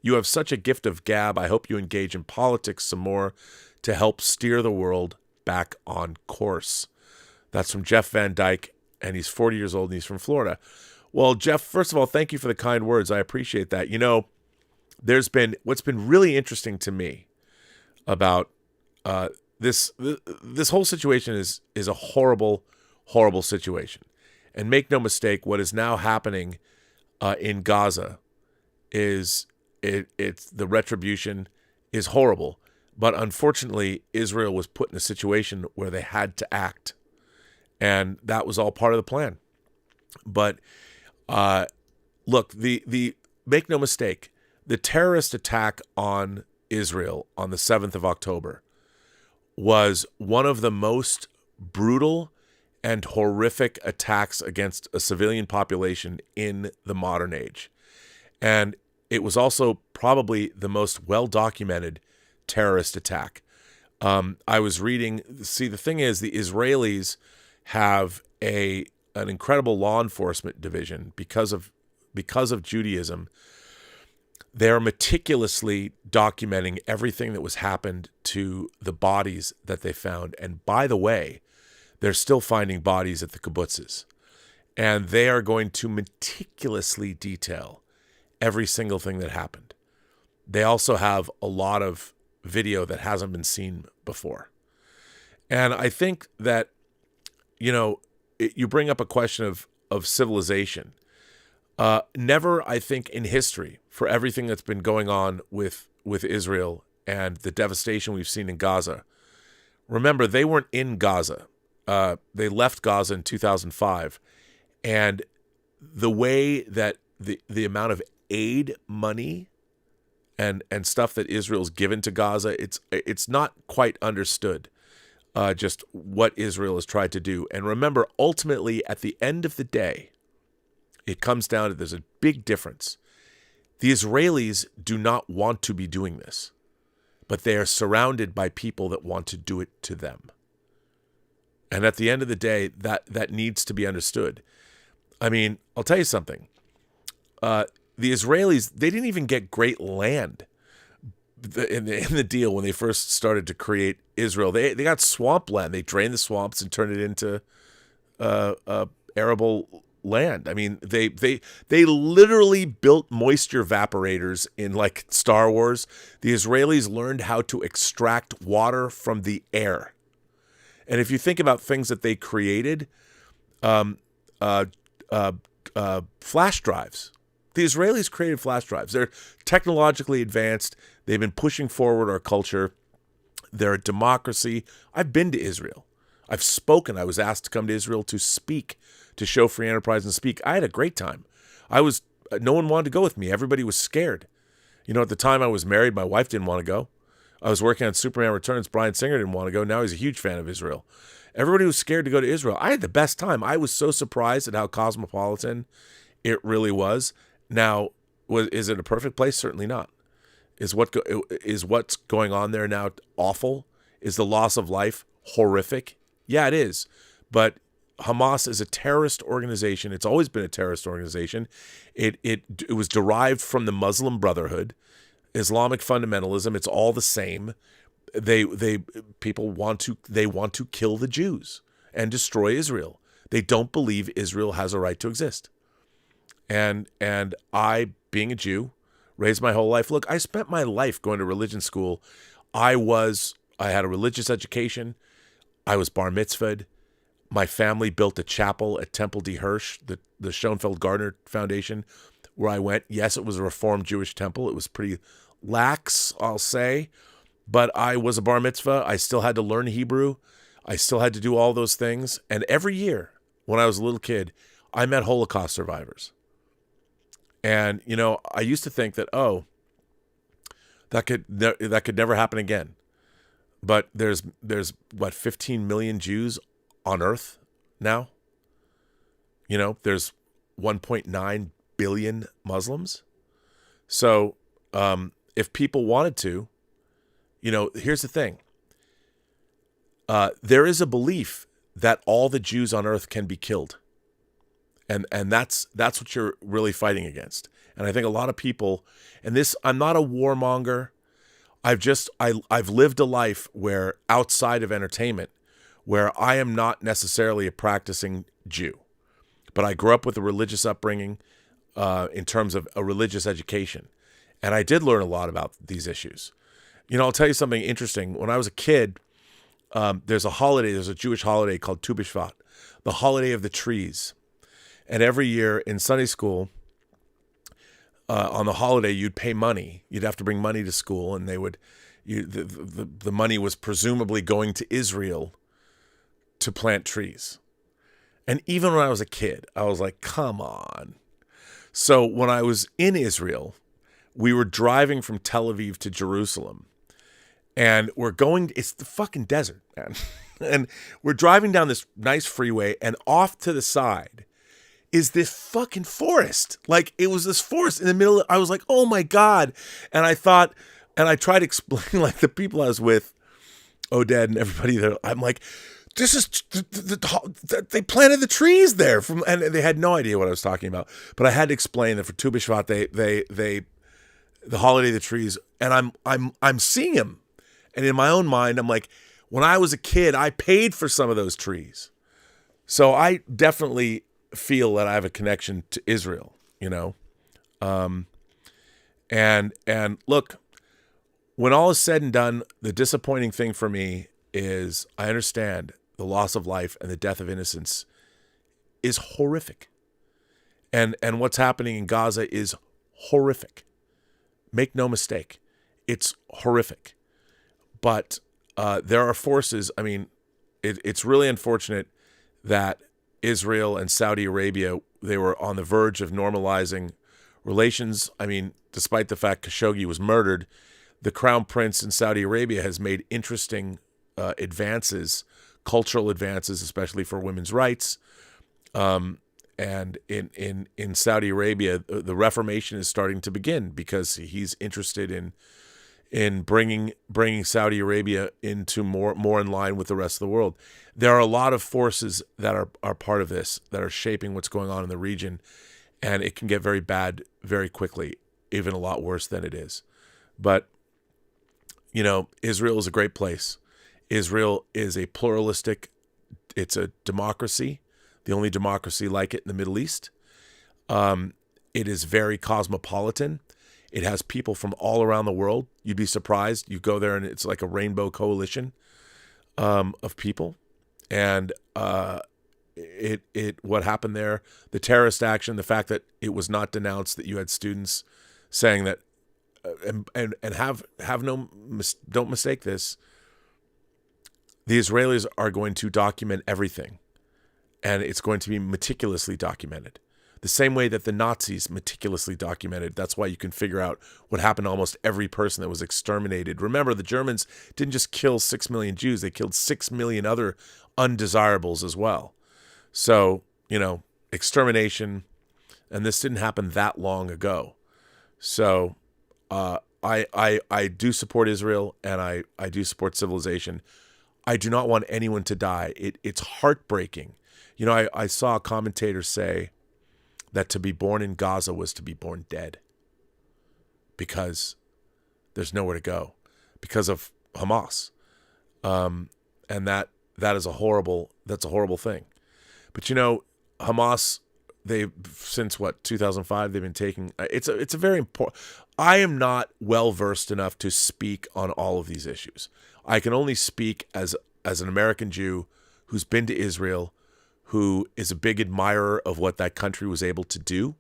You have such a gift of gab. I hope you engage in politics some more to help steer the world back on course. That's from Jeff Van Dyke, and he's 40 years old, and he's from Florida. Well, Jeff, first of all, thank you for the kind words. I appreciate that. What's been really interesting to me about this whole situation is a horrible, horrible situation. And make no mistake, what is now happening in Gaza is it's the retribution is horrible. But unfortunately, Israel was put in a situation where they had to act. And that was all part of the plan. But look, the make no mistake, the terrorist attack on Israel on the 7th of October was one of the most brutal and horrific attacks against a civilian population in the modern age. And it was also probably the most well-documented terrorist attack. I was reading, the thing is, the Israelis have an incredible law enforcement division because of Judaism They're meticulously documenting everything that was happened to the bodies that they found. And by the way, they're still finding bodies at the kibbutzes. And they are going to meticulously detail every single thing that happened. They also have a lot of video that hasn't been seen before. And I think that, you bring up a question of civilization. Never, I think, in history, for everything that's been going on with Israel and the devastation we've seen in Gaza. Remember, they weren't in Gaza. They left Gaza in 2005. And the way that the amount of aid money and stuff that Israel's given to Gaza, it's not quite understood just what Israel has tried to do. And remember, ultimately, at the end of the day, it comes down to there's a big difference. The Israelis do not want to be doing this, but they are surrounded by people that want to do it to them. And at the end of the day, that needs to be understood. I mean, I'll tell you something. The Israelis, they didn't even get great land in the deal when they first started to create Israel. They got swamp land. They drained the swamps and turned it into arable land. I mean, they literally built moisture evaporators in like Star Wars. The Israelis learned how to extract water from the air. And if you think about things that they created, flash drives. The Israelis created flash drives. They're technologically advanced. They've been pushing forward our culture. They're a democracy. I've been to Israel. I've spoken. I was asked to come to Israel to speak, to show free enterprise and speak. I had a great time. No one wanted to go with me. Everybody was scared. At the time I was married, my wife didn't want to go. I was working on Superman Returns. Bryan Singer didn't want to go. Now he's a huge fan of Israel. Everybody was scared to go to Israel. I had the best time. I was so surprised at how cosmopolitan it really was. Now, is it a perfect place? Certainly not. Is what's going on there now awful? Is the loss of life horrific? Yeah, it is. But Hamas is a terrorist organization. It's always been a terrorist organization. It was derived from the Muslim Brotherhood, Islamic fundamentalism. It's all the same. People want to kill the Jews and destroy Israel. They don't believe Israel has a right to exist. And I, being a Jew, raised my whole life. Look, I spent my life going to religion school. I had a religious education. I was bar mitzvahed. My family built a chapel at Temple D. Hirsch, the Schoenfeld Gardner Foundation, where I went. Yes, it was a Reformed Jewish temple. It was pretty lax, I'll say. But I was a bar mitzvah. I still had to learn Hebrew. I still had to do all those things. And every year, when I was a little kid, I met Holocaust survivors. And, I used to think that, that could never happen again. But there's 15 million Jews on Earth now? There's 1.9 billion Muslims. So if people wanted to, here's the thing. There is a belief that all the Jews on Earth can be killed. And that's what you're really fighting against. And I think a lot of people, and this, I'm not a warmonger. I've lived a life where outside of entertainment, where I am not necessarily a practicing Jew, but I grew up with a religious upbringing in terms of a religious education. And I did learn a lot about these issues. I'll tell you something interesting. When I was a kid, there's a Jewish holiday called Tu B'Shvat, the holiday of the trees. And every year in Sunday school, on the holiday, you'd pay money. You'd have to bring money to school, and the money was presumably going to Israel to plant trees. And even when I was a kid, I was like, come on. So when I was in Israel, we were driving from Tel Aviv to Jerusalem, and it's the fucking desert, man. And we're driving down this nice freeway, and off to the side is this fucking forest. Like, it was this forest in the middle. I was like, oh my God. And I tried to explain, like, the people I was with, Oded and everybody there, I'm like, this is, they planted the trees there and they had no idea what I was talking about. But I had to explain that for Tu B'Shvat, the holiday of the trees, and I'm seeing him, and in my own mind, I'm like, when I was a kid, I paid for some of those trees, so I definitely feel that I have a connection to Israel, and look, when all is said and done, the disappointing thing for me is I understand the loss of life and the death of innocence is horrific. And what's happening in Gaza is horrific. Make no mistake. It's horrific. But there are forces, it's really unfortunate that Israel and Saudi Arabia, they were on the verge of normalizing relations. Despite the fact Khashoggi was murdered, the Crown Prince in Saudi Arabia has made interesting advances, cultural advances, especially for women's rights. And in Saudi Arabia, the Reformation is starting to begin because he's interested in bringing Saudi Arabia into more in line with the rest of the world. There are a lot of forces that are part of this, that are shaping what's going on in the region, and it can get very bad very quickly, even a lot worse than it is. But Israel is a great place. Israel is a pluralistic, it's a democracy, the only democracy like it in the Middle East. It is very cosmopolitan. It has people from all around the world. You'd be surprised. You go there and it's like a rainbow coalition of people. And what happened there, the terrorist action, the fact that it was not denounced, that you had students saying that, don't mistake this, the Israelis are going to document everything, and it's going to be meticulously documented. The same way that the Nazis meticulously documented. That's why you can figure out what happened to almost every person that was exterminated. Remember, the Germans didn't just kill 6 million Jews, they killed 6 million other undesirables as well. So, extermination, and this didn't happen that long ago. So I do support Israel, and I do support civilization. I do not want anyone to die. It's heartbreaking. I saw a commentator say that to be born in Gaza was to be born dead, because there's nowhere to go because of Hamas. And that is a horrible thing. But Hamas, they've since 2005, they've been taking, it's a very important, I am not well versed enough to speak on all of these issues. I can only speak as an American Jew who's been to Israel, who is a big admirer of what that country was able to do.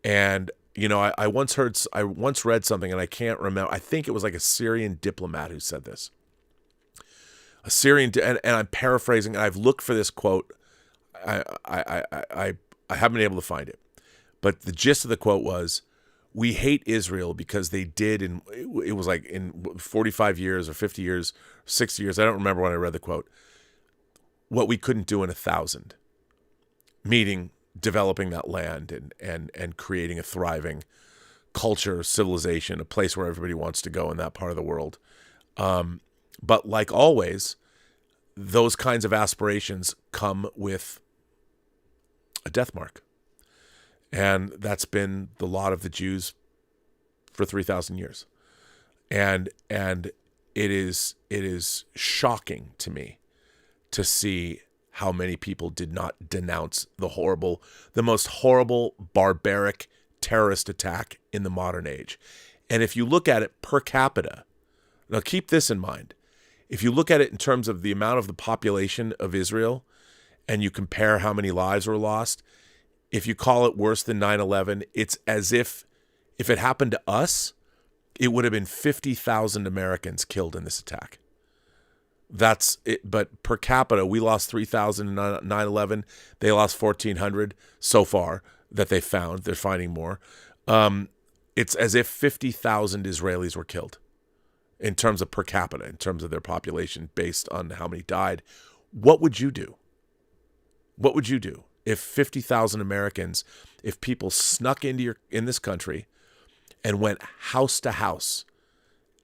And, I once read something, and I can't remember, I think it was like a Syrian diplomat who said this. A Syrian, and I'm paraphrasing, and I've looked for this quote. I haven't been able to find it. But the gist of the quote was, we hate Israel because they did, and it was like in 45 years or 50 years, 60 years, I don't remember when I read the quote, what we couldn't do in 1,000, meaning developing that land and creating a thriving culture, civilization, a place where everybody wants to go in that part of the world. But like always, those kinds of aspirations come with a death mark. And that's been the lot of the Jews for 3,000 years. And it is shocking to me to see how many people did not denounce the most horrible, barbaric terrorist attack in the modern age. And if you look at it per capita, now keep this in mind. If you look at it in terms of the amount of the population of Israel, and you compare how many lives were lost, if you call it worse than 9/11, it's as if it happened to us, it would have been 50,000 Americans killed in this attack. That's it. But per capita, we lost 3,000 in 9/11. They lost 1,400 so far that they found. They're finding more. It's as if 50,000 Israelis were killed in terms of per capita, in terms of their population, based on how many died. What would you do? What would you do if 50,000 Americans, if people snuck in this country and went house to house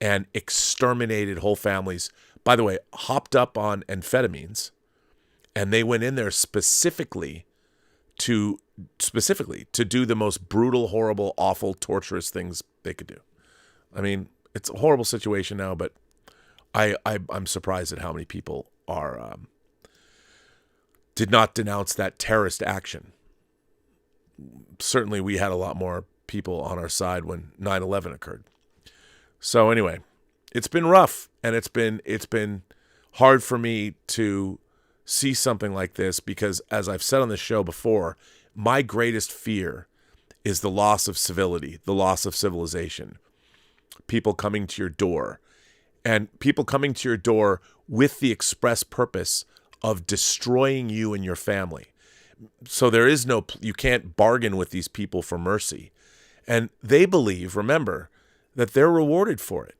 and exterminated whole families? By the way, hopped up on amphetamines, and they went in there specifically to specifically to do the most brutal, horrible, awful, torturous things they could do. I mean, it's a horrible situation now, but I'm surprised at how many people are did not denounce that terrorist action. Certainly, we had a lot more people on our side when 9/11 occurred. So anyway, it's been rough, and it's been hard for me to see something like this because, as I've said on the show before, my greatest fear is the loss of civility, the loss of civilization. People coming to your door, and people coming to your door with the express purpose of destroying you and your family. So there is no, you can't bargain with these people for mercy. And they believe, remember, that they're rewarded for it.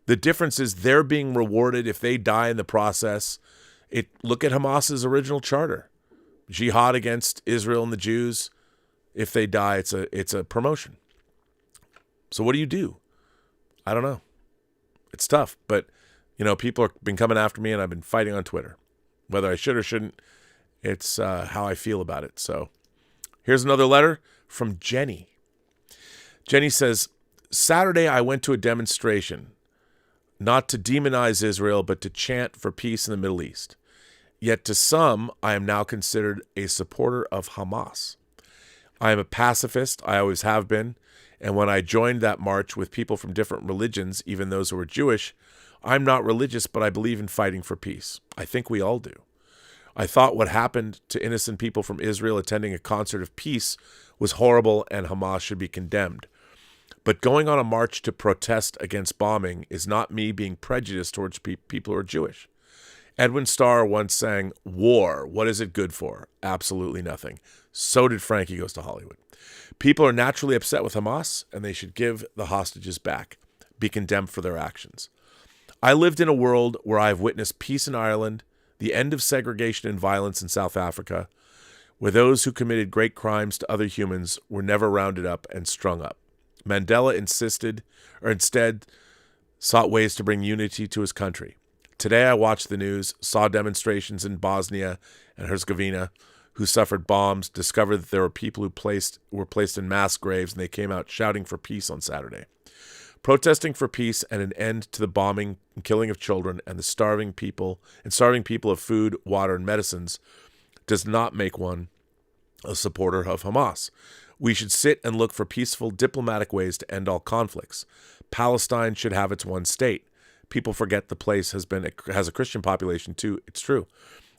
The difference is they're being rewarded if they die in the process. Look at Hamas's original charter. Jihad against Israel and the Jews. If they die, it's a promotion. So what do? I don't know. It's tough, but people have been coming after me, and I've been fighting on Twitter. Whether I should or shouldn't, it's how I feel about it. So here's another letter from Jenny. Jenny says, Saturday I went to a demonstration, not to demonize Israel, but to chant for peace in the Middle East. Yet to some, I am now considered a supporter of Hamas. I am a pacifist, I always have been, and when I joined that march with people from different religions, even those who were Jewish, I'm not religious, but I believe in fighting for peace. I think we all do. I thought what happened to innocent people from Israel attending a concert of peace was horrible and Hamas should be condemned. But going on a march to protest against bombing is not me being prejudiced towards people who are Jewish. Edwin Starr once sang, "War, what is it good for? Absolutely nothing." So did Frankie Goes to Hollywood. People are naturally upset with Hamas, and they should give the hostages back, be condemned for their actions. I lived in a world where I've witnessed peace in Ireland, the end of segregation and violence in South Africa, where those who committed great crimes to other humans were never rounded up and strung up. Mandela instead sought ways to bring unity to his country. Today I watched the news, saw demonstrations in Bosnia and Herzegovina who suffered bombs, discovered that there were people who were placed in mass graves, and they came out shouting for peace on Saturday. Protesting for peace and an end to the bombing and killing of children and the starving people of food, water, and medicines does not make one a supporter of Hamas. We should sit and look for peaceful diplomatic ways to end all conflicts. Palestine should have its one state. People forget the place has a Christian population too. It's true.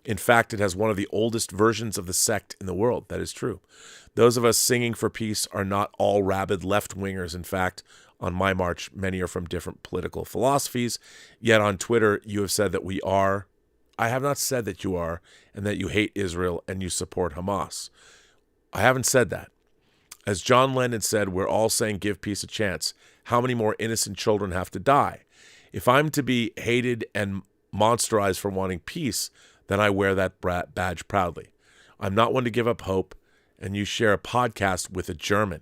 In fact, it has one of the oldest versions of the sect in the world. That is true. Those of us singing for peace are not all rabid left-wingers. In fact, on my march, many are from different political philosophies. Yet on Twitter, you have said that we are. I have not said that you are, and that you hate Israel and you support Hamas. I haven't said that. As John Lennon said, we're all saying give peace a chance. How many more innocent children have to die? If I'm to be hated and monsterized for wanting peace, then I wear that badge proudly. I'm not one to give up hope, and you share a podcast with a German.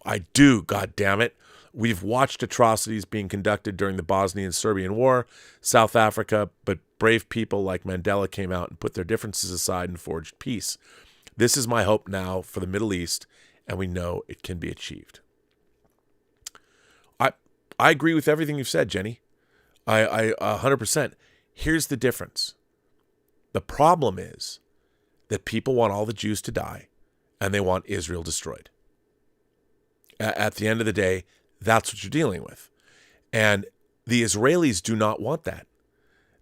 I do, goddammit. We've watched atrocities being conducted during the Bosnian-Serbian War, South Africa, but brave people like Mandela came out and put their differences aside and forged peace. This is my hope now for the Middle East, and we know it can be achieved. I agree with everything you've said, Jenny. I 100%. Here's the difference. The problem is that people want all the Jews to die, and they want Israel destroyed. At the end of the day, that's what you're dealing with. And the Israelis do not want that.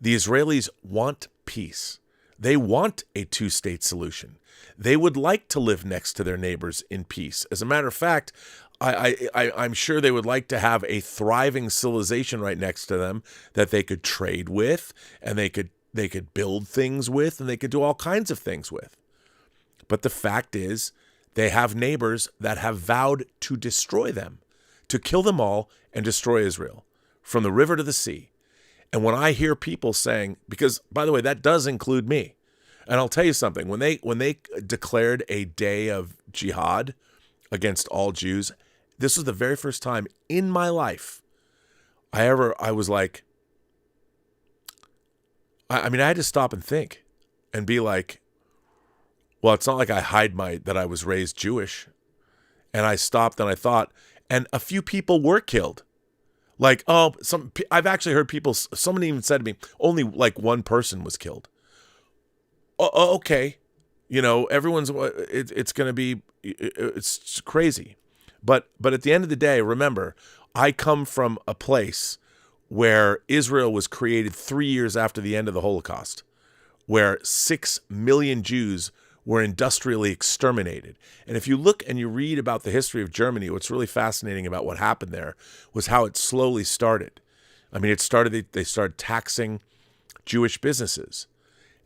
The Israelis want peace. They want a two-state solution. They would like to live next to their neighbors in peace. As a matter of fact, I'm sure they would like to have a thriving civilization right next to them that they could trade with, and they could build things with, and they could do all kinds of things with. But the fact is, they have neighbors that have vowed to destroy them, to kill them all and destroy Israel, from the river to the sea. And when I hear people saying, because, by the way, that does include me, and I'll tell you something, when they declared a day of jihad against all Jews, this was the very first time in my life I was like, I had to stop and think and be like, Well, it's not like I hide that I was raised Jewish. And I stopped and I thought, and a few people were killed. Like, I've actually heard people, someone even said to me, only like one person was killed. Okay. Everyone's, it's going to be, it's crazy. But at the end of the day, remember, I come from a place where Israel was created 3 years after the end of the Holocaust, where 6 million Jews were industrially exterminated. And if you look and you read about the history of Germany, what's really fascinating about what happened there was how it slowly started. I mean, they started taxing Jewish businesses.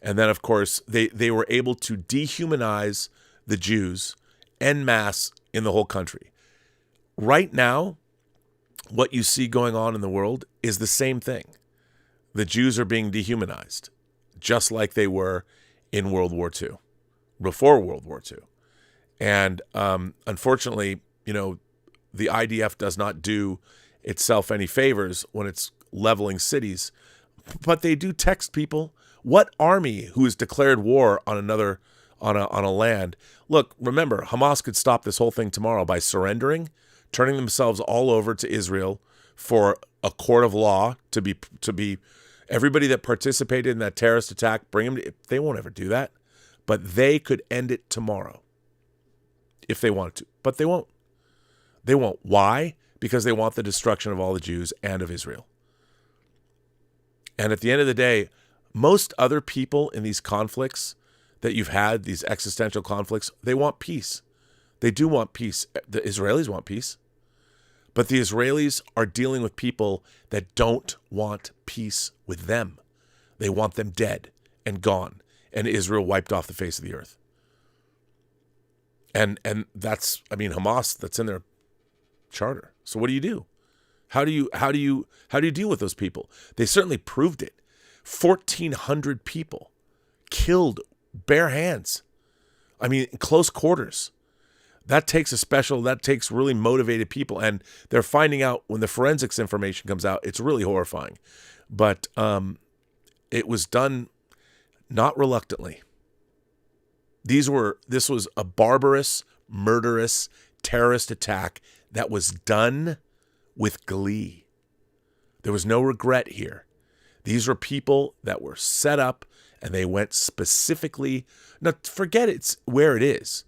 And then, of course, they were able to dehumanize the Jews en masse in the whole country. Right now, what you see going on in the world is the same thing. The Jews are being dehumanized, just like they were in World War II, before World War II. And unfortunately, the IDF does not do itself any favors when it's leveling cities, but they do text people. What army who has declared war on another on a land? Look, remember, Hamas could stop this whole thing tomorrow by surrendering, turning themselves all over to Israel for a court of law to be everybody that participated in that terrorist attack, bring them to, they won't ever do that, but they could end it tomorrow if they wanted to, but they won't. They won't. Why? Because they want the destruction of all the Jews and of Israel. And at the end of the day, most other people in these conflicts that you've had, these existential conflicts, they want peace. They do want peace. The Israelis want peace. But the Israelis are dealing with people that don't want peace with them. They want them dead and gone, and Israel wiped off the face of the earth. And that's, Hamas, that's in their charter. So what do you do? How do you deal with those people? They certainly proved it. 1,400 people killed bare hands. In close quarters. That takes really motivated people. And they're finding out when the forensics information comes out, it's really horrifying. But it was done not reluctantly. This was a barbarous, murderous, terrorist attack that was done with glee. There was no regret here. These were people that were set up, and they went specifically. Now, forget it's where it is.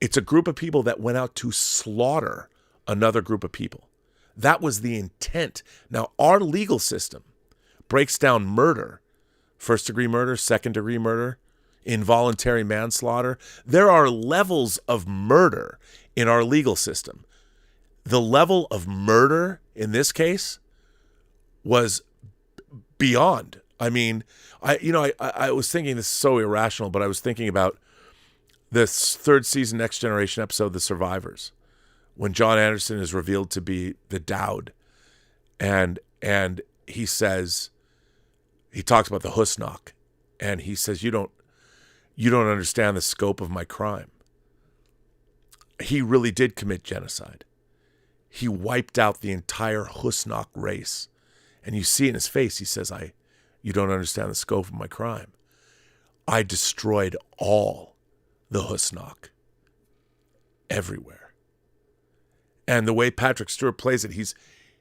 It's a group of people that went out to slaughter another group of people. That was the intent. Now, our legal system breaks down murder, first-degree murder, second-degree murder, involuntary manslaughter. There are levels of murder in our legal system. The level of murder in this case was beyond. I was thinking, this is so irrational, but I was thinking about this third season Next Generation episode, The Survivors, when John Anderson is revealed to be the Dowd, and he talks about the Husnock, and he says, you don't understand the scope of my crime. He really did commit genocide. He wiped out the entire Husnock race. And you see in his face, he says, you don't understand the scope of my crime. I destroyed all the Husnock everywhere. And the way Patrick Stewart plays it,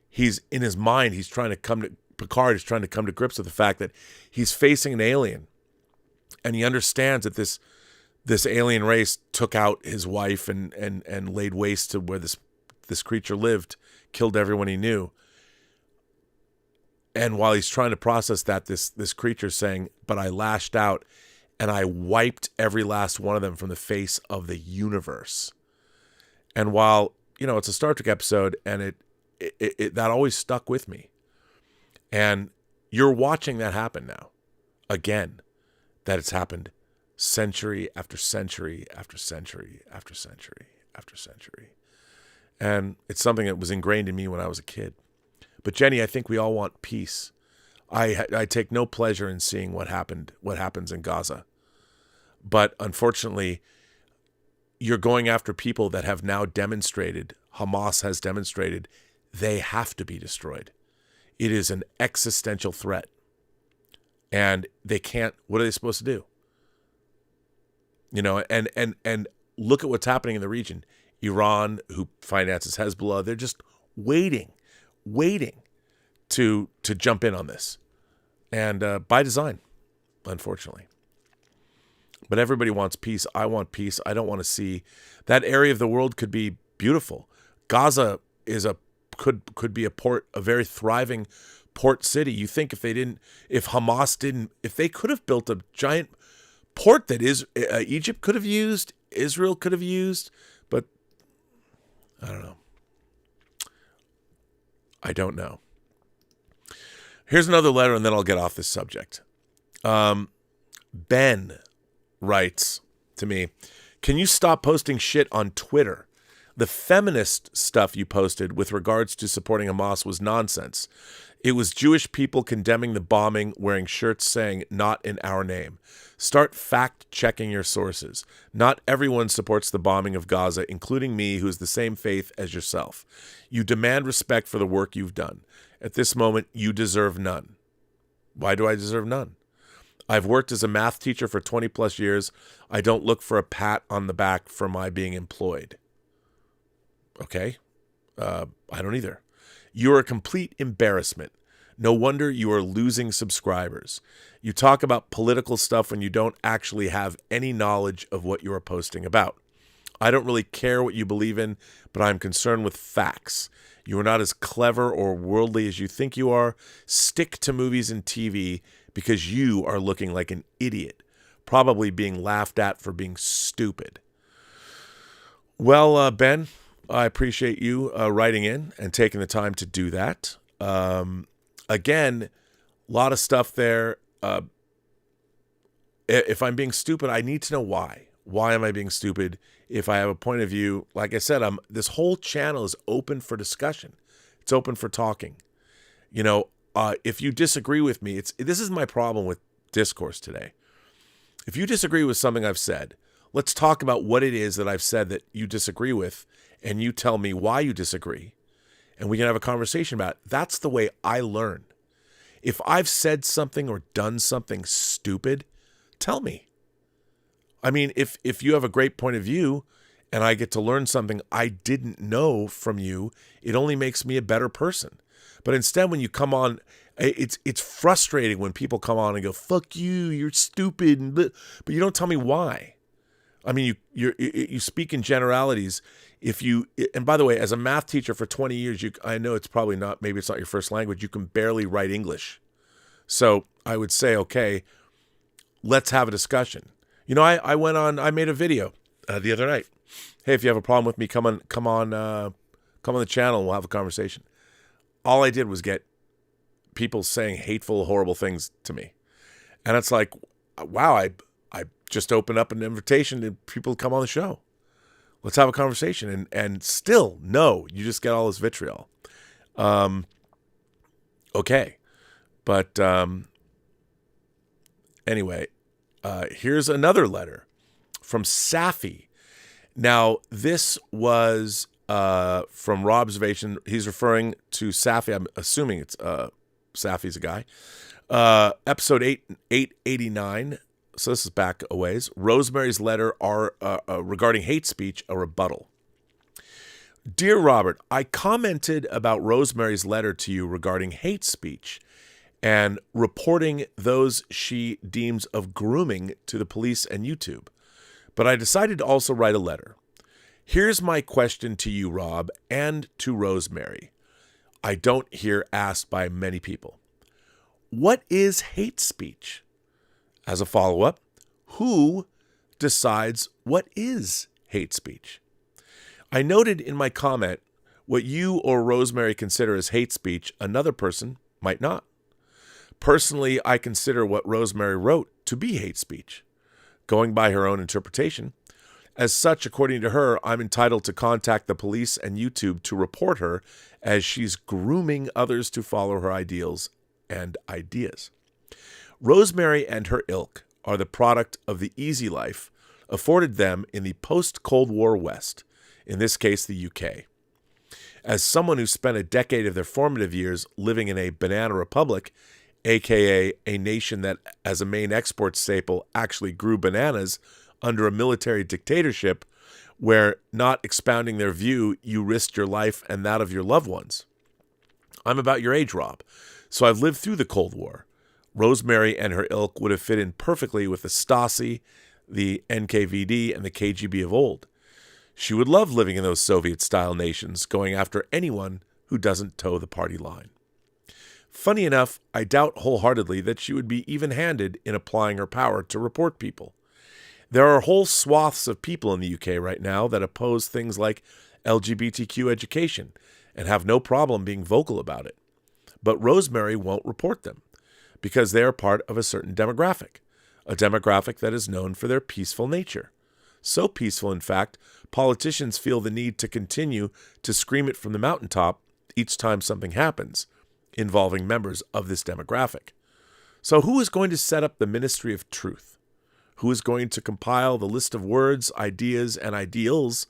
he's in his mind, Picard is trying to come to grips with the fact that he's facing an alien. And he understands that this alien race took out his wife and laid waste to where this creature lived, killed everyone he knew. And while he's trying to process that, this creature's saying, but I lashed out and I wiped every last one of them from the face of the universe. And while, it's a Star Trek episode, and it that always stuck with me. And you're watching that happen now. Again, that it's happened century after century after century after century after century. And it's something that was ingrained in me when I was a kid. But Jenny, I think we all want peace. I take no pleasure in seeing what happens in Gaza. But unfortunately, you're going after people that have now demonstrated, Hamas has demonstrated, they have to be destroyed. It is an existential threat. And they can't, what are they supposed to do? and look at what's happening in the region. Iran, who finances Hezbollah, they're just waiting to jump in on this, and by design, unfortunately. But everybody wants peace. I want peace. I don't want to see that area of the world could be beautiful. Gaza could be a very thriving port city. You think if they could have built a giant port that Egypt could have used, Israel could have used, but I don't know. Here's another letter, and then I'll get off this subject. Ben writes to me, can you stop posting shit on Twitter? The feminist stuff you posted with regards to supporting Hamas was nonsense. It was Jewish people condemning the bombing, wearing shirts saying, not in our name. Start fact-checking your sources. Not everyone supports the bombing of Gaza, including me, who is the same faith as yourself. You demand respect for the work you've done. At this moment, you deserve none. Why do I deserve none? I've worked as a math teacher for 20 plus years. I don't look for a pat on the back for my being employed. Okay? I don't either. You're a complete embarrassment. No wonder you are losing subscribers. You talk about political stuff when you don't actually have any knowledge of what you are posting about. I don't really care what you believe in, but I'm concerned with facts. You are not as clever or worldly as you think you are. Stick to movies and TV because you are looking like an idiot, probably being laughed at for being stupid. Well, Ben, I appreciate you writing in and taking the time to do that. Again, a lot of stuff there. If I'm being stupid, I need to know why. Why am I being stupid? If I have a point of view, like I said, this whole channel is open for discussion. It's open for talking. If you disagree with me, this is my problem with discourse today. If you disagree with something I've said, let's talk about what it is that I've said that you disagree with, and you tell me why you disagree, and we can have a conversation about it. That's the way I learn. If I've said something or done something stupid, tell me. I mean, if you have a great point of view and I get to learn something I didn't know from you, it only makes me a better person. But instead, when you come on, it's frustrating when people come on and go, fuck you, you're stupid, but you don't tell me why. I mean, you speak in generalities. And by the way, as a math teacher for 20 years, I know it's probably not, maybe it's not your first language, you can barely write English. So I would say, okay, let's have a discussion. I made a video the other night. Hey, if you have a problem with me, come on the channel and we'll have a conversation. All I did was get people saying hateful, horrible things to me. And it's like, wow, I just opened up an invitation to people to come on the show. Let's have a conversation. And still, no, you just get all this vitriol. Okay. But anyway, here's another letter from Safi. Now, this was from Robservations. He's referring to Safi. I'm assuming it's Safi's a guy. Episode 889. So this is back a ways. Rosemary's letter regarding hate speech, a rebuttal. Dear Robert, I commented about Rosemary's letter to you regarding hate speech and reporting those she deems of grooming to the police and YouTube. But I decided to also write a letter. Here's my question to you, Rob, and to Rosemary. I don't hear asked by many people. What is hate speech? As a follow-up, who decides what is hate speech? I noted in my comment what you or Rosemary consider as hate speech, another person might not. Personally, I consider what Rosemary wrote to be hate speech, going by her own interpretation. As such, according to her, I'm entitled to contact the police and YouTube to report her as she's grooming others to follow her ideals and ideas. Rosemary and her ilk are the product of the easy life afforded them in the post-Cold War West, in this case the UK. As someone who spent a decade of their formative years living in a banana republic, aka a nation that as a main export staple actually grew bananas, under a military dictatorship where, not expounding their view, you risked your life and that of your loved ones. I'm about your age, Rob, so I've lived through the Cold War. Rosemary and her ilk would have fit in perfectly with the Stasi, the NKVD, and the KGB of old. She would love living in those Soviet-style nations, going after anyone who doesn't toe the party line. Funny enough, I doubt wholeheartedly that she would be even-handed in applying her power to report people. There are whole swaths of people in the UK right now that oppose things like LGBTQ education and have no problem being vocal about it. But Rosemary won't report them because they are part of a certain demographic, a demographic that is known for their peaceful nature. So peaceful, in fact, politicians feel the need to continue to scream it from the mountaintop each time something happens involving members of this demographic. So who is going to set up the Ministry of Truth? Who is going to compile the list of words, ideas, and ideals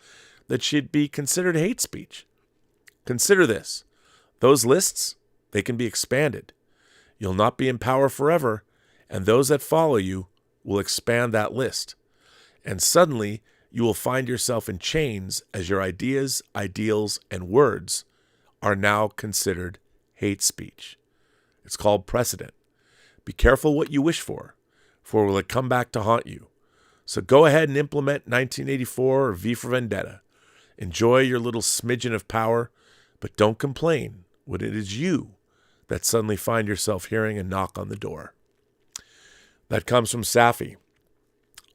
that should be considered hate speech? Consider this. Those lists, they can be expanded. You'll not be in power forever, and those that follow you will expand that list. And suddenly, you will find yourself in chains as your ideas, ideals, and words are now considered hate speech. It's called precedent. Be careful what you wish for will it come back to haunt you. So go ahead and implement 1984 or V for Vendetta. Enjoy your little smidgen of power, but don't complain when it is you that suddenly find yourself hearing a knock on the door. That comes from Safi.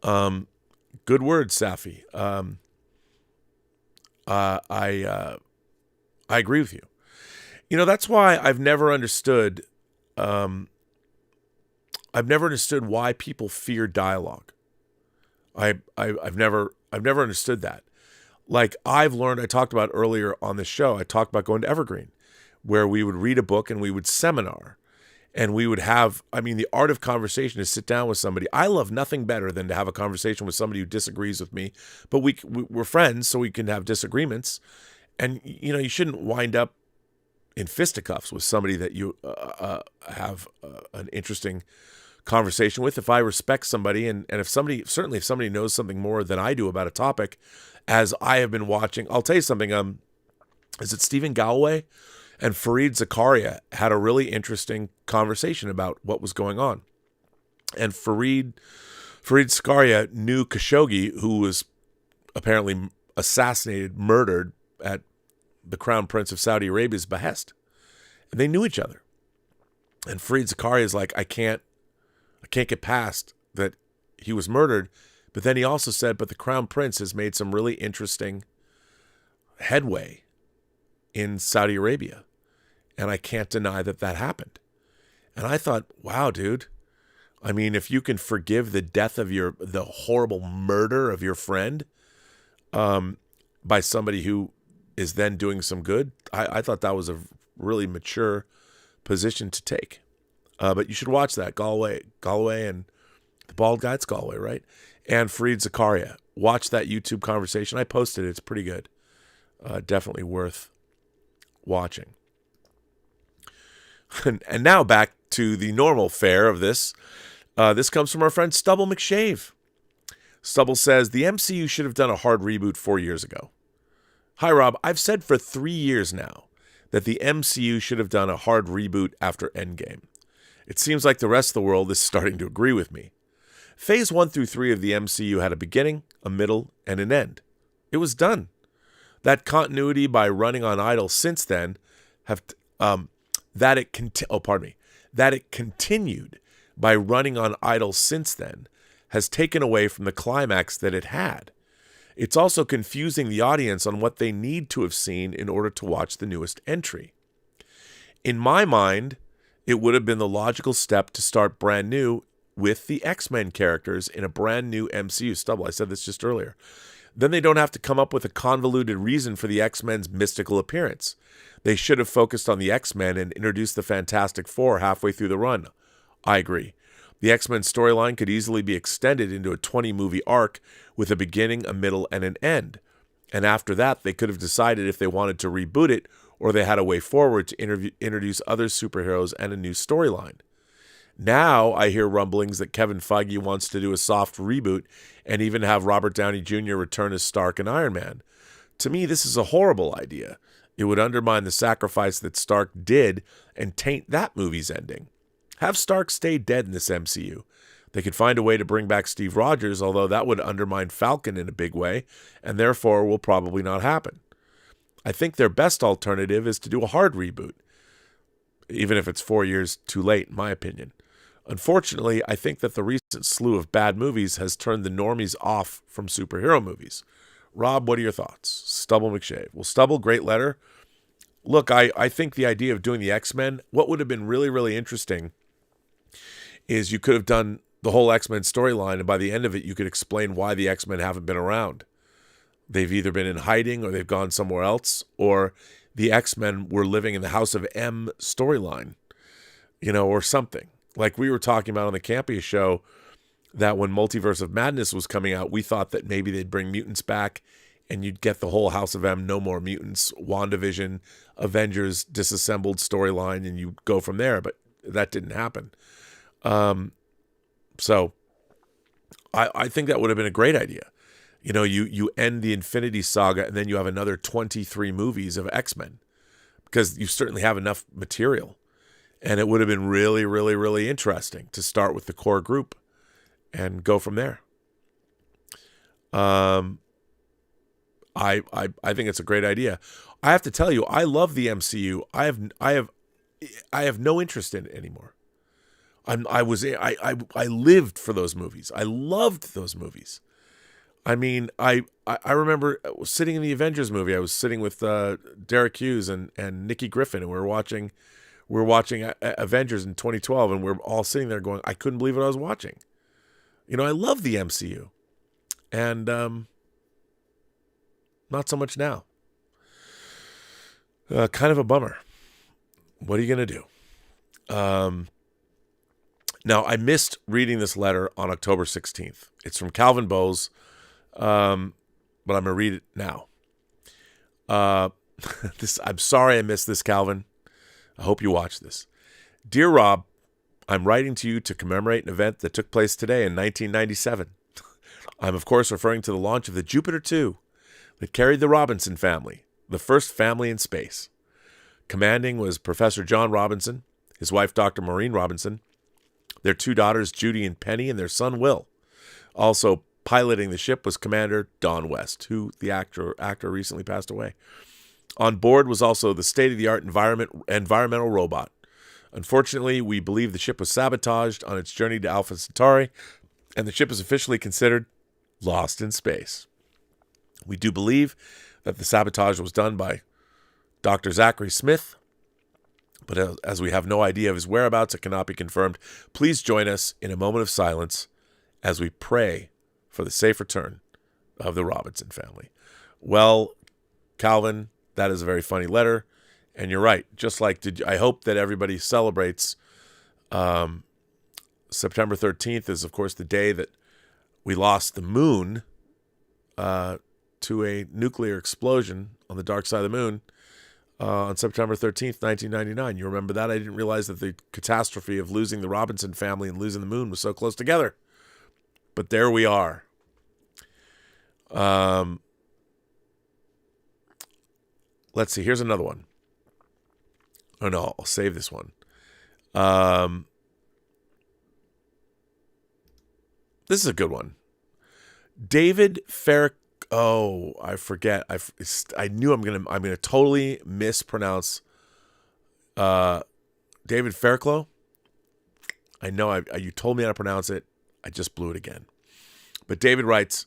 Good word, Safi. I agree with you. You know, that's why I've never understood why people fear dialogue. I've never understood that. Like I've learned, I talked about earlier on the show, I talked about going to Evergreen, where we would read a book and we would seminar. And we would have, the art of conversation is sit down with somebody. I love nothing better than to have a conversation with somebody who disagrees with me. But we're friends, so we can have disagreements. And, you shouldn't wind up in fisticuffs with somebody that you have an interesting conversation with. If I respect somebody, and if somebody knows something more than I do about a topic, as I have been watching, I'll tell you something. Is it Stephen Galloway? And Fareed Zakaria had a really interesting conversation about what was going on. And Fareed Zakaria knew Khashoggi, who was apparently murdered at the Crown Prince of Saudi Arabia's behest. And they knew each other. And Fareed Zakaria is like, I can't get past that he was murdered. But then he also said, but the Crown Prince has made some really interesting headway in Saudi Arabia. And I can't deny that happened. And I thought, wow, dude. If you can forgive the death of the horrible murder of your friend by somebody who is then doing some good, I thought that was a really mature position to take. But you should watch that. Galloway and the bald guy, it's Galloway, right? And Fareed Zakaria. Watch that YouTube conversation. I posted it. It's pretty good. Definitely worth watching. And now back to the normal fare of this. This comes from our friend Stubble McShave. Stubble says, the MCU should have done a hard reboot 4 years ago. Hi, Rob. I've said for 3 years now that the MCU should have done a hard reboot after Endgame. It seems like the rest of the world is starting to agree with me. Phase 1 through 3 of the MCU had a beginning, a middle, and an end. It was done. That continuity by running on idle since then that it continued by running on idle since then has taken away from the climax that it had. It's also confusing the audience on what they need to have seen in order to watch the newest entry. In my mind, it would have been the logical step to start brand new with the X-Men characters in a brand new MCU. Stubble, I said this just earlier. Then they don't have to come up with a convoluted reason for the X-Men's mystical appearance. They should have focused on the X-Men and introduced the Fantastic Four halfway through the run. I agree. The X-Men storyline could easily be extended into a 20-movie arc with a beginning, a middle, and an end. And after that, they could have decided if they wanted to reboot it or they had a way forward to introduce other superheroes and a new storyline. Now I hear rumblings that Kevin Feige wants to do a soft reboot and even have Robert Downey Jr. return as Stark and Iron Man. To me, this is a horrible idea. It would undermine the sacrifice that Stark did and taint that movie's ending. Have Stark stay dead in this MCU. They could find a way to bring back Steve Rogers, although that would undermine Falcon in a big way, and therefore will probably not happen. I think their best alternative is to do a hard reboot, even if it's 4 years too late, in my opinion. Unfortunately, I think that the recent slew of bad movies has turned the normies off from superhero movies. Rob, what are your thoughts? Stubble McShave. Well, Stubble, great letter. Look, I think the idea of doing the X-Men, what would have been really, really interesting is you could have done the whole X-Men storyline, and by the end of it, you could explain why the X-Men haven't been around. They've either been in hiding or they've gone somewhere else, or the X-Men were living in the House of M storyline, or something. Like we were talking about on the Campia show, that when Multiverse of Madness was coming out, we thought that maybe they'd bring mutants back and you'd get the whole House of M, No More Mutants, WandaVision, Avengers disassembled storyline, and you go from there. But that didn't happen. So I think that would have been a great idea. You end the Infinity Saga and then you have another 23 movies of X-Men because you certainly have enough material. And it would have been really, really, really interesting to start with the core group and go from there. I think it's a great idea. I have to tell you, I love the MCU. I have no interest in it anymore. I lived for those movies. I loved those movies. I mean, I remember sitting in the Avengers movie. I was sitting with Derek Hughes and Nikki Griffin, and we were watching Avengers in 2012, and we're all sitting there going, I couldn't believe what I was watching. I love the MCU, and not so much now. Kind of a bummer. What are you going to do? Now, I missed reading this letter on October 16th. It's from Calvin Bowes, but I'm going to read it now. I'm sorry I missed this, Calvin. I hope you watch this. Dear Rob, I'm writing to you to commemorate an event that took place today in 1997. I'm, of course, referring to the launch of the Jupiter 2 that carried the Robinson family, the first family in space. Commanding was Professor John Robinson, his wife, Dr. Maureen Robinson, their two daughters, Judy and Penny, and their son, Will. Also piloting the ship was Commander Don West, who the actor recently passed away. On board was also the state-of-the-art environmental robot. Unfortunately, we believe the ship was sabotaged on its journey to Alpha Centauri, and the ship is officially considered lost in space. We do believe that the sabotage was done by Dr. Zachary Smith, but as we have no idea of his whereabouts, it cannot be confirmed. Please join us in a moment of silence as we pray for the safe return of the Robinson family. Well, Calvin, that is a very funny letter, and you're right. Just like I hope that everybody celebrates September 13th is, of course, the day that we lost the moon to a nuclear explosion on the dark side of the moon on September 13th, 1999. You remember that? I didn't realize that the catastrophe of losing the Robinson family and losing the moon was so close together. But there we are. Let's see. Here's another one. Oh, no. I'll save this one. This is a good one. David Ferrick. Oh, I forget. I knew I'm gonna totally mispronounce David Fairclough. I know you told me how to pronounce it. I just blew it again. But David writes,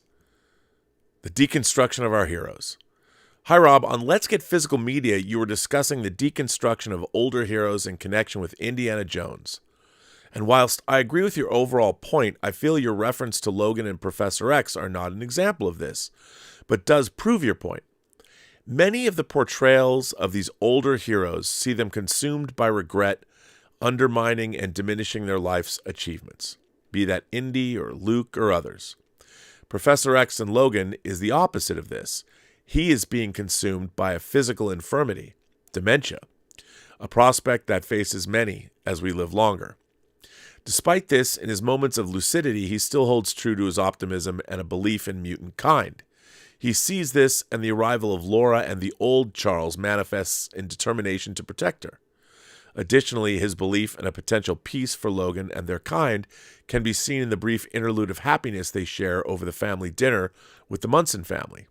the deconstruction of our heroes. Hi, Rob. On Let's Get Physical Media, you were discussing the deconstruction of older heroes in connection with Indiana Jones. And whilst I agree with your overall point, I feel your reference to Logan and Professor X are not an example of this, but does prove your point. Many of the portrayals of these older heroes see them consumed by regret, undermining and diminishing their life's achievements, be that Indy or Luke or others. Professor X in Logan is the opposite of this. He is being consumed by a physical infirmity, dementia, a prospect that faces many as we live longer. Despite this, in his moments of lucidity, he still holds true to his optimism and a belief in mutant kind. He sees this, and the arrival of Laura and the old Charles manifests in determination to protect her. Additionally, his belief in a potential peace for Logan and their kind can be seen in the brief interlude of happiness they share over the family dinner with the Munson family.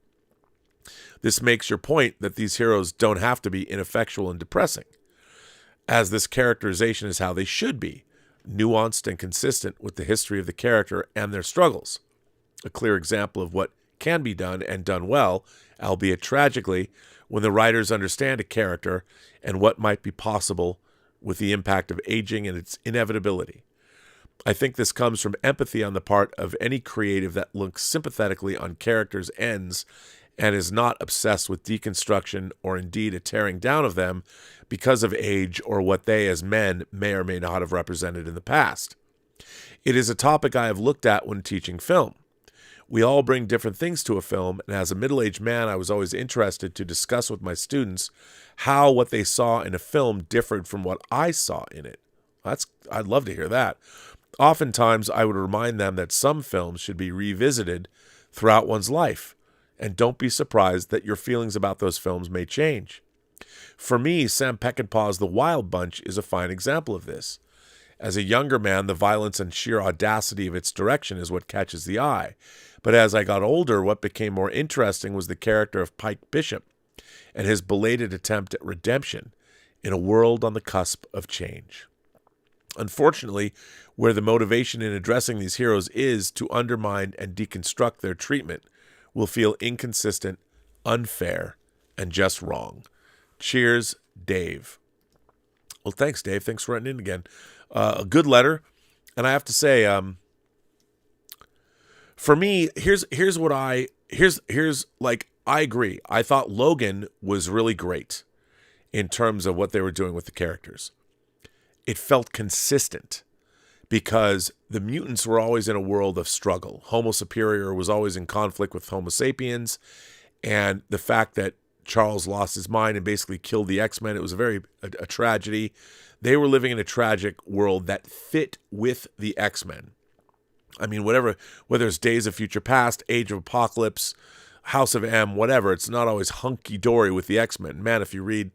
This makes your point that these heroes don't have to be ineffectual and depressing, as this characterization is how they should be, nuanced and consistent with the history of the character and their struggles. A clear example of what can be done and done well, albeit tragically, when the writers understand a character and what might be possible with the impact of aging and its inevitability. I think this comes from empathy on the part of any creative that looks sympathetically on characters' ends and is not obsessed with deconstruction or indeed a tearing down of them because of age or what they as men may or may not have represented in the past. It is a topic I have looked at when teaching film. We all bring different things to a film, and as a middle-aged man, I was always interested to discuss with my students how what they saw in a film differed from what I saw in it. I'd love to hear that. Oftentimes, I would remind them that some films should be revisited throughout one's life, and don't be surprised that your feelings about those films may change. For me, Sam Peckinpah's The Wild Bunch is a fine example of this. As a younger man, the violence and sheer audacity of its direction is what catches the eye. But as I got older, what became more interesting was the character of Pike Bishop and his belated attempt at redemption in a world on the cusp of change. Unfortunately, where the motivation in addressing these heroes is to undermine and deconstruct their treatment will feel inconsistent, unfair, and just wrong. Cheers, Dave. Well, thanks, Dave. Thanks for writing in again. A good letter. And I have to say, for me, here's what I agree. I thought Logan was really great in terms of what they were doing with the characters. It felt consistent because the mutants were always in a world of struggle. Homo Superior was always in conflict with Homo sapiens, and the fact that Charles lost his mind and basically killed the X-Men, it was a tragedy. They were living in a tragic world that fit with the X-Men. I mean, whether it's Days of Future Past, Age of Apocalypse, House of M, whatever, it's not always hunky-dory with the X-Men. Man, if you read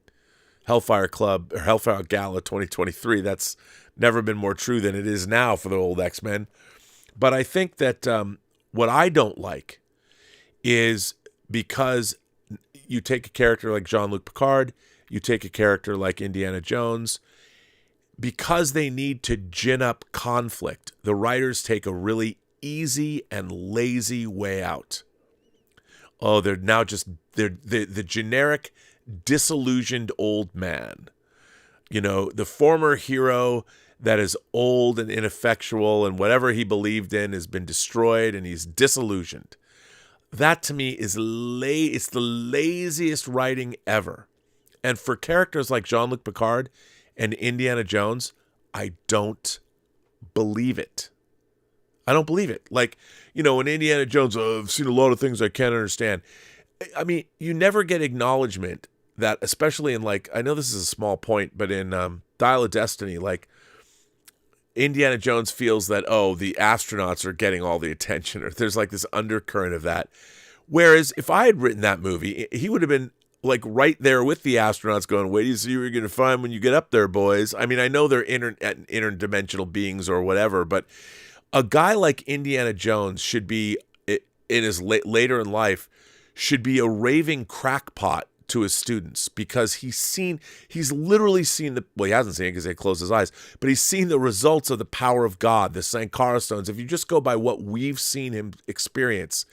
Hellfire Club or Hellfire Gala 2023, that's never been more true than it is now for the old X-Men. But I think that what I don't like is because you take a character like Jean-Luc Picard, you take a character like Indiana Jones, because they need to gin up conflict, the writers take a really easy and lazy way out. Oh, they're now just the generic disillusioned old man. You know, the former hero that is old and ineffectual and whatever he believed in has been destroyed and he's disillusioned. That to me is it's the laziest writing ever. And for characters like Jean-Luc Picard and Indiana Jones, I don't believe it. I don't believe it. Like, you know, in Indiana Jones, I've seen a lot of things I can't understand. I mean, you never get acknowledgement that, especially in, like, I know this is a small point, but in Dial of Destiny, like, Indiana Jones feels that, oh, the astronauts are getting all the attention, or there's like this undercurrent of that. Whereas if I had written that movie, he would have been like right there with the astronauts going, wait till you see what you're going to find when you get up there, boys. I mean, I know they're interdimensional beings or whatever, but a guy like Indiana Jones should be, in his later in life, should be a raving crackpot to his students, because he's literally seen he hasn't seen it because he closed his eyes, but he's seen the results of the power of God, the Sankara stones. If you just go by what we've seen him experience,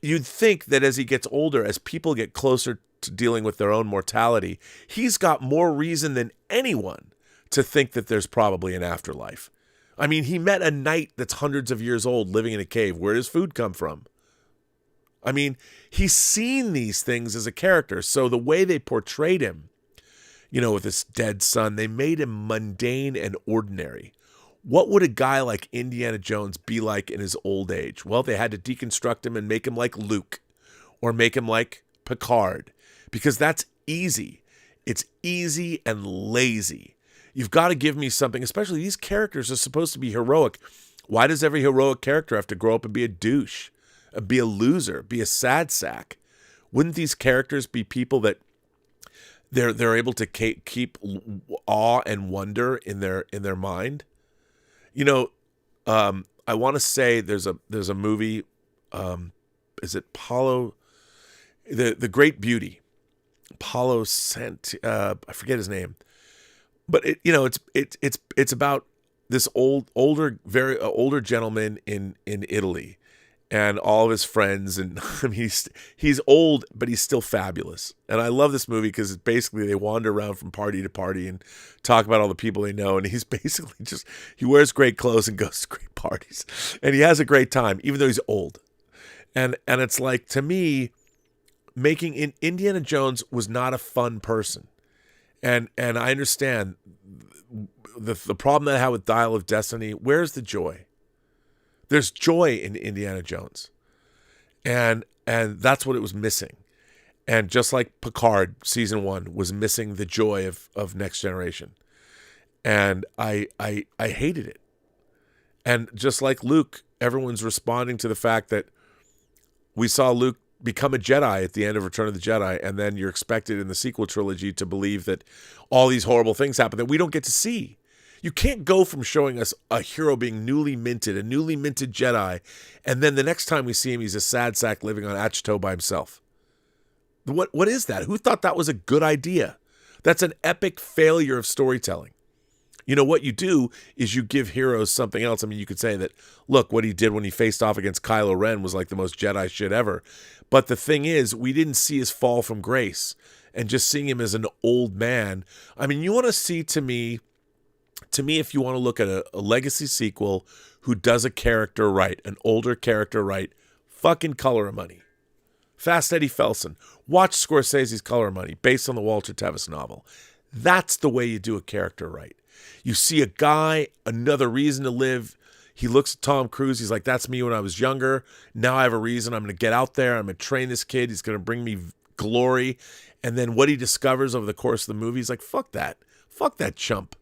you'd think that as he gets older, as people get closer to dealing with their own mortality, he's got more reason than anyone to think that there's probably an afterlife. I mean, he met a knight that's hundreds of years old living in a cave. Where does food come from? I mean, he's seen these things as a character. So the way they portrayed him, you know, with his dead son, they made him mundane and ordinary. What would a guy like Indiana Jones be like in his old age? Well, they had to deconstruct him and make him like Luke or make him like Picard, because that's easy. It's easy and lazy. You've got to give me something, especially these characters are supposed to be heroic. Why does every heroic character have to grow up and be a douche, be a loser, be a sad sack? Wouldn't these characters be people that they're able to keep awe and wonder in their mind? You know, I want to say there's a movie. Is it Paulo? The Great Beauty. Paulo sent. I forget his name, but it's about this very older gentleman in Italy, and all of his friends, and I mean, he's old, but he's still fabulous. And I love this movie because basically they wander around from party to party and talk about all the people they know, and he's basically he wears great clothes and goes to great parties, and he has a great time, even though he's old. And it's like, to me, Indiana Jones was not a fun person, and I understand the problem that I had with Dial of Destiny. Where's the joy? There's joy in Indiana Jones, and that's what it was missing. And just like Picard season 1 was missing the joy of Next Generation, and I hated it. And just like Luke, everyone's responding to the fact that we saw Luke become a Jedi at the end of Return of the Jedi, and then you're expected in the sequel trilogy to believe that all these horrible things happen that we don't get to see. You can't go from showing us a hero being a newly minted Jedi, and then the next time we see him, he's a sad sack living on Achito by himself. What is that? Who thought that was a good idea? That's an epic failure of storytelling. You know, what you do is you give heroes something else. I mean, you could say that, look, what he did when he faced off against Kylo Ren was like the most Jedi shit ever. But the thing is, we didn't see his fall from grace, and just seeing him as an old man. I mean, you want to see, to me, if you want to look at a legacy sequel who does a character right, an older character right, fucking Color of Money. Fast Eddie Felson. Watch Scorsese's Color of Money, based on the Walter Tevis novel. That's the way you do a character right. You see a guy, another reason to live. He looks at Tom Cruise. He's like, that's me when I was younger. Now I have a reason. I'm going to get out there. I'm going to train this kid. He's going to bring me glory. And then what he discovers over the course of the movie, he's like, fuck that. Fuck that chump.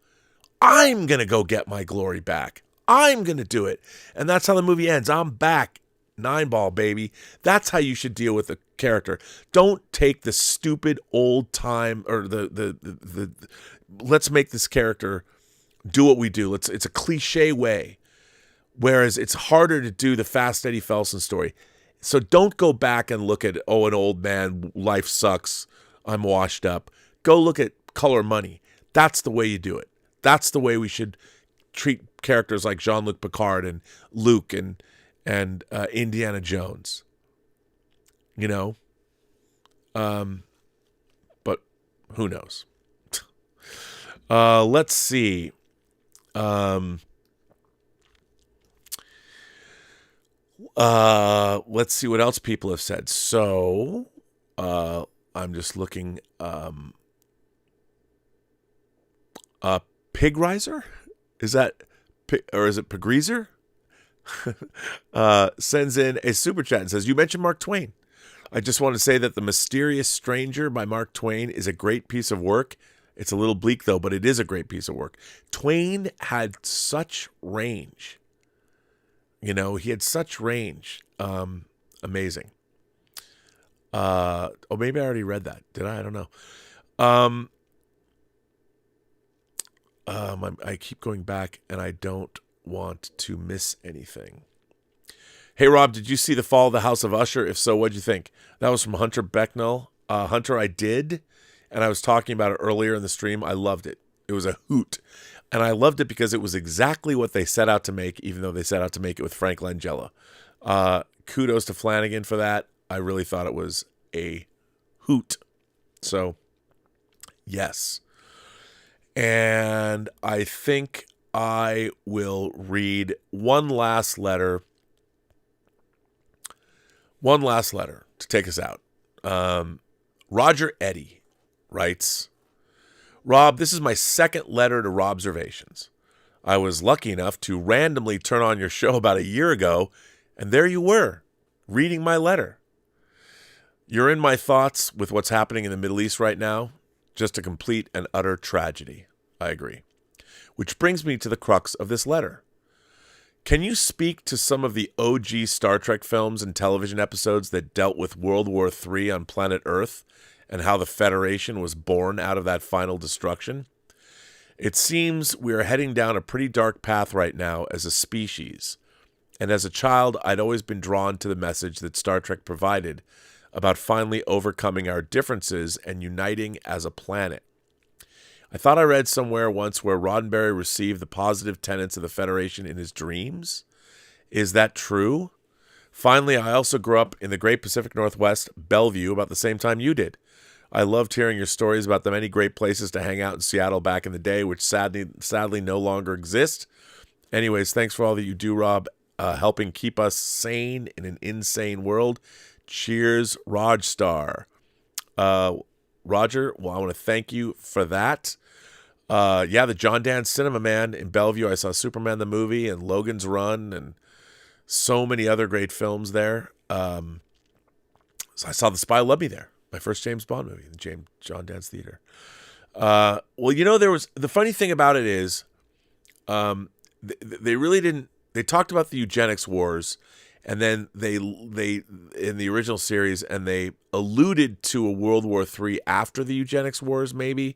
I'm going to go get my glory back. I'm going to do it. And that's how the movie ends. I'm back. 9-ball, baby. That's how you should deal with a character. Don't take the stupid old time, or the let's make this character do what we do. It's a cliche way. Whereas it's harder to do the Fast Eddie Felson story. So don't go back and look at, oh, an old man, life sucks, I'm washed up. Go look at Color Money. That's the way you do it. That's the way we should treat characters like Jean-Luc Picard and Luke and Indiana Jones. You know? But who knows? Let's see. Let's see what else people have said. So, I'm just looking. Pigriser? Is that, or is it Pigriser? Sends in a super chat and says, you mentioned Mark Twain. I just want to say that The Mysterious Stranger by Mark Twain is a great piece of work. It's a little bleak, though, but it is a great piece of work. Twain had such range. You know, he had such range. Amazing. Oh, maybe I already read that. Did I? I don't know. I keep going back, and I don't want to miss anything. Hey, Rob, did you see The Fall of the House of Usher? If so, what'd you think? That was from Hunter Becknell. Hunter, I did, and I was talking about it earlier in the stream. I loved it. It was a hoot. And I loved it because it was exactly what they set out to make, even though they set out to make it with Frank Langella. Kudos to Flanagan for that. I really thought it was a hoot. So, yes. And I think I will read one last letter. One last letter to take us out. Roger Eddy writes, Rob, this is my second letter to Robservations. I was lucky enough to randomly turn on your show about a year ago, and there you were, reading my letter. You're in my thoughts with what's happening in the Middle East right now. Just a complete and utter tragedy. I agree. Which brings me to the crux of this letter. Can you speak to some of the OG Star Trek films and television episodes that dealt with World War III on planet Earth and how the Federation was born out of that final destruction? It seems we are heading down a pretty dark path right now as a species. And as a child, I'd always been drawn to the message that Star Trek provided about finally overcoming our differences and uniting as a planet. I thought I read somewhere once where Roddenberry received the positive tenets of the Federation in his dreams. Is that true? Finally, I also grew up in the great Pacific Northwest, Bellevue, about the same time you did. I loved hearing your stories about the many great places to hang out in Seattle back in the day, which sadly no longer exist. Anyways, thanks for all that you do, Rob, helping keep us sane in an insane world. Cheers, Rogstar. Roger, well, I want to thank you for that. The John Dance Cinema, man, in Bellevue. I saw Superman the movie and Logan's Run and so many other great films there. So I saw The Spy Who Loved Me there, my first James Bond movie, in the John Dance Theater. There was the funny thing about it is, they really didn't. They talked about the eugenics wars, and then they in the original series, and they alluded to a World War III after the eugenics wars, maybe.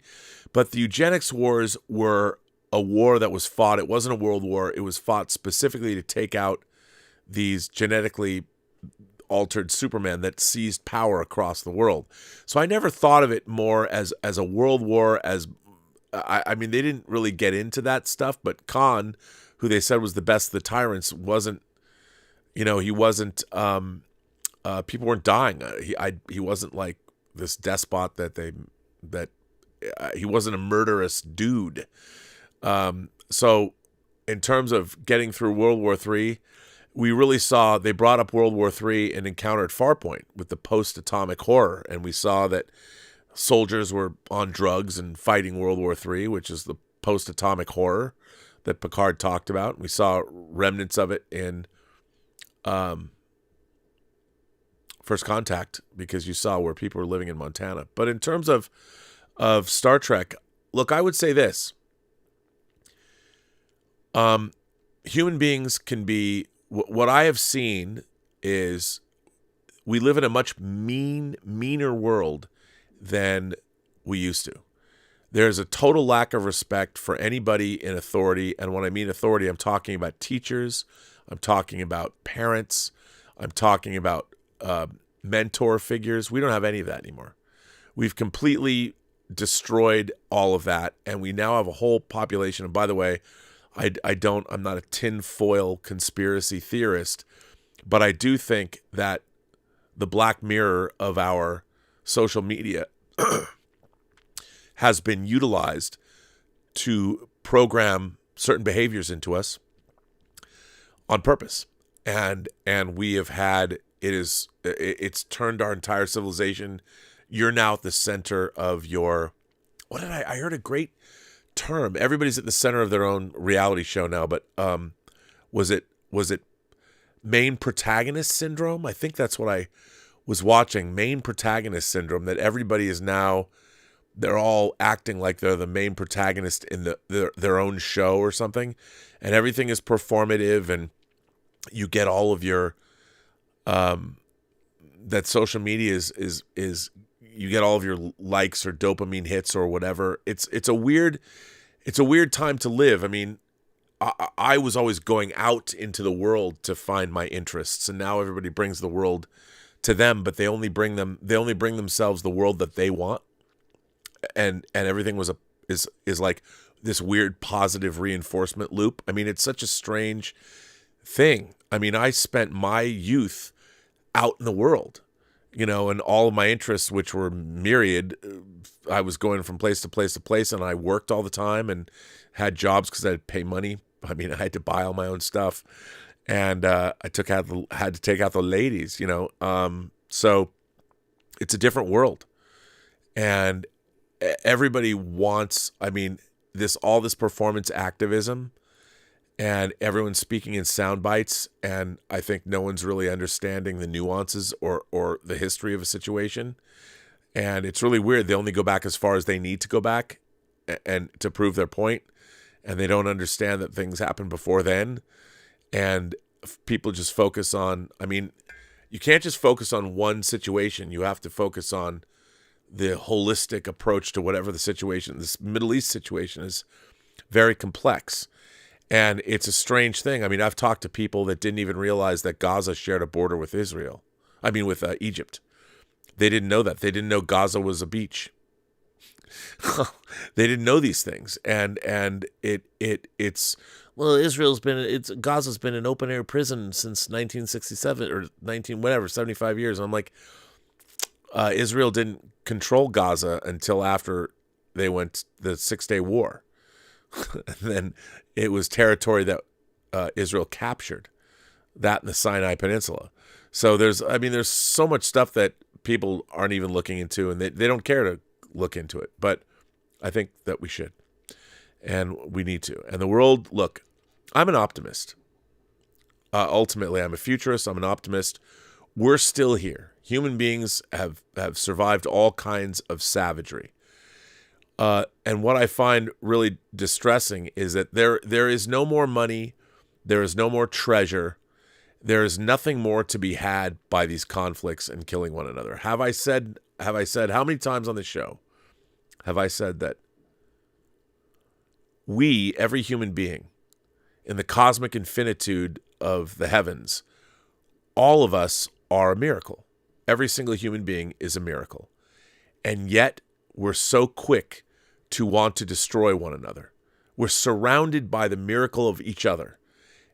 But the eugenics wars were a war that was fought. It wasn't a world war. It was fought specifically to take out these genetically altered Supermen that seized power across the world. So I never thought of it more as a world war. I mean, they didn't really get into that stuff. But Khan, who they said was the best of the tyrants, wasn't. He wasn't. People weren't dying. He wasn't like this despot that he wasn't a murderous dude. So in terms of getting through World War III, we really saw they brought up World War III and Encounter at Farpoint with the post-atomic horror, and we saw that soldiers were on drugs and fighting World War III, which is the post-atomic horror that Picard talked about. We saw remnants of it in First Contact, because you saw where people were living in Montana. But in terms of Star Trek, look, I would say this. Human beings can be, what I have seen is we live in a much meaner world than we used to. There's a total lack of respect for anybody in authority. And when I mean authority, I'm talking about teachers. I'm talking about parents. I'm talking about mentor figures. We don't have any of that anymore. We've completely destroyed all of that, and we now have a whole population. And by the way, I'm not a tinfoil conspiracy theorist, but I do think that the black mirror of our social media has been utilized to program certain behaviors into us on purpose. And we have had, it's turned our entire civilization. You're now at the center of your, I heard a great term. Everybody's at the center of their own reality show now, but was it main protagonist syndrome? I think that's what I was watching, main protagonist syndrome, that everybody is now, they're all acting like they're the main protagonist in their own show or something, and everything is performative, and you get all of your that social media is you get all of your likes or dopamine hits or whatever. It's a weird time to live. I mean, I was always going out into the world to find my interests, and now everybody brings the world to them, but they only bring themselves the world that they want, and everything is like this weird positive reinforcement loop. I mean, it's such a strange thing. I mean, I spent my youth out in the world, and all of my interests, which were myriad, I was going from place to place to place, and I worked all the time and had jobs because I had to pay money. I mean, I had to buy all my own stuff, and I had to take out the ladies, so it's a different world, and everybody wants, all this performance activism, and everyone's speaking in sound bites, and I think no one's really understanding the nuances or the history of a situation. And it's really weird. They only go back as far as they need to go back and to prove their point. and they don't understand that things happened before then. And people just focus on, I mean, you can't just focus on one situation. You have to focus on the holistic approach to whatever the situation. This Middle East situation is very complex. And it's a strange thing. I mean, I've talked to people that didn't even realize that Gaza shared a border with Israel. I mean, with Egypt. They didn't know that. They didn't know Gaza was a beach. They didn't know these things. And it's Gaza's been an open air prison since 1967 or 75 years. I'm like, Israel didn't control Gaza until after they went the 6-Day War. And then it was territory that Israel captured, that in the Sinai Peninsula. So there's so much stuff that people aren't even looking into, and they don't care to look into it. But I think that we should, and we need to. And the world, look, I'm an optimist. Ultimately, I'm a futurist. I'm an optimist. We're still here. Human beings have survived all kinds of savagery. And what I find really distressing is that there is no more money, there is no more treasure, there is nothing more to be had by these conflicts and killing one another. Have I said how many times on this show have I said that we, every human being, in the cosmic infinitude of the heavens, all of us are a miracle. Every single human being is a miracle. And yet we're so quick to want to destroy one another. We're surrounded by the miracle of each other,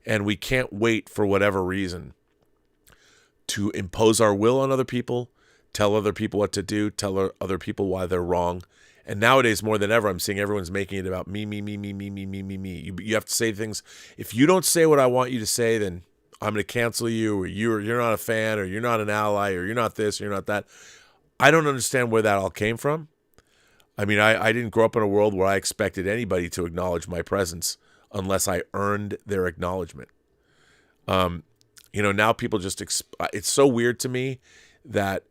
and we can't wait for whatever reason to impose our will on other people, tell other people what to do, tell other people why they're wrong. And nowadays, more than ever, I'm seeing everyone's making it about me. You have to say things. If you don't say what I want you to say, then I'm going to cancel you, or you're not a fan, or you're not an ally, or you're not this, or you're not that. I don't understand where that all came from. I mean, I didn't grow up in a world where I expected anybody to acknowledge my presence unless I earned their acknowledgement. Now people just, it's so weird to me that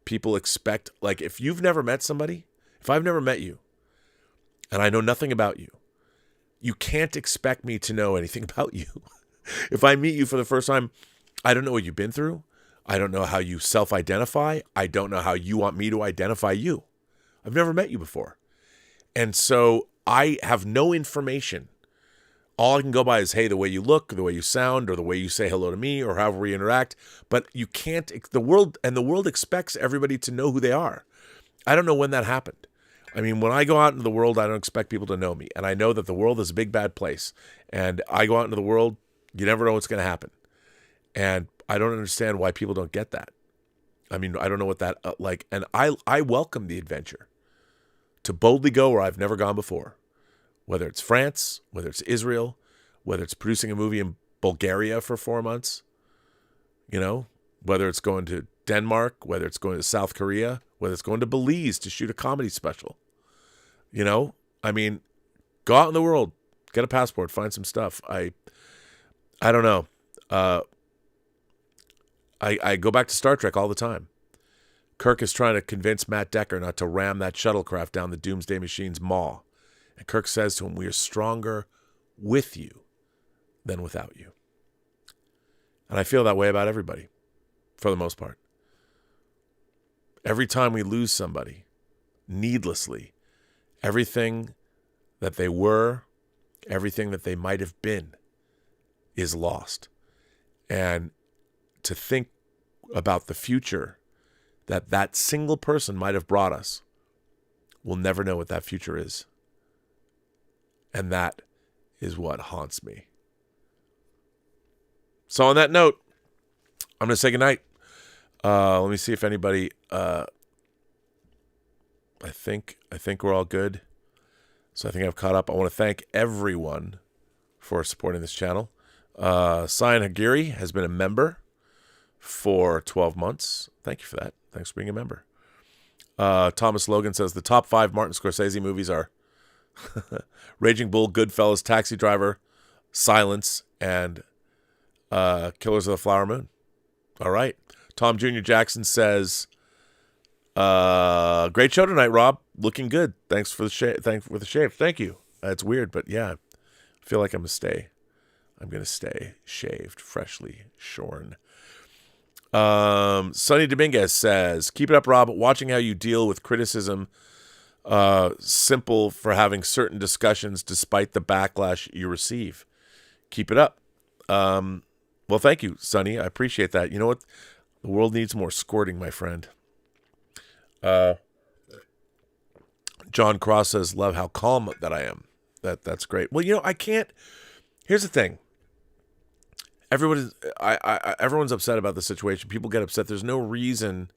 people expect, like, if you've never met somebody, if I've never met you and I know nothing about you, you can't expect me to know anything about you. If I meet you for the first time, I don't know what you've been through. I don't know how you self-identify. I don't know how you want me to identify you. I've never met you before. And so I have no information. All I can go by is, hey, the way you look, the way you sound, or the way you say hello to me, or however we interact. But you can't, the world expects everybody to know who they are. I don't know when that happened. I mean, when I go out into the world, I don't expect people to know me. And I know that the world is a big, bad place. And I go out into the world, you never know what's going to happen. And I don't understand why people don't get that. I mean, I don't know what that, and I welcome the adventure to boldly go where I've never gone before, whether it's France, whether it's Israel, whether it's producing a movie in Bulgaria for 4 months, whether it's going to Denmark, whether it's going to South Korea, whether it's going to Belize to shoot a comedy special. I mean, go out in the world, get a passport, find some stuff. I don't know. I go back to Star Trek all the time. Kirk is trying to convince Matt Decker not to ram that shuttlecraft down the Doomsday Machine's maw. And Kirk says to him, we are stronger with you than without you. And I feel that way about everybody, for the most part. Every time we lose somebody, needlessly, everything that they were, everything that they might have been, is lost. And to think about the future that single person might have brought us, we'll never know what that future is. And that is what haunts me. So on that note, I'm going to say goodnight. Let me see if anybody, I think we're all good. So I think I've caught up. I want to thank everyone for supporting this channel. Cyan Hagiri has been a member for 12 months. Thank you for that. Thanks for being a member. Thomas Logan says the top 5 Martin Scorsese movies are Raging Bull, Goodfellas, Taxi Driver, Silence, and Killers of the Flower Moon. All right. Tom Jr. Jackson says, great show tonight, Rob. Looking good. Thanks for the shave. Thank you. It's weird, but yeah, I feel like I'm going to stay shaved, freshly shorn. Sonny Dominguez says, keep it up, Rob. Watching how you deal with criticism, simple for having certain discussions despite the backlash you receive. Keep it up. Well, thank you, Sonny. I appreciate that. You know what? The world needs more squirting, my friend. John Cross says, love how calm that I am. That's great. Well, I can't. Here's the thing. Everyone's upset about the situation. People get upset. There's no reason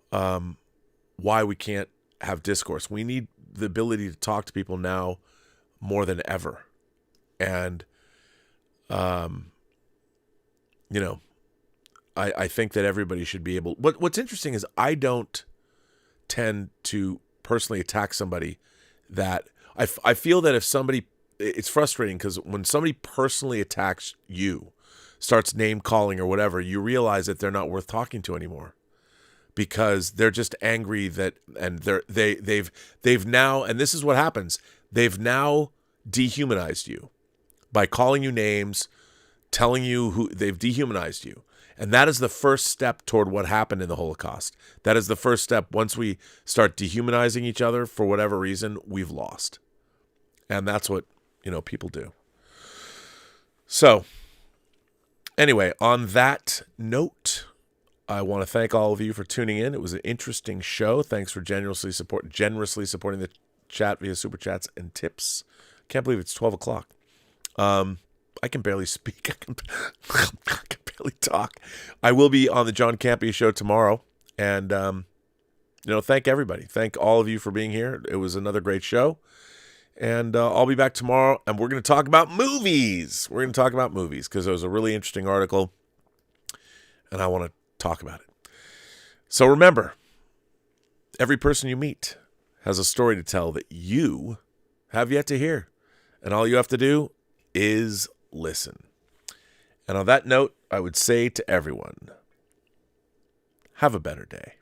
why we can't have discourse. We need the ability to talk to people now more than ever. And, I think that everybody should be able. What's interesting is I don't tend to personally attack somebody that I feel that if somebody, it's frustrating because when somebody personally attacks you, starts name calling or whatever, you realize that they're not worth talking to anymore because they're just angry that, and they've now, and this is what happens. They've now dehumanized you by calling you names, telling you who they've dehumanized you. And that is the first step toward what happened in the Holocaust. That is the first step. Once we start dehumanizing each other for whatever reason, we've lost. And that's what, people do. So, anyway, on that note, I want to thank all of you for tuning in. It was an interesting show. Thanks for generously supporting the chat via super chats and tips. Can't believe it's 12 o'clock. I can barely speak. I can barely talk. I will be on the John Campea show tomorrow. And, thank everybody. Thank all of you for being here. It was another great show. And I'll be back tomorrow, and we're going to talk about movies. We're going to talk about movies because it was a really interesting article, and I want to talk about it. So remember, every person you meet has a story to tell that you have yet to hear. And all you have to do is listen. And on that note, I would say to everyone, have a better day.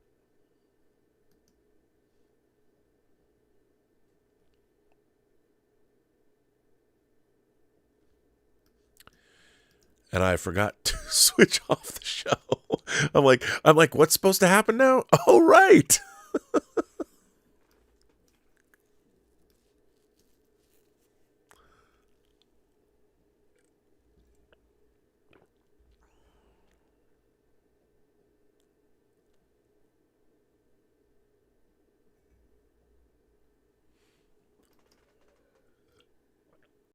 And I forgot to switch off the show. I'm like, what's supposed to happen now? Oh, right.